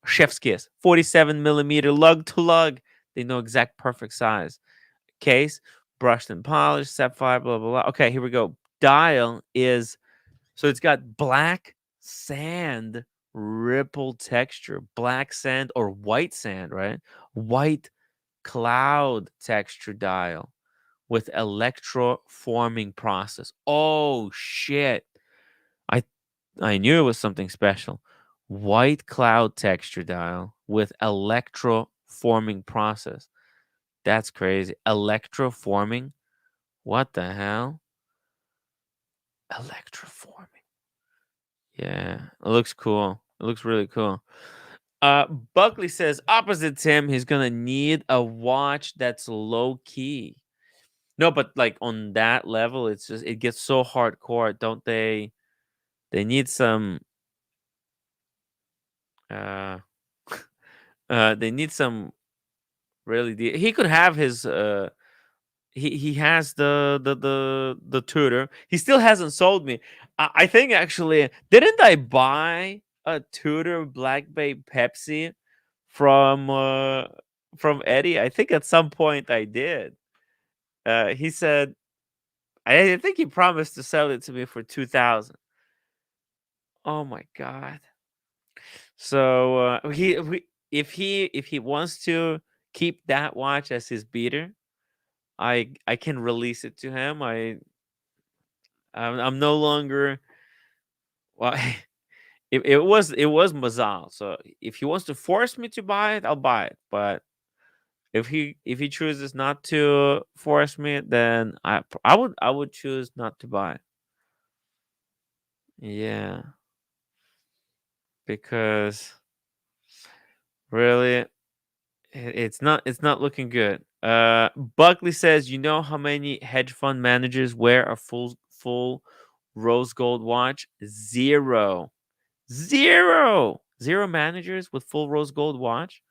chef's kiss. 47 millimeter lug to lug. They know exact perfect size. Case brushed and polished. Sapphire. Blah blah blah. Okay, here we go. Dial is so it's got black sand ripple texture, black sand or white sand, right? White cloud texture dial with electroforming process. Oh shit. I I knew it was something special. White cloud texture dial with electroforming process. That's crazy. Electroforming? What the hell? Electroforming. Yeah, it looks cool. It looks really cool. Buckley says opposite Tim, he's gonna need a watch that's low key. No, but like on that level, it's just it gets so hardcore, don't they? They need some. Uh, they need some really. He could have his. He has the tutor. He still hasn't sold me. I think actually, didn't I buy a tutor Black Bay Pepsi from uh from Eddie? I think at some point I did. He said I think he promised to sell it to me for 2,000. Oh my god. So if he wants to keep that watch as his beater, I can release it to him. I'm no longer well. It was Mazal. So if he wants to force me to buy it, I'll buy it. But if he chooses not to force me, then I would choose not to buy it. Yeah, because really, it's not looking good. Buckley says, you know how many hedge fund managers wear a full rose gold watch? Zero. Zero. Zero managers with full rose gold watch.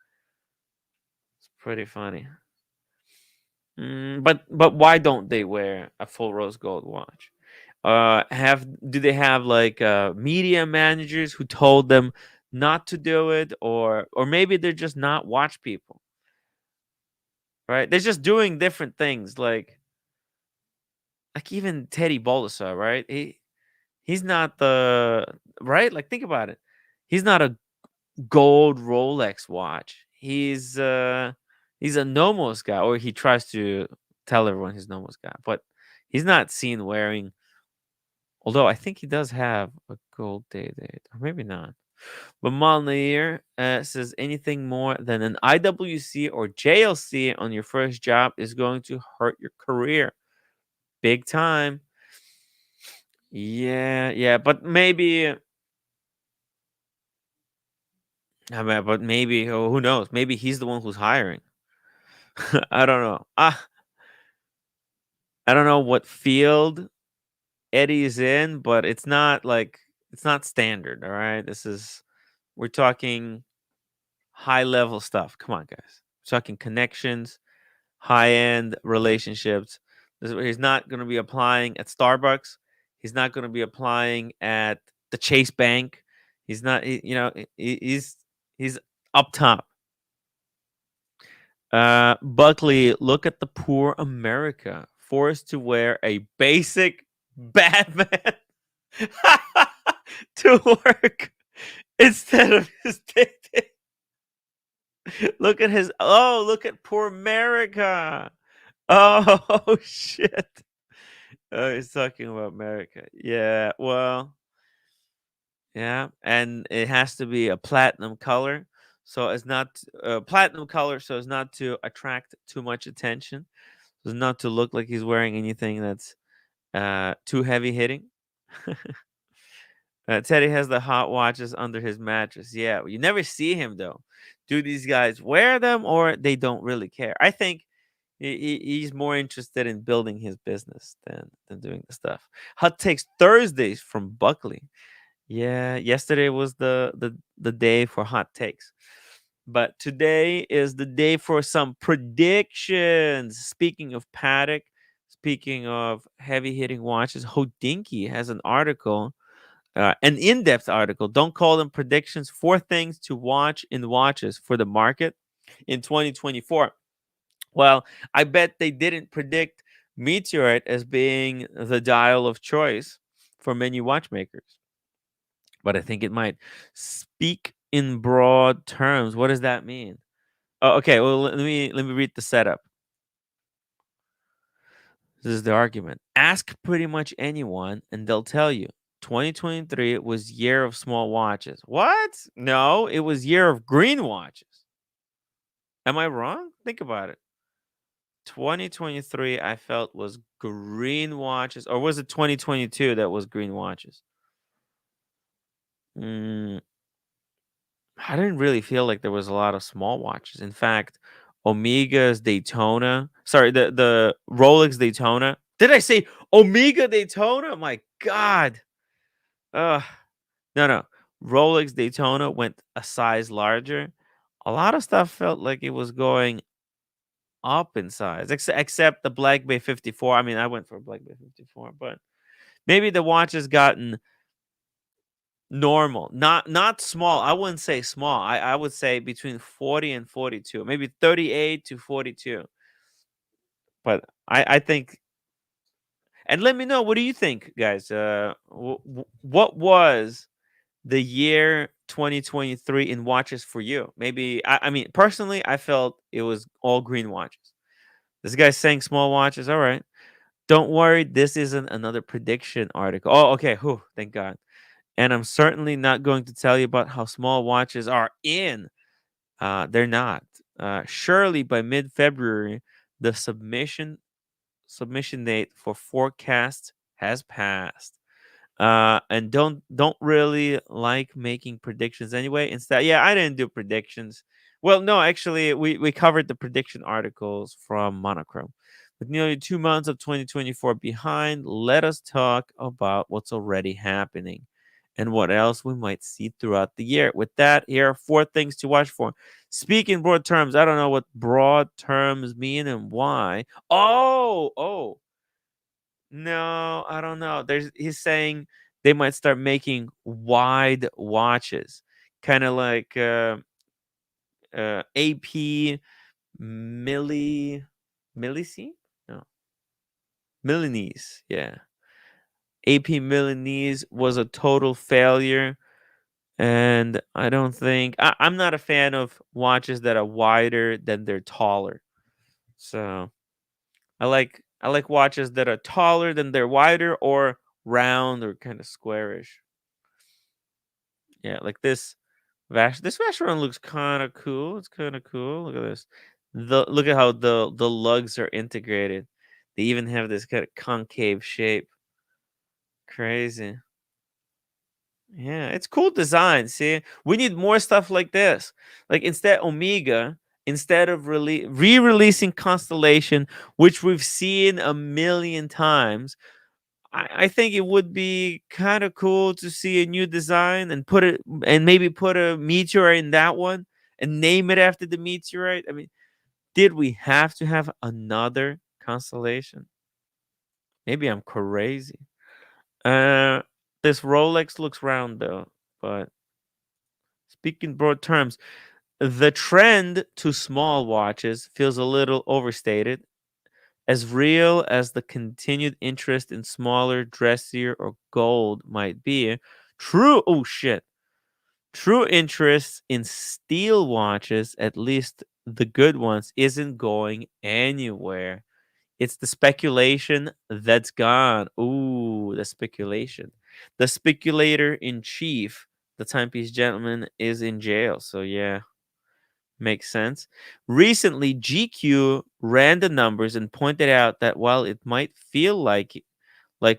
It's pretty funny. But why don't they wear a full rose gold watch? Have do they have like media managers who told them not to do it, or maybe they're just not watch people, right? They're just doing different things, like even Teddy Baldassar, right? He's not the right. Like think about it. He's not a gold Rolex watch. He's a Nomos guy, or he tries to tell everyone he's Nomos guy, but he's not seen wearing. Although I think he does have a gold day date, or maybe not. But Molnir says anything more than an IWC or JLC on your first job is going to hurt your career big time. Yeah, but maybe. I mean, but maybe, oh, who knows? Maybe he's the one who's hiring. I don't know. I don't know what field Eddie is in, but it's not standard. All right, we're talking high level stuff. Come on, guys. We're talking connections, high end relationships. He's not going to be applying at Starbucks. He's not going to be applying at the Chase Bank. He's not. He's up top. Buckley, look at the poor America forced to wear a basic Batman to work instead of his day. Look at look at poor America. Oh shit. Oh, he's talking about America. Yeah, well, yeah, and it has to be a platinum color. So it's not platinum color, so as not to attract too much attention. So as not to look like he's wearing anything that's too heavy hitting. Teddy has the hot watches under his mattress. Yeah, you never see him though. Do these guys wear them or they don't really care? I think he's more interested in building his business than doing the stuff. Hot takes Thursdays from Buckley. Yeah, yesterday was the day for hot takes. But today is the day for some predictions. Speaking of Paddock, speaking of heavy hitting watches, Hodinky has an article, an in depth article. Don't call them predictions. 4 things to watch in watches for the market in 2024. Well, I bet they didn't predict Meteorite as being the dial of choice for many watchmakers, but I think it might. Speak in broad terms. What does that mean? Oh, okay. Well, let me read the setup. This is the argument. Ask pretty much anyone, and they'll tell you. 2023 was year of small watches. What? No, it was year of green watches. Am I wrong? Think about it. 2023, I felt was green watches, or was it 2022 that was green watches? Mm, I didn't really feel like there was a lot of small watches. In fact, Omega's Daytona, sorry, the Rolex Daytona. Did I say Omega Daytona? My God. Uh no. Rolex Daytona went a size larger. A lot of stuff felt like it was going up in size, except the Black Bay 54. I mean, I went for a Black Bay 54, but maybe the watch has gotten normal, not small. I wouldn't say small. I would say between 40 and 42, maybe 38 to 42. But I think, and let me know, what do you think, guys? What was the year 2023 in watches for you? Maybe I mean personally, I felt it was all green watches. This guy's saying small watches. All right. Don't worry, this isn't another prediction article. Oh, okay. Whew, thank God. And I'm certainly not going to tell you about how small watches are in. They're not. Surely by mid-February, the submission date for forecast has passed. And don't really like making predictions anyway. Instead, yeah, I didn't do predictions. Well, no, actually, we covered the prediction articles from Monochrome. With nearly 2 months of 2024 behind, let us talk about what's already happening and what else we might see throughout the year. With that, here are 4 things to watch for. Speak in broad terms. I don't know what broad terms mean and why. Oh, no, I don't know. He's saying they might start making wide watches, kind of like AP Millisy? No, Milanese. Yeah, AP Milanese was a total failure, and I don't think I'm not a fan of watches that are wider than they're taller. So I like watches that are taller than they're wider or round or kind of squarish. Yeah, like this this Vacheron looks kind of cool. It's kind of cool. Look at this. Look at how the lugs are integrated. They even have this kind of concave shape. Crazy. Yeah, it's cool design. See, we need more stuff like this. Like instead, Omega, instead of re-releasing Constellation, which we've seen a million times, I think it would be kind of cool to see a new design and maybe put a meteorite in that one and name it after the meteorite. I mean, did we have to have another constellation? Maybe I'm crazy. Uh, this Rolex looks round though, but speaking broad terms, the trend to small watches feels a little overstated. As real as the continued interest in smaller, dressier, or gold might be, true interest in steel watches, at least the good ones, isn't going anywhere. It's the speculation that's gone. Ooh, the speculation. The speculator in chief, the timepiece gentleman, is in jail. So yeah, makes sense. Recently, GQ ran the numbers and pointed out that while it might feel like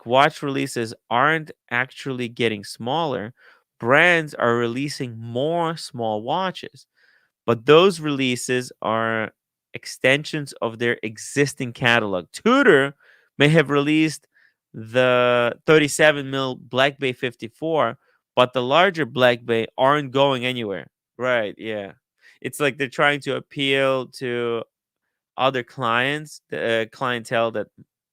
watch releases aren't actually getting smaller, brands are releasing more small watches. But those releases are extensions of their existing catalog. Tudor may have released the 37 mil Black Bay 54, but the larger Black Bay aren't going anywhere. Right, yeah. It's like they're trying to appeal to other clients, the clientele that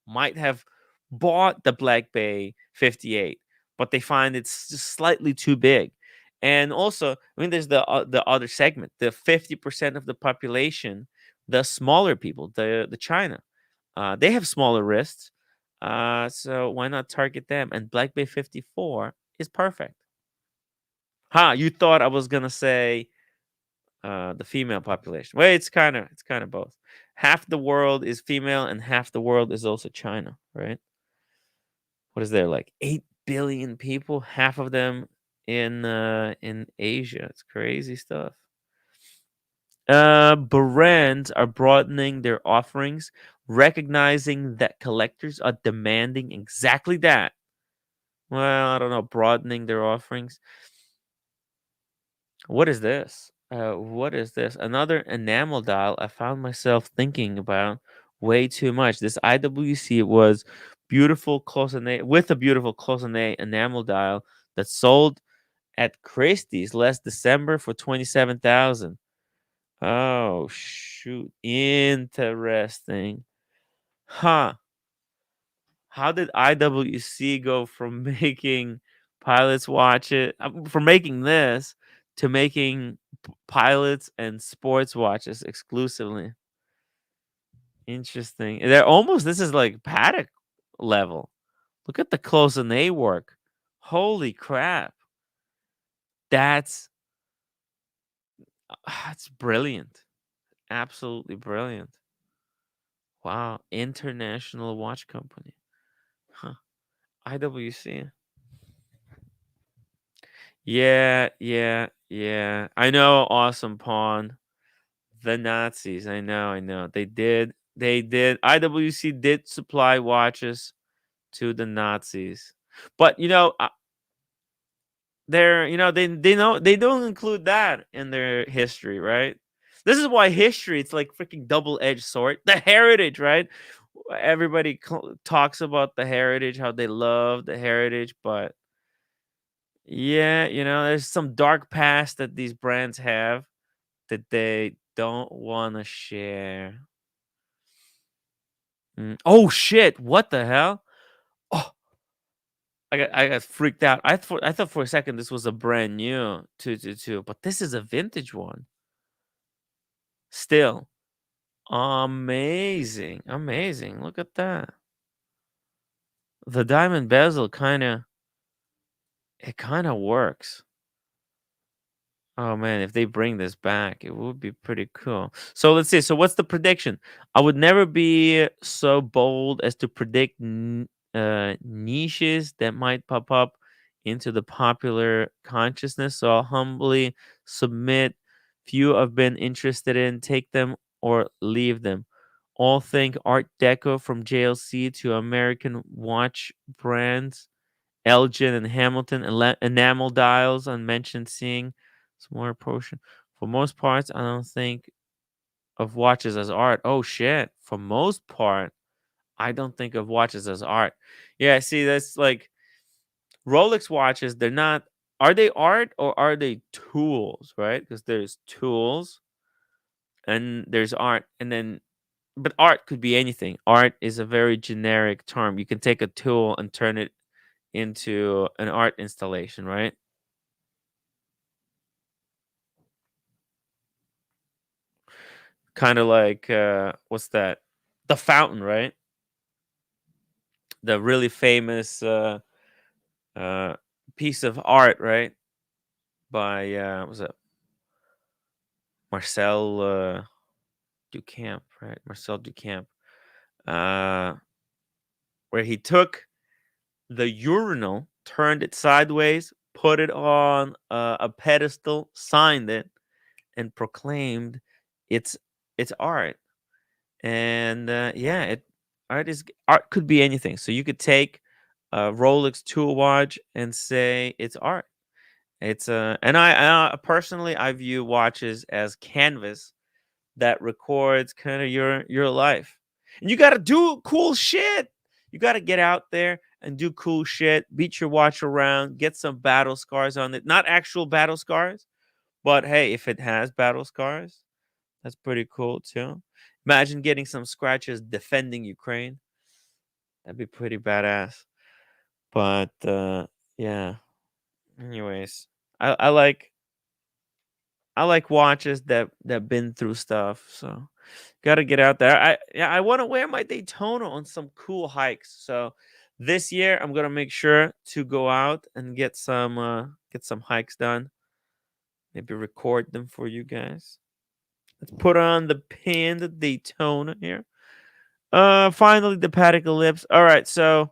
might have bought the Black Bay 58, but they find it's just slightly too big. And also, I mean, there's the other segment, the 50% of the population, the smaller people, the China, they have smaller wrists, so why not target them? And Black Bay 54 is perfect. You thought I was gonna say the female population. Well, it's kind of both. Half the world is female, and half the world is also China, right? What is there, like 8 billion people? Half of them in Asia. It's crazy stuff. Brands are broadening their offerings, recognizing that collectors are demanding exactly that. Well, I don't know, broadening their offerings. What is this? What is this? Another enamel dial I found myself thinking about way too much. This IWC was beautiful close-in with a beautiful close-in enamel dial that sold at Christie's last December for 27,000. Oh shoot. Interesting. Huh. How did IWC go from making pilots watch it from making this to making pilots and sports watches exclusively? Interesting. They're almost this is like paddock level. Look at the close and A work. Holy crap. That's that's brilliant. Absolutely brilliant. Wow. International watch company. Huh. IWC. Yeah, yeah, yeah. I know, awesome pawn. The Nazis. I know. They did. IWC did supply watches to the Nazis. But they know they don't include that in their history, right? This is why history it's like freaking double-edged sword. The heritage, right? Everybody talks about the heritage, how they love the heritage, but yeah, there's some dark past that these brands have that they don't want to share. Oh shit! What the hell? Oh, I got freaked out. I thought for a second this was a brand new 222, but this is a vintage one. Still amazing, amazing. Look at that. The diamond bezel kind of works. Oh man, if they bring this back, it would be pretty cool. So let's see. So what's the prediction? I would never be so bold as to predict niches that might pop up into the popular consciousness. So I'll humbly submit. Few I've been interested in, take them or leave them. All think Art Deco from JLC to American watch brands, Elgin and Hamilton, enamel dials unmentioned seeing some more portion. For most parts, I don't think of watches as art. Oh shit. For most part, I don't think of watches as art. Yeah, see, that's like Rolex watches, they're not, are they art or are they tools, right? Because there's tools and there's art. And then, but art could be anything. Art is a very generic term. You can take a tool and turn it into an art installation, right? Kind of like, what's that? The fountain, right? The really famous uh, piece of art, right? By, was it Marcel Duchamp, right? Marcel Duchamp, uh, where he took the urinal, turned it sideways, put it on a pedestal, signed it, and proclaimed it's it's art. And yeah, art could be anything. So you could take a Rolex tool watch and say it's art. It's and I personally I view watches as canvas that records kind of your life. And you got to do cool shit. You got to get out there and do cool shit, beat your watch around, get some battle scars on it. Not actual battle scars, but hey, if it has battle scars, that's pretty cool too. Imagine getting some scratches defending Ukraine. That'd be pretty badass. But yeah. Anyways, I like watches that been through stuff. So gotta get out there. I want to wear my Daytona on some cool hikes. So this year I'm gonna make sure to go out and get some hikes done. Maybe record them for you guys. Let's put on the Panda Daytona here. Finally the Patek Ellipse. All right, so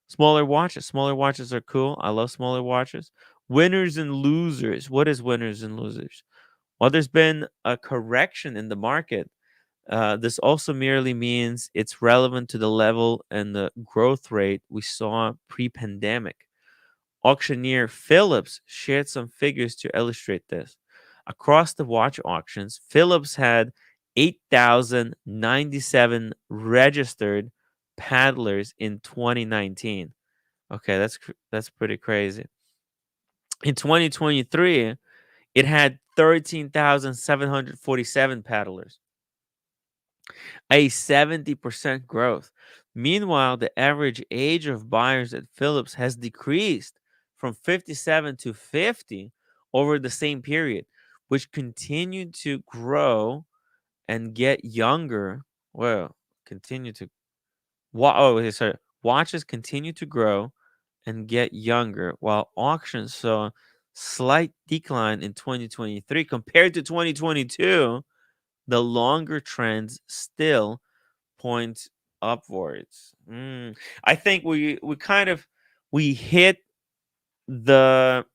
smaller watches. Smaller watches are cool. I love smaller watches. Winners and losers. What is winners and losers? Well, there's been a correction in the market. This also merely means it's relevant to the level and the growth rate we saw pre-pandemic. Auctioneer Phillips shared some figures to illustrate this. Across the watch auctions, Phillips had 8,097 registered paddlers in 2019. Okay, that's pretty crazy. In 2023, it had 13,747 paddlers, a 70% growth. Meanwhile, the average age of buyers at Philips has decreased from 57 to 50 over the same period, which continued to grow and get younger. Well, continue to okay, sorry. Watches continue to grow and get younger, while auctions saw slight decline in 2023 compared to 2022. The longer trends still point upwards. I think we kind of we hit the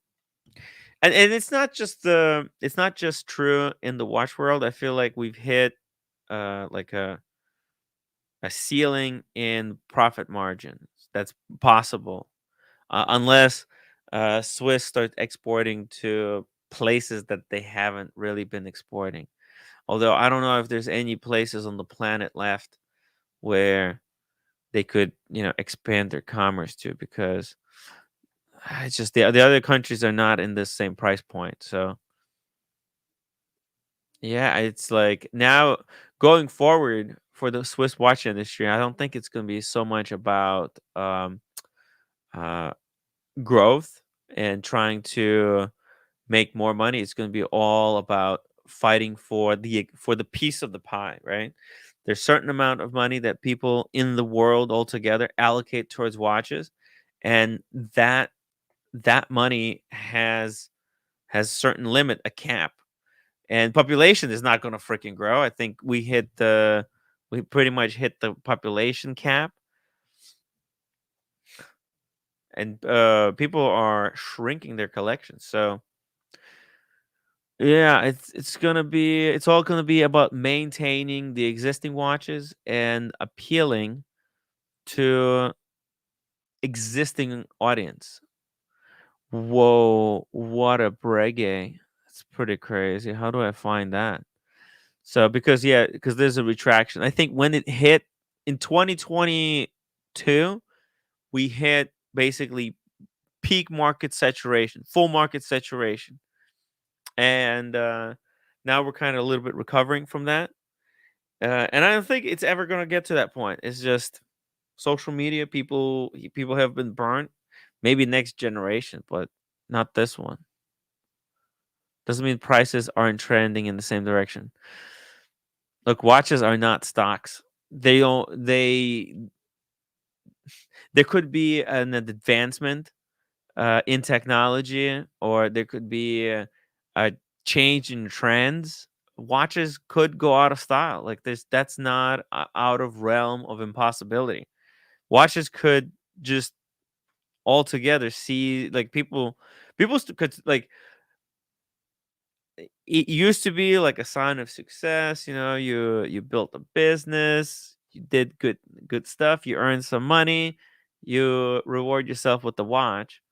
and it's not just true in the watch world. I feel like we've hit like a ceiling in profit margins. That's possible unless Swiss starts exporting to places that they haven't really been exporting. Although I don't know if there's any places on the planet left where they could, expand their commerce to, because it's just the other countries are not in this same price point. So yeah, it's like now going forward for the Swiss watch industry, I don't think it's going to be so much about uh, growth and trying to make more money. It's going to be all about fighting for the piece of the pie, right? There's certain amount of money that people in the world altogether allocate towards watches, and that money has certain limit, a cap, and population is not going to freaking grow. I think we pretty much hit the population cap, and people are shrinking their collections. So yeah, it's all gonna be about maintaining the existing watches and appealing to existing audience. Whoa, what a reggae. It's pretty crazy. How do I find that? So because there's a retraction. I think when it hit in 2022, we hit basically peak market saturation, full market saturation. And now we're kind of a little bit recovering from that. And I don't think it's ever going to get to that point. It's just social media. People have been burnt. Maybe next generation, but not this one. Doesn't mean prices aren't trending in the same direction. Look, watches are not stocks. They don't. There could be an advancement in technology, or there could be a change in trends. Watches could go out of style. Like this, that's not out of realm of impossibility. Watches could just altogether see like could like it used to be like a sign of success. You built a business, you did good stuff, you earned some money, you reward yourself with the watch.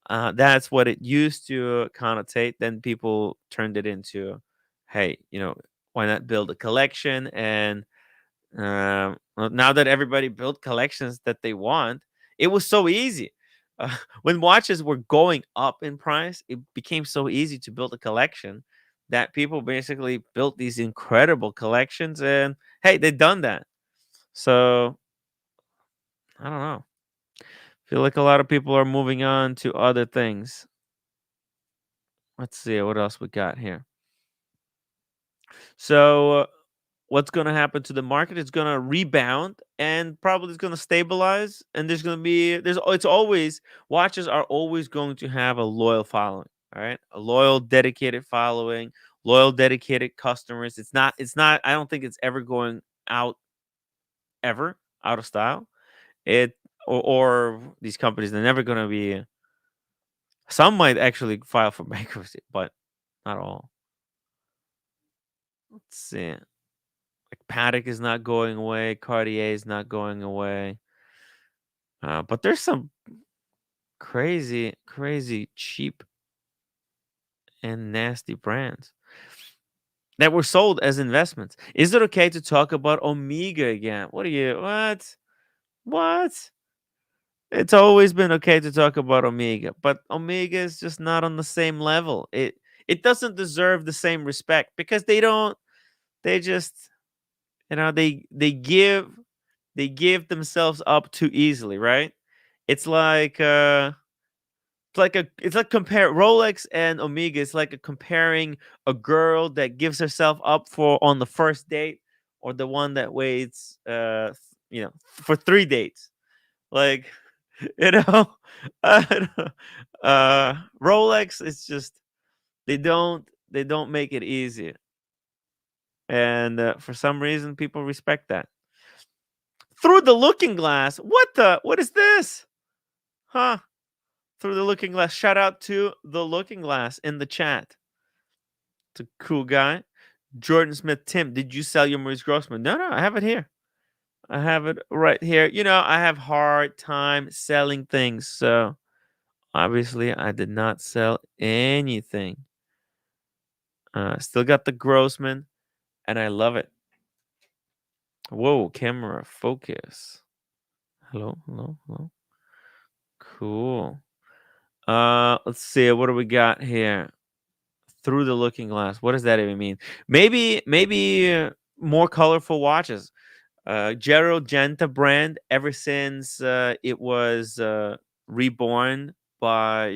That's what it used to connotate. Then people turned it into, hey, why not build a collection? And well, now that everybody built collections that they want, it was so easy. When watches were going up in price, it became so easy to build a collection that people basically built these incredible collections. And hey, they've done that. So I don't know. Feel like a lot of people are moving on to other things. Let's see what else we got here. So, what's going to happen to the market? It's going to rebound and probably it's going to stabilize. And there's going to be it's always watches are always going to have a loyal following. All right, a loyal, dedicated following, loyal, dedicated customers. It's not. I don't think it's ever going out ever out of style. It or these companies they're never going to be. Some might actually file for bankruptcy, but not all. Let's see. Like Paddock is not going away. Cartier is not going away. But there's some crazy, crazy cheap and nasty brands that were sold as investments. Is it okay to talk about Omega again? What? What? It's always been okay to talk about Omega, but Omega is just not on the same level. It doesn't deserve the same respect because they don't. They just they give themselves up too easily, right? It's like it's like compare Rolex and Omega. It's like comparing a girl that gives herself up for on the first date or the one that waits for 3 dates. Like you know, uh, Rolex is just they don't make it easy, and for some reason people respect that. Through the Looking Glass. What is this? Huh? Through the Looking Glass. Shout out to the Looking Glass in the chat. It's a cool guy. Jordan Smith, Tim, did you sell your Maurice Grossman? No, I have it here. I have it right here. I have hard time selling things, so obviously I did not sell anything. Still got the Grossman, and I love it. Whoa, camera focus. Hello, hello, hello. Cool. Let's see. What do we got here? Through the Looking Glass. What does that even mean? Maybe more colorful watches. Gerald Genta brand. Ever since it was reborn by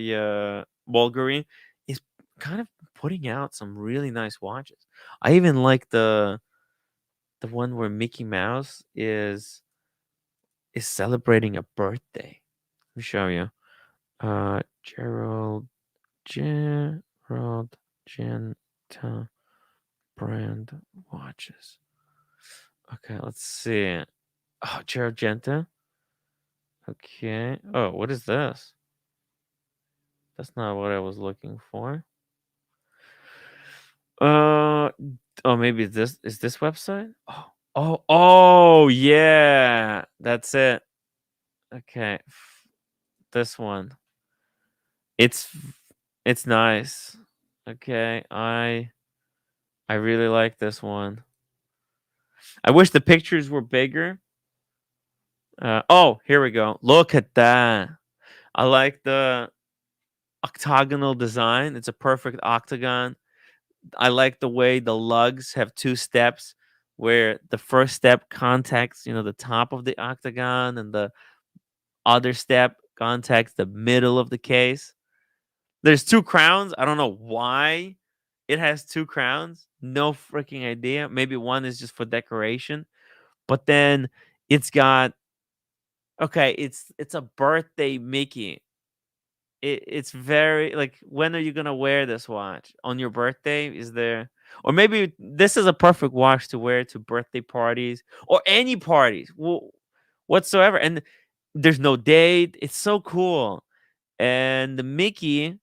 Bulgari, is kind of putting out some really nice watches. I even like the one where Mickey Mouse is celebrating a birthday. Let me show you. Gerald Genta brand watches. Okay, let's see. Oh, Gerald Genta. Okay. Oh, what is this? That's not what I was looking for. Uh oh, maybe this is this website? Oh, yeah. That's it. Okay. This one. It's it's nice. Okay. I really like this one. I wish the pictures were bigger. Oh, here we go. Look at that. I like the octagonal design. It's a perfect octagon. I like the way the lugs have two steps where the first step contacts, the top of the octagon and the other step contacts the middle of the case. There's two crowns. I don't know why it has two crowns. No freaking idea. Maybe one is just for decoration. But then it's got okay, it's a birthday Mickey. It's very like when are you gonna wear this watch? On your birthday? Is there or maybe this is a perfect watch to wear to birthday parties or any parties whatsoever. And there's no date. It's so cool. And the Mickey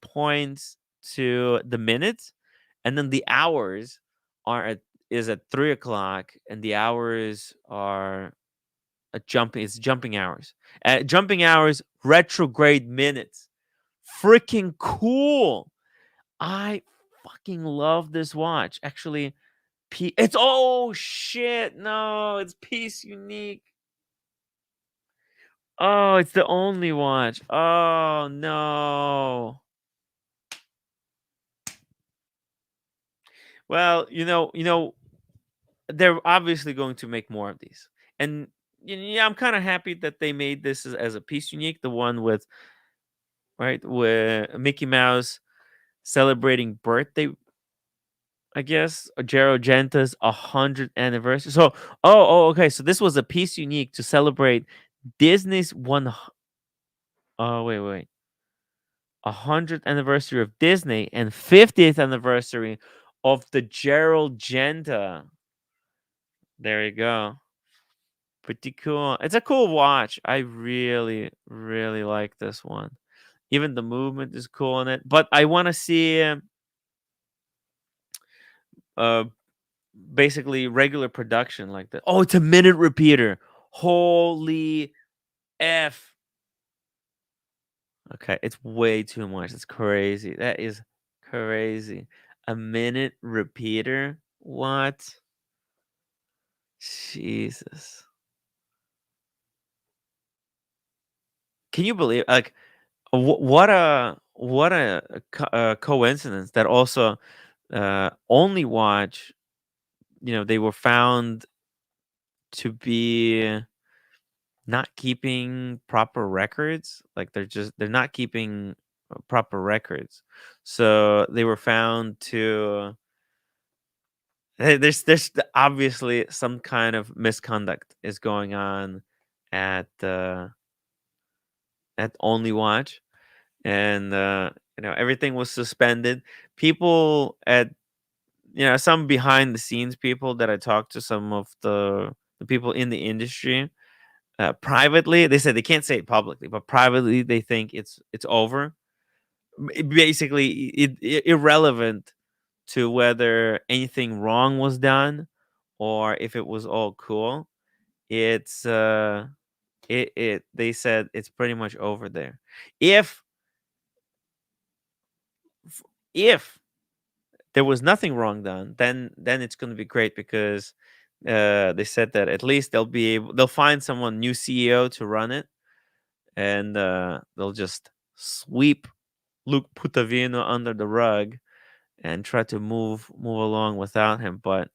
points to the minutes, and then the hours are at 3 o'clock, and the hours are it's jumping hours. Jumping hours, retrograde minutes. Freaking cool. I fucking love this watch. Actually, it's oh shit. No, it's piece unique. Oh, it's the only watch. Oh no. Well, they're obviously going to make more of these. And yeah, I'm kind of happy that they made this as a piece unique, the one with right with Mickey Mouse celebrating birthday, I guess, Jero Genta's 100th anniversary. So, okay. So this was a piece unique to celebrate Disney's wait, 100th anniversary of Disney and 50th anniversary of the Gerald Genta. There you go. Pretty cool. It's a cool watch. I really, really like this one. Even the movement is cool in it. But I want to see uh basically regular production like that. Oh, it's a minute repeater. Holy F. Okay, it's way too much. It's crazy. That is crazy. A minute repeater? What? Jesus. Can you believe like what a coincidence that also only watch they were found to be not keeping proper records. Like they're not keeping proper records. So they were found to there's obviously some kind of misconduct is going on at Only Watch, and everything was suspended. People at some behind the scenes people that I talked to, some of the people in the industry, privately, they said they can't say it publicly, but privately they think it's over. Basically, irrelevant to whether anything wrong was done or if it was all cool. It's they said it's pretty much over there. If if there was nothing wrong done, then it's going to be great because they said that at least they'll find someone new CEO to run it, and they'll just sweep Luke Putavino under the rug and try to move along without him. But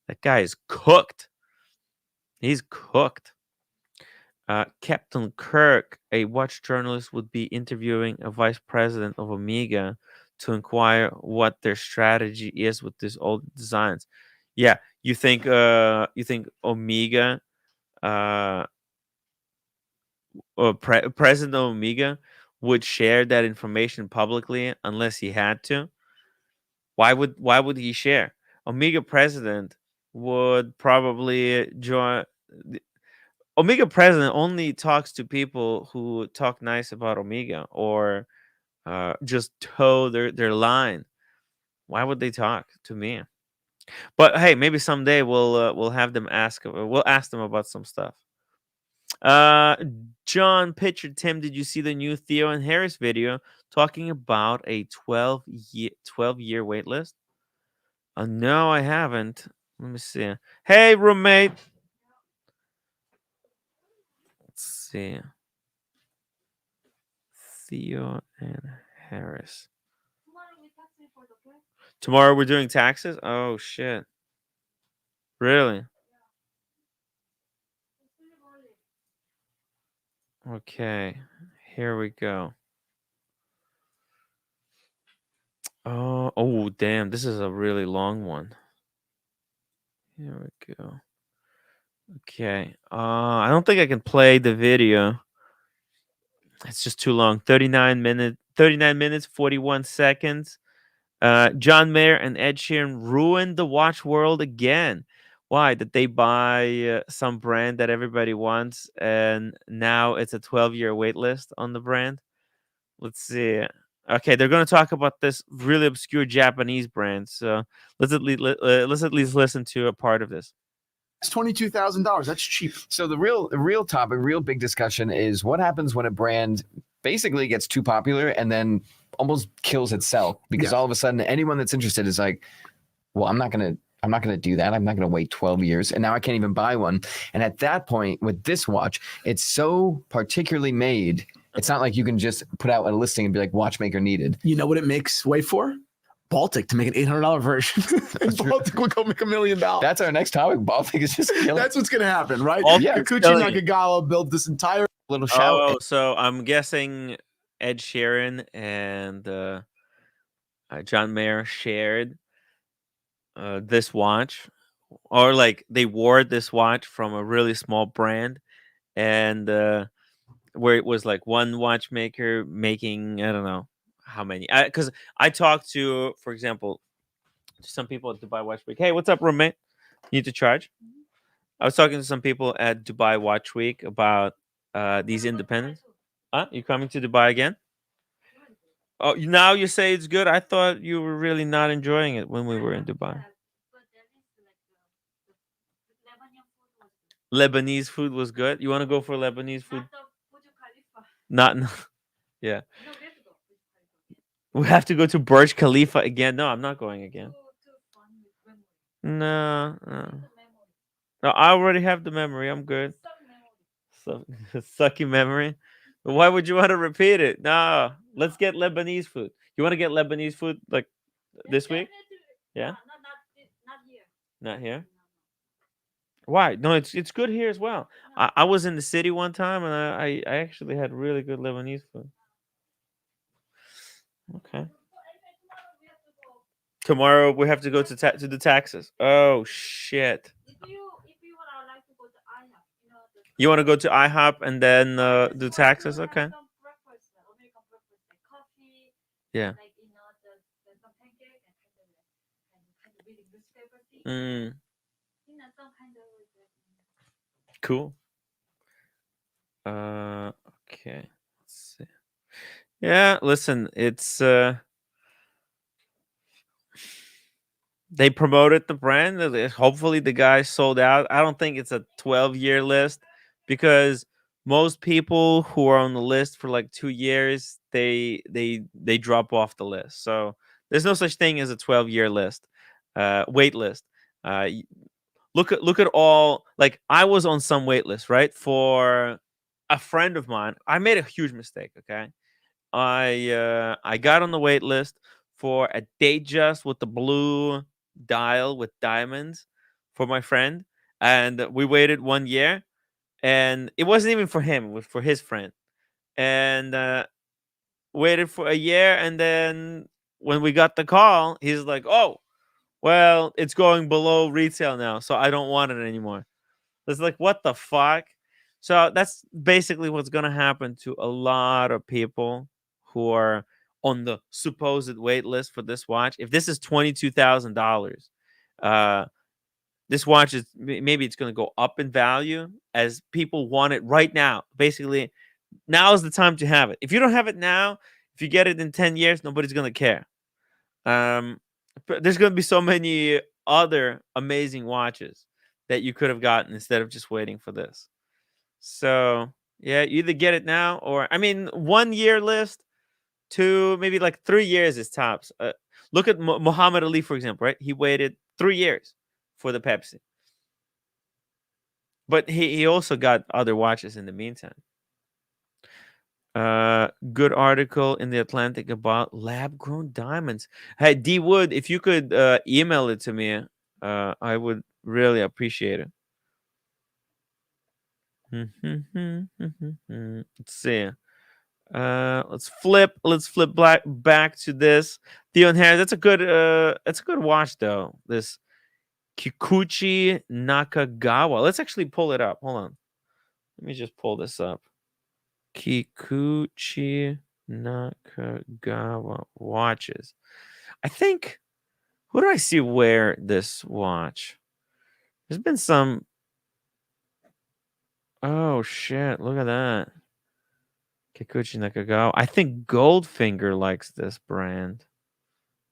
that guy is cooked. He's cooked. Captain Kirk, a watch journalist, would be interviewing a vice president of Omega to inquire what their strategy is with these old designs. Yeah, you think Omega, uh, or President of Omega would share that information publicly unless he had to? Why would he share? Omega president would probably join. Omega president only talks to people who talk nice about Omega or just toe their line. Why would they talk to me? But hey, maybe someday we'll have them we'll ask them about some stuff. Uh, John Pitcher, Tim, did you see the new Theo and Harris video talking about a 12-year wait list? No, I haven't. Let me see. Hey, roommate. Let's see. Theo and Harris. Tomorrow we're doing taxes? Oh, shit. Really? Okay. Here we go. Oh, damn. This is a really long one. Here we go. Okay. I don't think I can play the video. It's just too long. 39 minutes, 41 seconds. John Mayer and Ed Sheeran ruined the watch world again. Why? Did they buy some brand that everybody wants and now it's a 12-year wait list on the brand? Let's see. Okay, they're going to talk about this really obscure Japanese brand. So let's at least listen to a part of this. It's $22,000. That's cheap. So the real topic, real big discussion is what happens when a brand basically gets too popular and then almost kills itself because all of a sudden anyone that's interested is like, well, I'm not gonna do that. I'm not gonna wait 12 years, and now I can't even buy one. And at that point, with this watch, it's so particularly made. It's not like you can just put out a listing and be like, watchmaker needed. You know what it makes way for? Baltic to make an $800 version. Baltic will go make $1 million. That's our next topic. Baltic is just killing. That's what's going to happen, right? Baltic's Kikuchi Nakagawa built this entire little shout. Oh, so I'm guessing Ed Sheeran and John Mayer shared this watch, or like they wore this watch from a really small brand, and where it was like one watchmaker making, I don't know how many. Because I talked to, for example, some people at Dubai Watch Week. Hey, what's up, roommate? You need to charge? I was talking to some people at Dubai Watch Week about these independents. You coming to Dubai again? Oh, now you say it's good. I thought you were really not enjoying it when we were in Dubai. Lebanese food was good. You want to go for Lebanese food? Not, yeah. We have to go to Burj Khalifa again. No, I'm not going again. No. No, I already have the memory. I'm good. Sucky memory. But why would you want to repeat it? No, let's get Lebanese food. You want to get Lebanese food like this week? Yeah. Not here. Why? No, it's good here as well. I was in the city one time and I actually had really good Lebanese food. Okay. Tomorrow we have to go to the taxes. Oh shit. You want to go to IHOP and then do taxes? Okay. Yeah. Cool. Okay. Let's see. Yeah, listen, it's they promoted the brand. Hopefully the guy sold out. I don't think it's a 12-year list because most people who are on the list for like 2 years, they drop off the list. So there's no such thing as a 12-year list, wait list. Look at all, like I was on some wait list, right? For a friend of mine, I made a huge mistake. Okay, I got on the wait list for a Datejust with the blue dial with diamonds for my friend, and we waited 1 year, and it wasn't even for him; it was for his friend, and waited for a year, and then when we got the call, he's like, "Oh, well, it's going below retail now, so I don't want it anymore." It's like, what the fuck? So that's basically what's gonna happen to a lot of people who are on the supposed wait list for this watch. If this is $22,000, this watch is maybe it's going to go up in value as people want it right now. Basically, now is the time to have it. If you don't have it now, if you get it in 10 years, nobody's going to care. But there's going to be so many other amazing watches that you could have gotten instead of just waiting for this. So, yeah, you either get it now or, I mean, 1 year list, 2, maybe like 3 years is tops. Look at Muhammad Ali, for example, right? He waited 3 years for the Pepsi. But he also got other watches in the meantime. Good article in the Atlantic about lab-grown diamonds. Hey, D Wood, if you could email it to me, I would really appreciate it. Let's see. Let's flip back to this. Theon Harris, that's a good watch though. This Kikuchi Nakagawa. Let's actually pull it up. Hold on. Let me just pull this up. Kikuchi Nakagawa watches. I think, who do I see wear this watch? There's been some. Oh shit! Look at that. Kikuchi Nakagawa. I think Goldfinger likes this brand.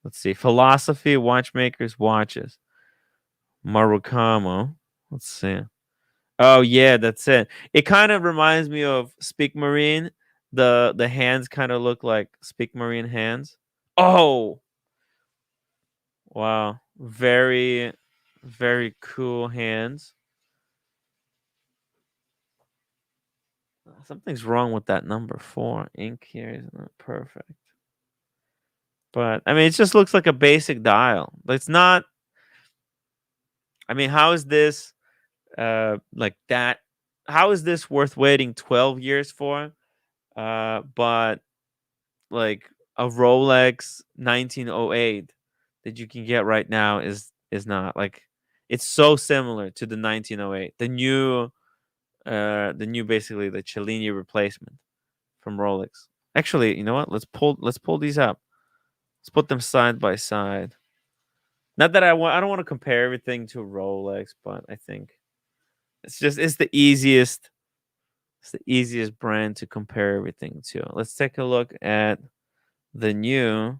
Let's see. Philosophy, Watchmakers, Watches. Marukamo. Let's see. Oh yeah, that's it. It kind of reminds me of Speak Marine. The hands kind of look like Speak Marine hands. Oh, wow. Very, very cool hands. Something's wrong with that number 4. Ink here is not perfect. But I mean, it just looks like a basic dial. But it's not. I mean, how is this like that? How is this worth waiting 12 years for? But like a Rolex 1908 that you can get right now is not. Like, it's so similar to the 1908, the new basically the Cellini replacement from Rolex. Actually, you know what? Let's pull these up. Let's put them side by side. Not that I don't want to compare everything to Rolex, but I think it's the easiest. It's the easiest brand to compare everything to. Let's take a look at the new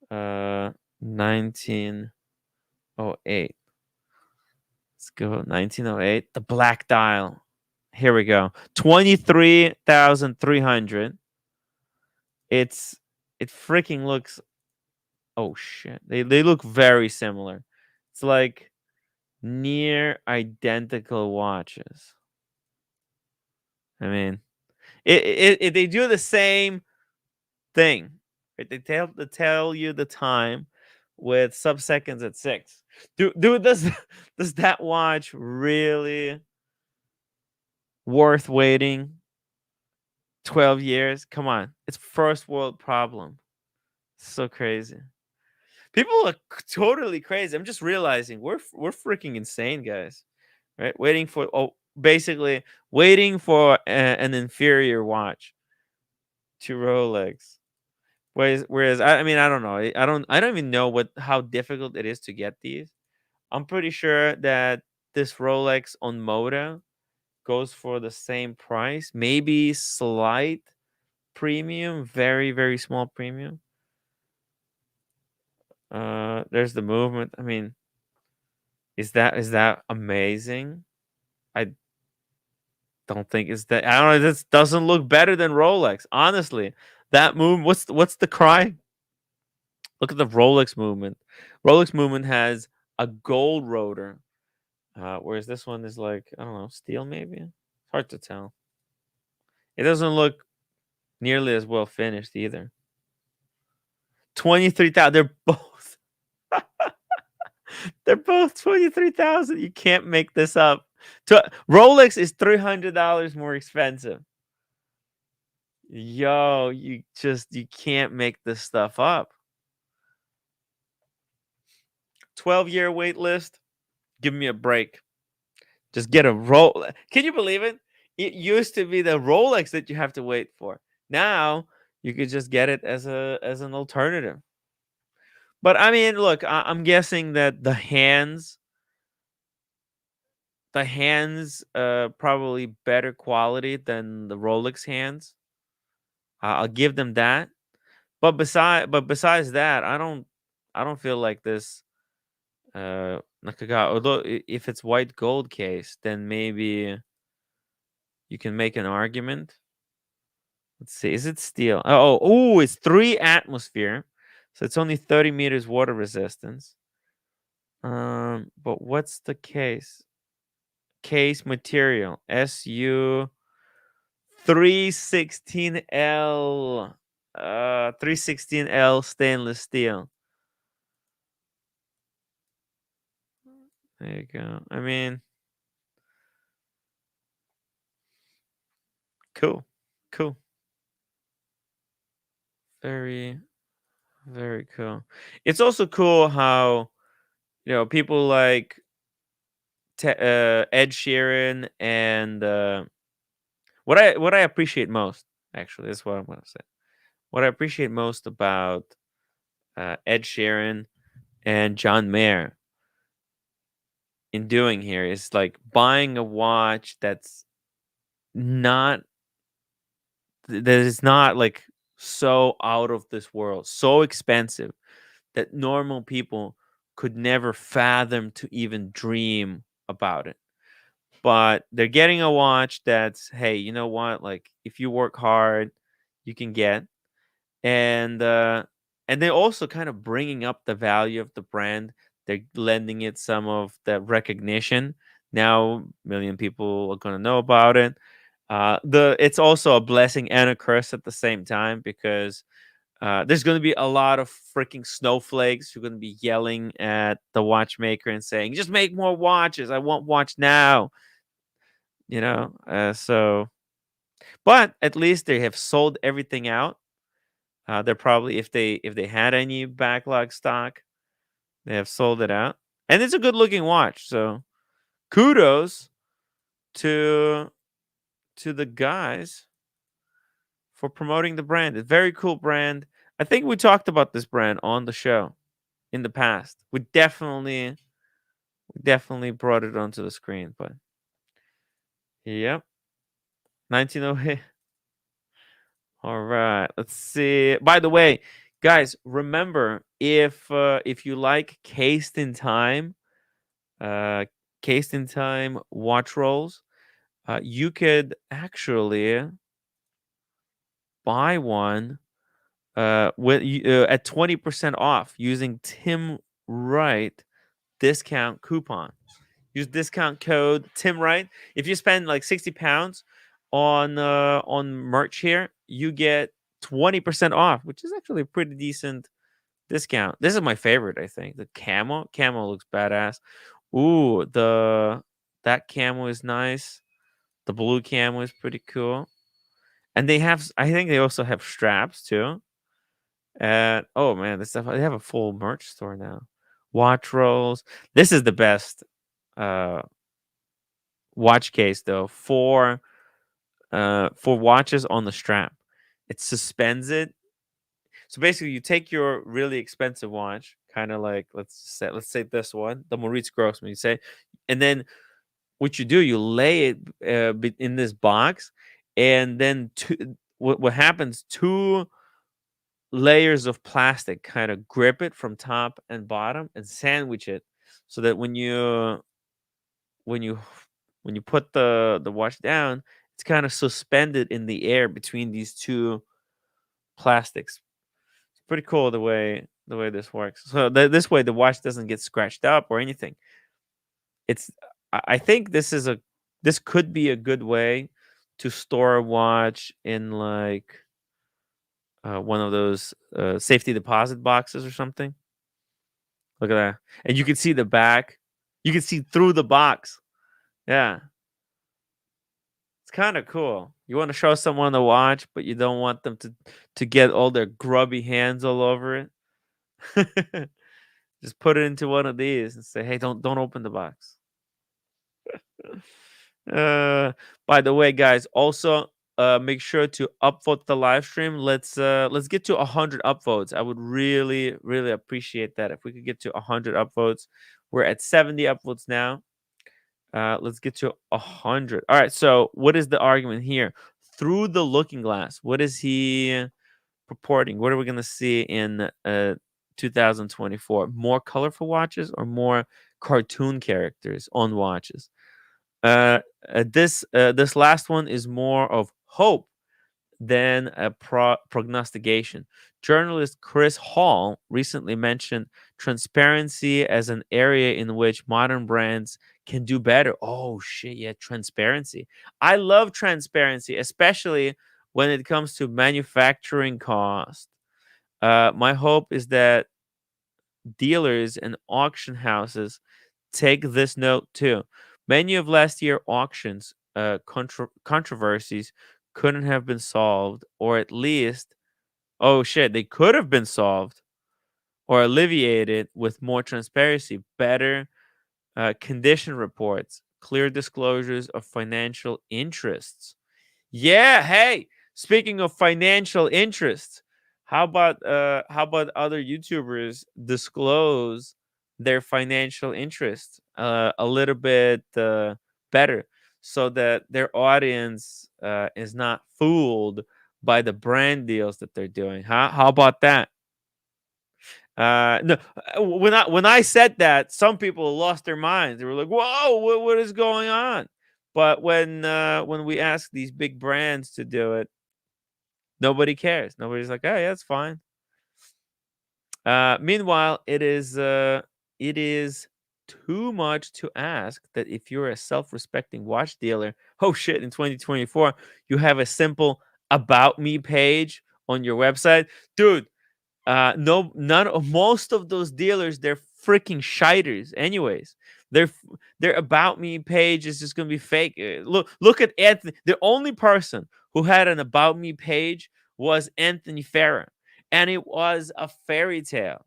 1908. Let's go 1908. The black dial. Here we go. 23,300. It freaking looks. Oh shit. They look very similar. It's like near identical watches. I mean, they do the same thing. Right? They tell you the time with sub-seconds at 6. Dude, does that watch really worth waiting 12 years? Come on. It's first world problem. It's so crazy. People are totally crazy. I'm just realizing we're freaking insane, guys. Right? Basically waiting for an inferior watch to Rolex. Whereas I mean, I don't know. I don't even know how difficult it is to get these. I'm pretty sure that this Rolex on Moda goes for the same price, maybe slight premium, very, very small premium. There's the movement. I mean, is that amazing? I don't think it's that. I don't know. This doesn't look better than Rolex. Honestly, that move. What's the cry? Look at the Rolex movement. Rolex movement has a gold rotor, whereas this one is like, I don't know, steel maybe. It's hard to tell. It doesn't look nearly as well finished either. 23,000. They're both. They're both 23,000. You can't make this up. Rolex is $300 more expensive. Yo, you can't make this stuff up. 12-year wait list. Give me a break. Just get a Rolex. Can you believe it? It used to be the Rolex that you have to wait for. Now you could just get it as an alternative. But I mean, look, I'm guessing that the hands the hands probably better quality than the Rolex hands. I'll give them that. But besides that, I don't feel like this Nakaga. Although if it's white gold case, then maybe you can make an argument. Let's see. Is it steel? Oh, it's 3 atmosphere. So it's only 30 meters water resistance. But what's the case? Case material. SU 316L. 316L stainless steel. There you go. I mean, cool. Cool. Very, very cool. It's also cool how, people like Ed Sheeran and what I appreciate most, actually, is what I'm gonna say. What I appreciate most about Ed Sheeran and John Mayer in doing here is like buying a watch that is not like so out of this world, so expensive that normal people could never fathom to even dream about it. But they're getting a watch that's, hey, you know what? Like if you work hard, you can get. And they're also kind of bringing up the value of the brand. They're lending it some of the recognition. Now, a million people are going to know about it. It's also a blessing and a curse at the same time because there's going to be a lot of freaking snowflakes who are going to be yelling at the watchmaker and saying, "Just make more watches. I want watch now." So, but at least they have sold everything out. They're probably if they had any backlog stock, they have sold it out, and it's a good looking watch. So, kudos to the guys for promoting the brand. It's a very cool brand. I think we talked about this brand on the show in the past. We definitely brought it onto the screen, but yep, 1908. All right, let's see. By the way, guys, remember if you like cased in time watch rolls, you could actually buy one at 20% off using Tim Wright discount coupon. Use discount code Tim Wright. If you spend like £60 on merch here, you get 20% off, which is actually a pretty decent discount. This is my favorite, I think. The camo looks badass. Ooh, that camo is nice. The blue camo is pretty cool. And I think they also have straps too. And oh man, this stuff, they have a full merch store now. Watch rolls. This is the best watch case though for watches on the strap. It suspends it. So basically you take your really expensive watch, kind of like let's say this one, the Maurice Grossman, you say, and then what you do, you lay it in this box, and then what happens, 2 layers of plastic kind of grip it from top and bottom and sandwich it so that when you put the watch down, it's kind of suspended in the air between these 2 plastics. It's pretty cool the way this works. So this way the watch doesn't get scratched up or anything. I think this could be a good way to store a watch in like one of those safety deposit boxes or something. Look at that. And you can see the back. You can see through the box. Yeah. It's kind of cool. You want to show someone the watch, but you don't want them to get all their grubby hands all over it. Just put it into one of these and say, "Hey, don't open the box." By the way, guys, also make sure to upvote the live stream. Let's get to 100 upvotes. I would really appreciate that if we could get to 100 upvotes. We're at 70 upvotes now. Let's get to 100. All right. So what is the argument here? Through the looking glass, what is he purporting? What are we going to see in 2024? More colorful watches or more cartoon characters on watches? This last one is more of hope than a prognostication. Journalist Chris Hall recently mentioned transparency as an area in which modern brands can do better. Oh shit, yeah, transparency. I love transparency, especially when it comes to manufacturing cost. My hope is that dealers and auction houses take this note too. Many of last year auctions controversies couldn't have been solved, or at least, oh shit, they could have been solved or alleviated with more transparency, better condition reports, clear disclosures of financial interests. Yeah, hey, speaking of financial interests, how about other YouTubers disclose their financial interests a little bit better so that their audience is not fooled by the brand deals that they're doing. How about that? No, when I said that, some people lost their minds. They were like, "Whoa, what is going on?" But when we ask these big brands to do it, nobody cares. Nobody's like, "Oh, yeah, that's fine." Meanwhile, it is too much to ask that if you're a self-respecting watch dealer, oh shit, in 2024, you have a simple about me page on your website, dude. No, none of most of those dealers, they're freaking shiters. Anyways, their about me page is just gonna be fake. Look at Anthony. The only person who had an about me page was Anthony Farah, and it was a fairy tale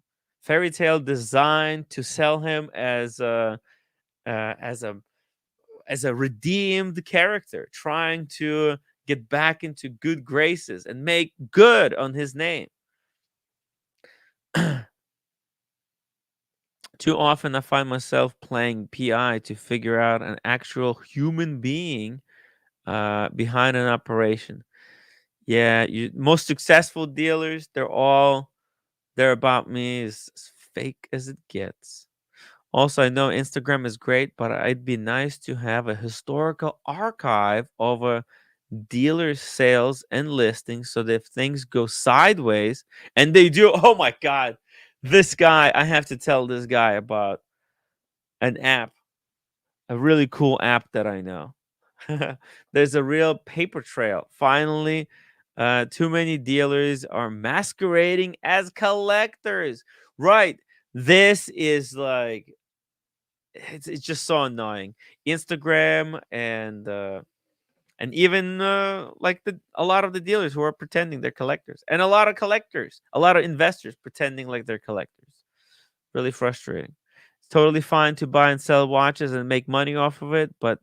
designed to sell him as a uh, as a as a redeemed character, trying to get back into good graces and make good on his name. Too often, I find myself playing PI to figure out an actual human being behind an operation. Yeah, most successful dealers, they're about me as fake as it gets. Also, I know Instagram is great, but it'd be nice to have a historical archive of a dealer sales and listings so that if things go sideways, and they do, oh my God, this guy, I have to tell this guy about an app, a really cool app that I know. There's a real paper trail. Finally, too many dealers are masquerading as collectors. Right. This is like it's just so annoying. Instagram and even like a lot of the dealers who are pretending they're collectors, and a lot of collectors, a lot of investors pretending like they're collectors. Really frustrating. It's totally fine to buy and sell watches and make money off of it, but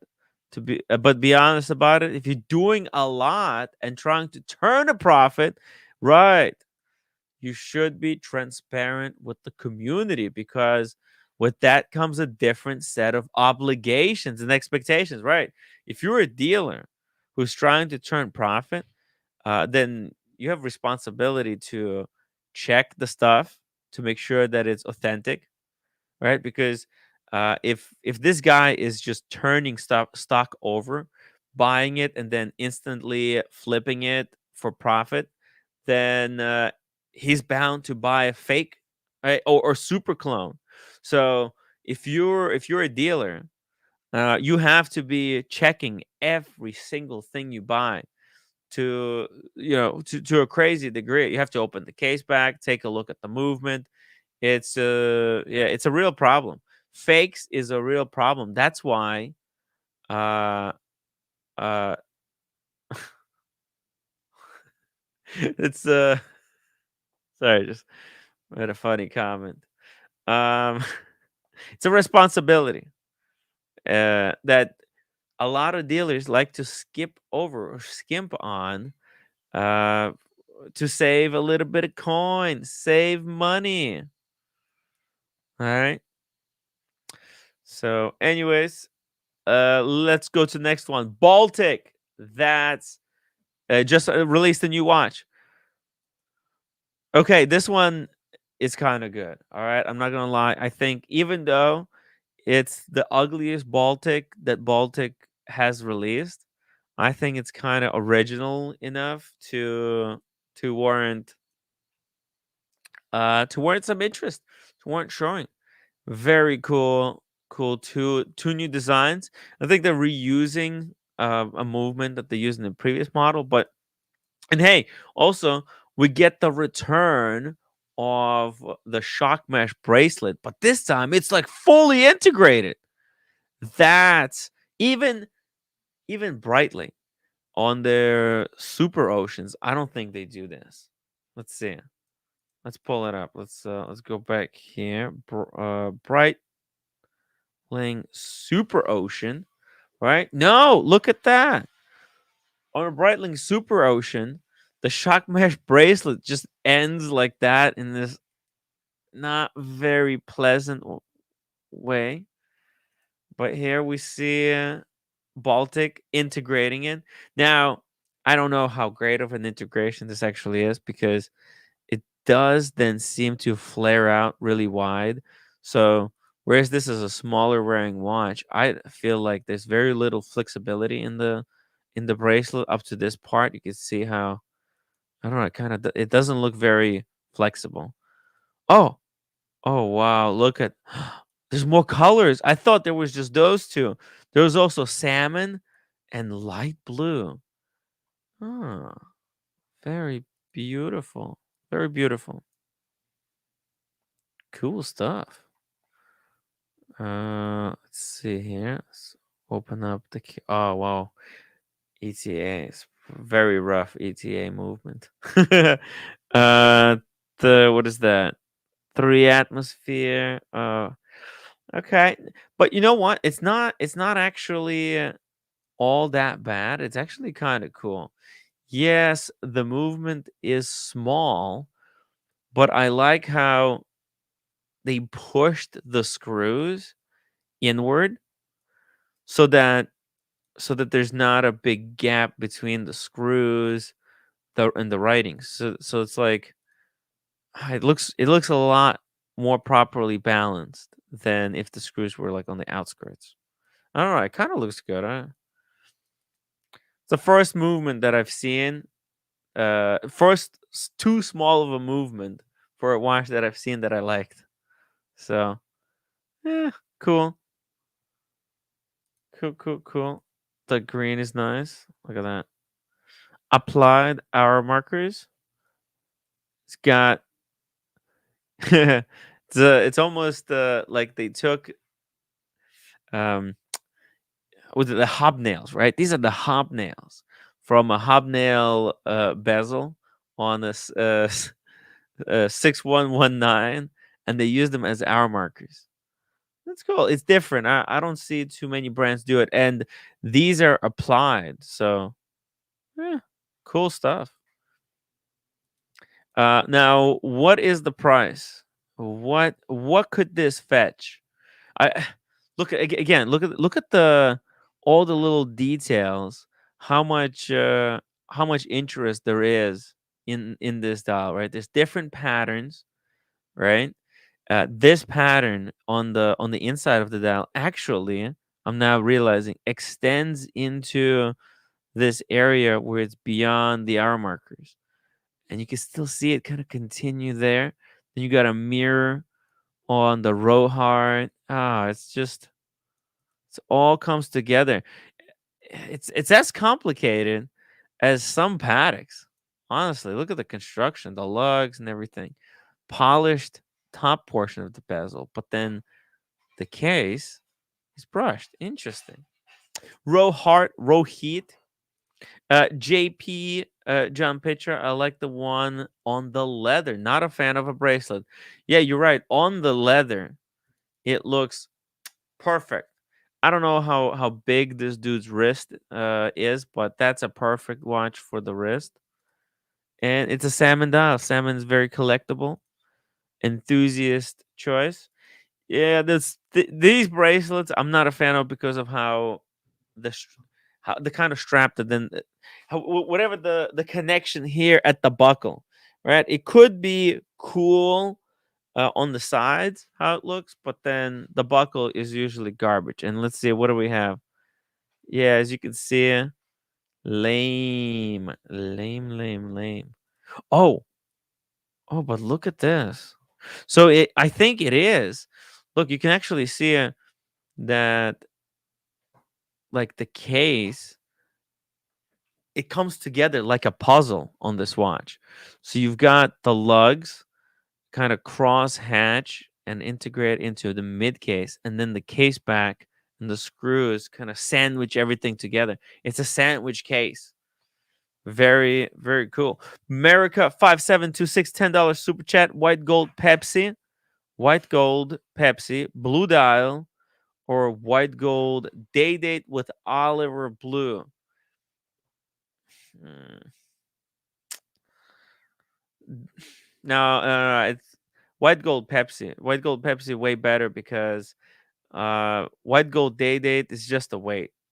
be honest about it. If you're doing a lot and trying to turn a profit, right, you should be transparent with the community, because with that comes a different set of obligations and expectations, right? If you're a dealer who's trying to turn profit, then you have responsibility to check the stuff to make sure that it's authentic, right? Because if this guy is just turning stock over, buying it and then instantly flipping it for profit, then he's bound to buy a fake, right, or super clone. So if you're a dealer, you have to be checking every single thing you buy to to a crazy degree. You have to open the case back, take a look at the movement. It's a real problem. Fakes is a real problem. That's why uh uh it's sorry, just had a funny comment. Um it's a responsibility that a lot of dealers like to skip over or skimp on uh to save a little bit of coin, save money. All right. So anyways, Let's go to the next one. Baltic. That's just released a new watch. Okay, this one is kind of good. All right, I'm not gonna lie. I think even though it's the ugliest Baltic that Baltic has released, I think it's kind of original enough to warrant some interest, to warrant showing. Very cool, cool. Two new designs. I think they're reusing a movement that they used in the previous model, but and hey, also we get the return of the shock mesh bracelet, but this time it's like fully integrated. That's even brightly on their super oceans. I don't think they do this. Let's see. Let's pull it up. Let's go back here. Brightling super ocean, right? No, look at that. On a Brightling super ocean, the shock mesh bracelet just ends like that in this not very pleasant way. But here we see Baltic integrating it. Now, I don't know how great of an integration this actually is because it does then seem to flare out really wide. So, whereas this is a smaller wearing watch, I feel like there's very little flexibility in the bracelet up to this part. You can see how I don't know, it doesn't look very flexible. Oh, oh wow, look at there's more colors. I thought there was just those two. There was also salmon and light blue. Oh, very beautiful. Very beautiful. Cool stuff. Let's see here. Let's open up oh wow. ETA is very rough ETA movement. What is that? 3 atmosphere. Okay. But you know what? It's not actually all that bad. It's actually kind of cool. Yes, the movement is small, but I like how they pushed the screws inward so that there's not a big gap between the screws and the writings. So it's like it looks a lot more properly balanced than if the screws were like on the outskirts. I don't know. It kind of looks good. It's the first movement that I've seen. Too small of a movement for a watch that I've seen that I liked. So, yeah, cool, cool, cool, cool. The green is nice. Look at that. Applied hour markers. It's got. It's almost like they took with the hobnails, right? These are the hobnails from a hobnail bezel on this 6119, and they use them as hour markers. That's cool. It's different. I don't see too many brands do it, and these are applied. So, yeah, cool stuff. Now, what is the price? What could this fetch? I again. Look at the all the little details. How much interest there is in this dial, right? There's different patterns, right? This pattern on the inside of the dial actually, I'm now realizing, extends into this area where it's beyond the hour markers, and you can still see it kind of continue there. Then you got a mirror on the row heart. It all comes together. It's as complicated as some paddocks. Honestly, look at the construction, the lugs and everything. Polished top portion of the bezel, but then the case is brushed. Interesting. Row heart, row heat. JP John Pitcher, I like the one on the leather. Not a fan of a bracelet. Yeah, you're right. On the leather, it looks perfect. I don't know how big this dude's wrist is, but that's a perfect watch for the wrist. And it's a salmon dial. Salmon is very collectible. Enthusiast choice. Yeah, these bracelets I'm not a fan of because of how how the kind of strap that then whatever the connection here at the buckle, right? It could be cool on the sides how it looks, but then the buckle is usually garbage. And let's see, what do we have? Yeah, as you can see, lame, lame, lame, lame. Oh, oh, but look at this. So I think it is. Look, you can actually see that like the case, it comes together like a puzzle on this watch. So you've got the lugs kind of cross hatch and integrate into the mid case, and then the case back and the screws kind of sandwich everything together. It's a sandwich case. Very, very cool. America 5726 $10 super chat. White gold Pepsi, blue dial, or white gold day date with Oliver Blue. Hmm. No, it's white gold Pepsi. White gold Pepsi way better because white gold day date is just a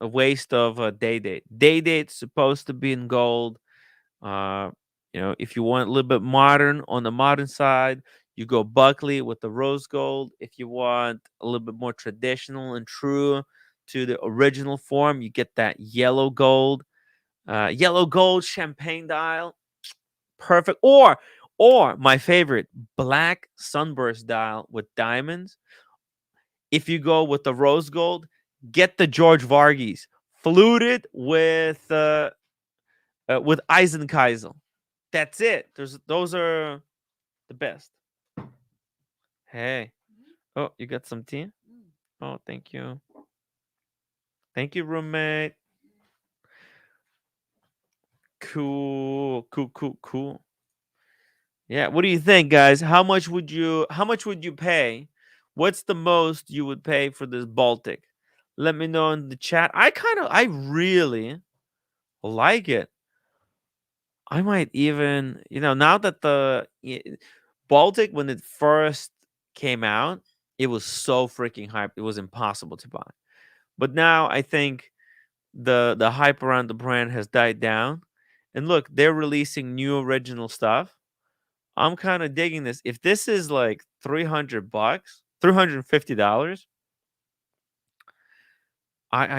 waste of a day date. Day date's supposed to be in gold. Uh, if you want a little bit modern on the modern side, you go Buckley with the rose gold. If you want a little bit more traditional and true to the original form, you get that yellow gold. Yellow gold champagne dial, perfect. Or my favorite, black sunburst dial with diamonds. If you go with the rose gold, get the George Varghese fluted with Eisenkeisel. That's it. Those are the best. Hey, oh, you got some tea? Oh, thank you. Thank you, roommate. Cool, cool, cool, cool. Yeah, what do you think, guys? How much would you pay? What's the most you would pay for this Baltic? Let me know in the chat. I really like it. I might even, now that Baltic, when it first came out, it was so freaking hyped. It was impossible to buy. But now I think the hype around the brand has died down. And look, they're releasing new original stuff. I'm kind of digging this. If this is like $300, $350,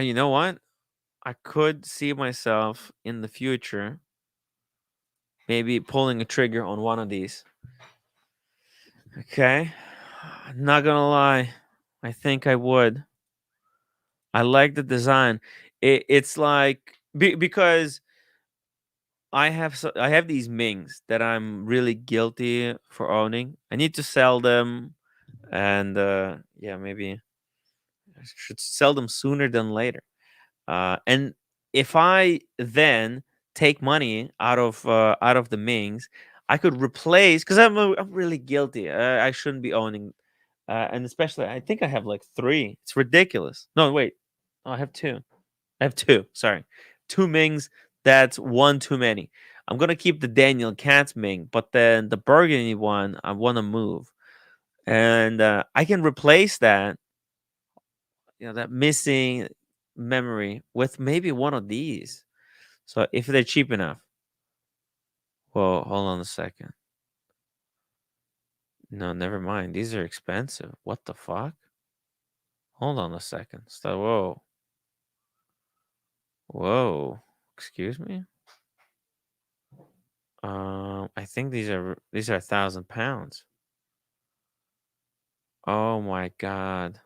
you know what? I could see myself in the future maybe pulling a trigger on one of these. Okay. Not gonna lie. I think I would. I like the design. It's like because I have these Mings that I'm really guilty for owning. I need to sell them, and yeah, maybe I should sell them sooner than later. And if I then take money out of the Mings, I could replace because I'm really guilty. I shouldn't be owning, and especially I think I have like three. It's ridiculous. No, wait, oh, I have two. I have two. Sorry, two Mings. That's one too many. I'm gonna keep the Daniel Katz Ming, but then the burgundy one I want to move, and I can replace that that missing memory with maybe one of these. So if they're cheap enough. Well, hold on a second. No, never mind. These are expensive. What the fuck? Hold on a second. So, whoa. Whoa. Excuse me? I think these are £1,000. Oh my god.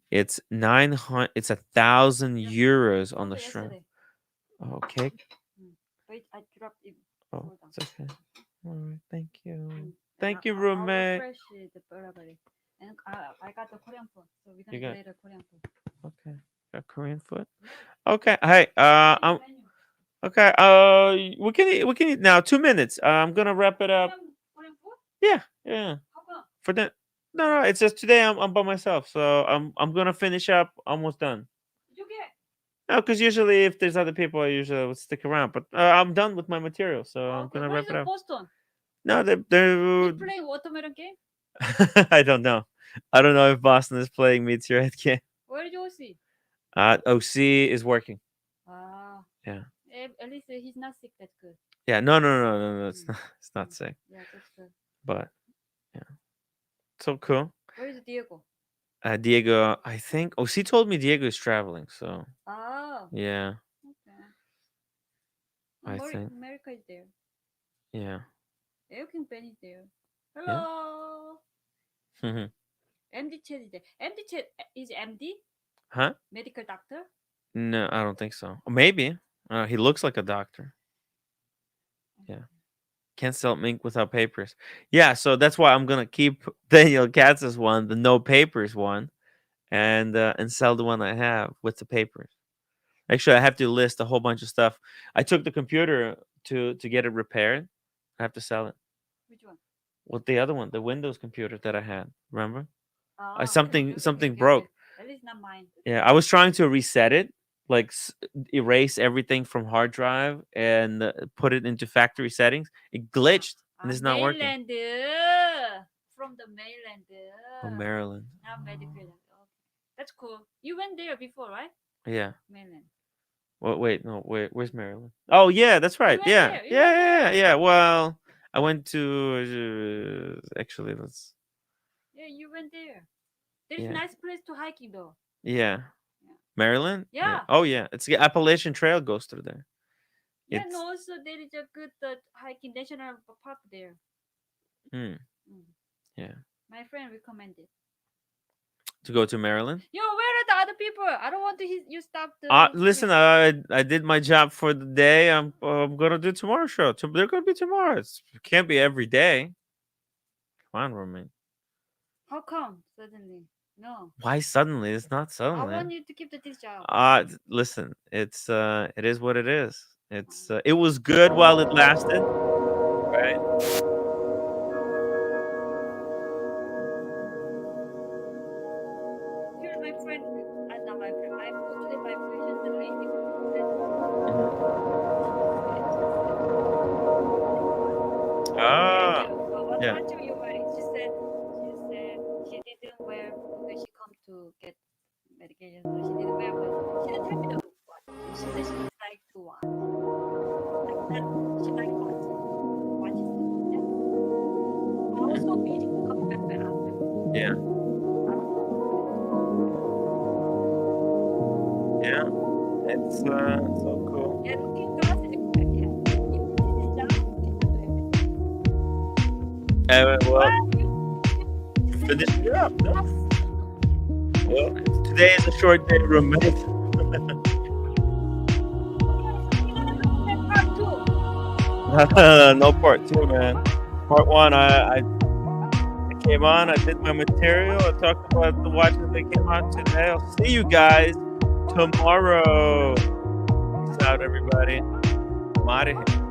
It's 900. It's 1,000 euros on the shrimp. Okay. Wait, I dropped it. Oh, Hold on. it's okay. All right. Thank you. Mm. Thank you, I'll roommate. refresh the Burberry. And I got the Korean food, so we You can got- later Korean food. Okay. Got Korean food. Okay. Hey. I'm Menu. okay. We can eat now. 2 minutes. I'm gonna wrap it up. Korean food? Yeah. How come? For the no. It's just today. I'm by myself, so I'm gonna finish up. Almost done. You get. No, because usually if there's other people, I usually would stick around. But I'm done with my material, so I'm Okay, gonna what wrap is it the up. Boston? No, You they're playing watermelon game? I don't know. I don't know if Boston is playing Meteorite game. Where did you see? OC is working. Ah. Yeah. At least he's not sick. That's good. Yeah. No. It's not. It's not sick. Yeah, that's good. But yeah. So cool. Where is Diego? Diego, I think OC told me Diego is traveling. So Ah. yeah. Okay. I think. America is there. Yeah. King Ben is there. Hello. MD Chet is there. MD Chet is MD? Huh? Medical doctor? No, I don't think so. Maybe. He looks like a doctor. Yeah. Can't sell ink without papers. Yeah, so that's why I'm gonna keep Daniel Katz's one, the no papers one, and sell the one I have with the papers. Actually, I have to list a whole bunch of stuff. I took the computer to get it repaired. I have to sell it. Which one? With the other one, the Windows computer that I had. Remember? Ah, Something okay. broke. At least not mine. Yeah, I was trying to reset it, like erase everything from hard drive and put it into factory settings. It glitched and it's not working. Mainland. From the mainland. Oh, Maryland. Not medical. Okay. That's cool. You went there before, right? Yeah. Mainland. Well, wait, no, where's Maryland? Oh, yeah, that's right. You went Yeah, there. yeah. Well, I went to actually, let's. Yeah, you went there. There's Yeah. a nice place to hiking though. Yeah. Maryland? Yeah. Oh, yeah. It's the Appalachian Trail goes through there. Yeah, and also there is a good hiking national park there. Yeah. My friend recommended. To go to Maryland? Yo, where are the other people? I don't want to you stop the. Listen, I did my job for the day. I'm gonna do tomorrow's show. They're gonna be tomorrow. It can't be every day. Come on, Roman. How come suddenly? No. Why suddenly? It's not I suddenly. want you to keep this job. Listen, it is what it is. It was good while it lasted. Right. Here's my friend. Not my friend. I put the vibration the lady. Yeah. What time you wearing? She said she didn't wear because she come to get medication, so she didn't wear. But she didn't tell me to watch. She said she like to watch. Like that, she like watching. Yeah. Also meeting coming back after. Yeah. Yeah. It's so cool. Yeah, looking glasses. Well, finish it up. No? Well, today is a short day, roommate. No part two, man. Part one, I came on, I did my material, I talked about the watches that came out today. I'll see you guys tomorrow. Peace out, everybody. I'm out of here.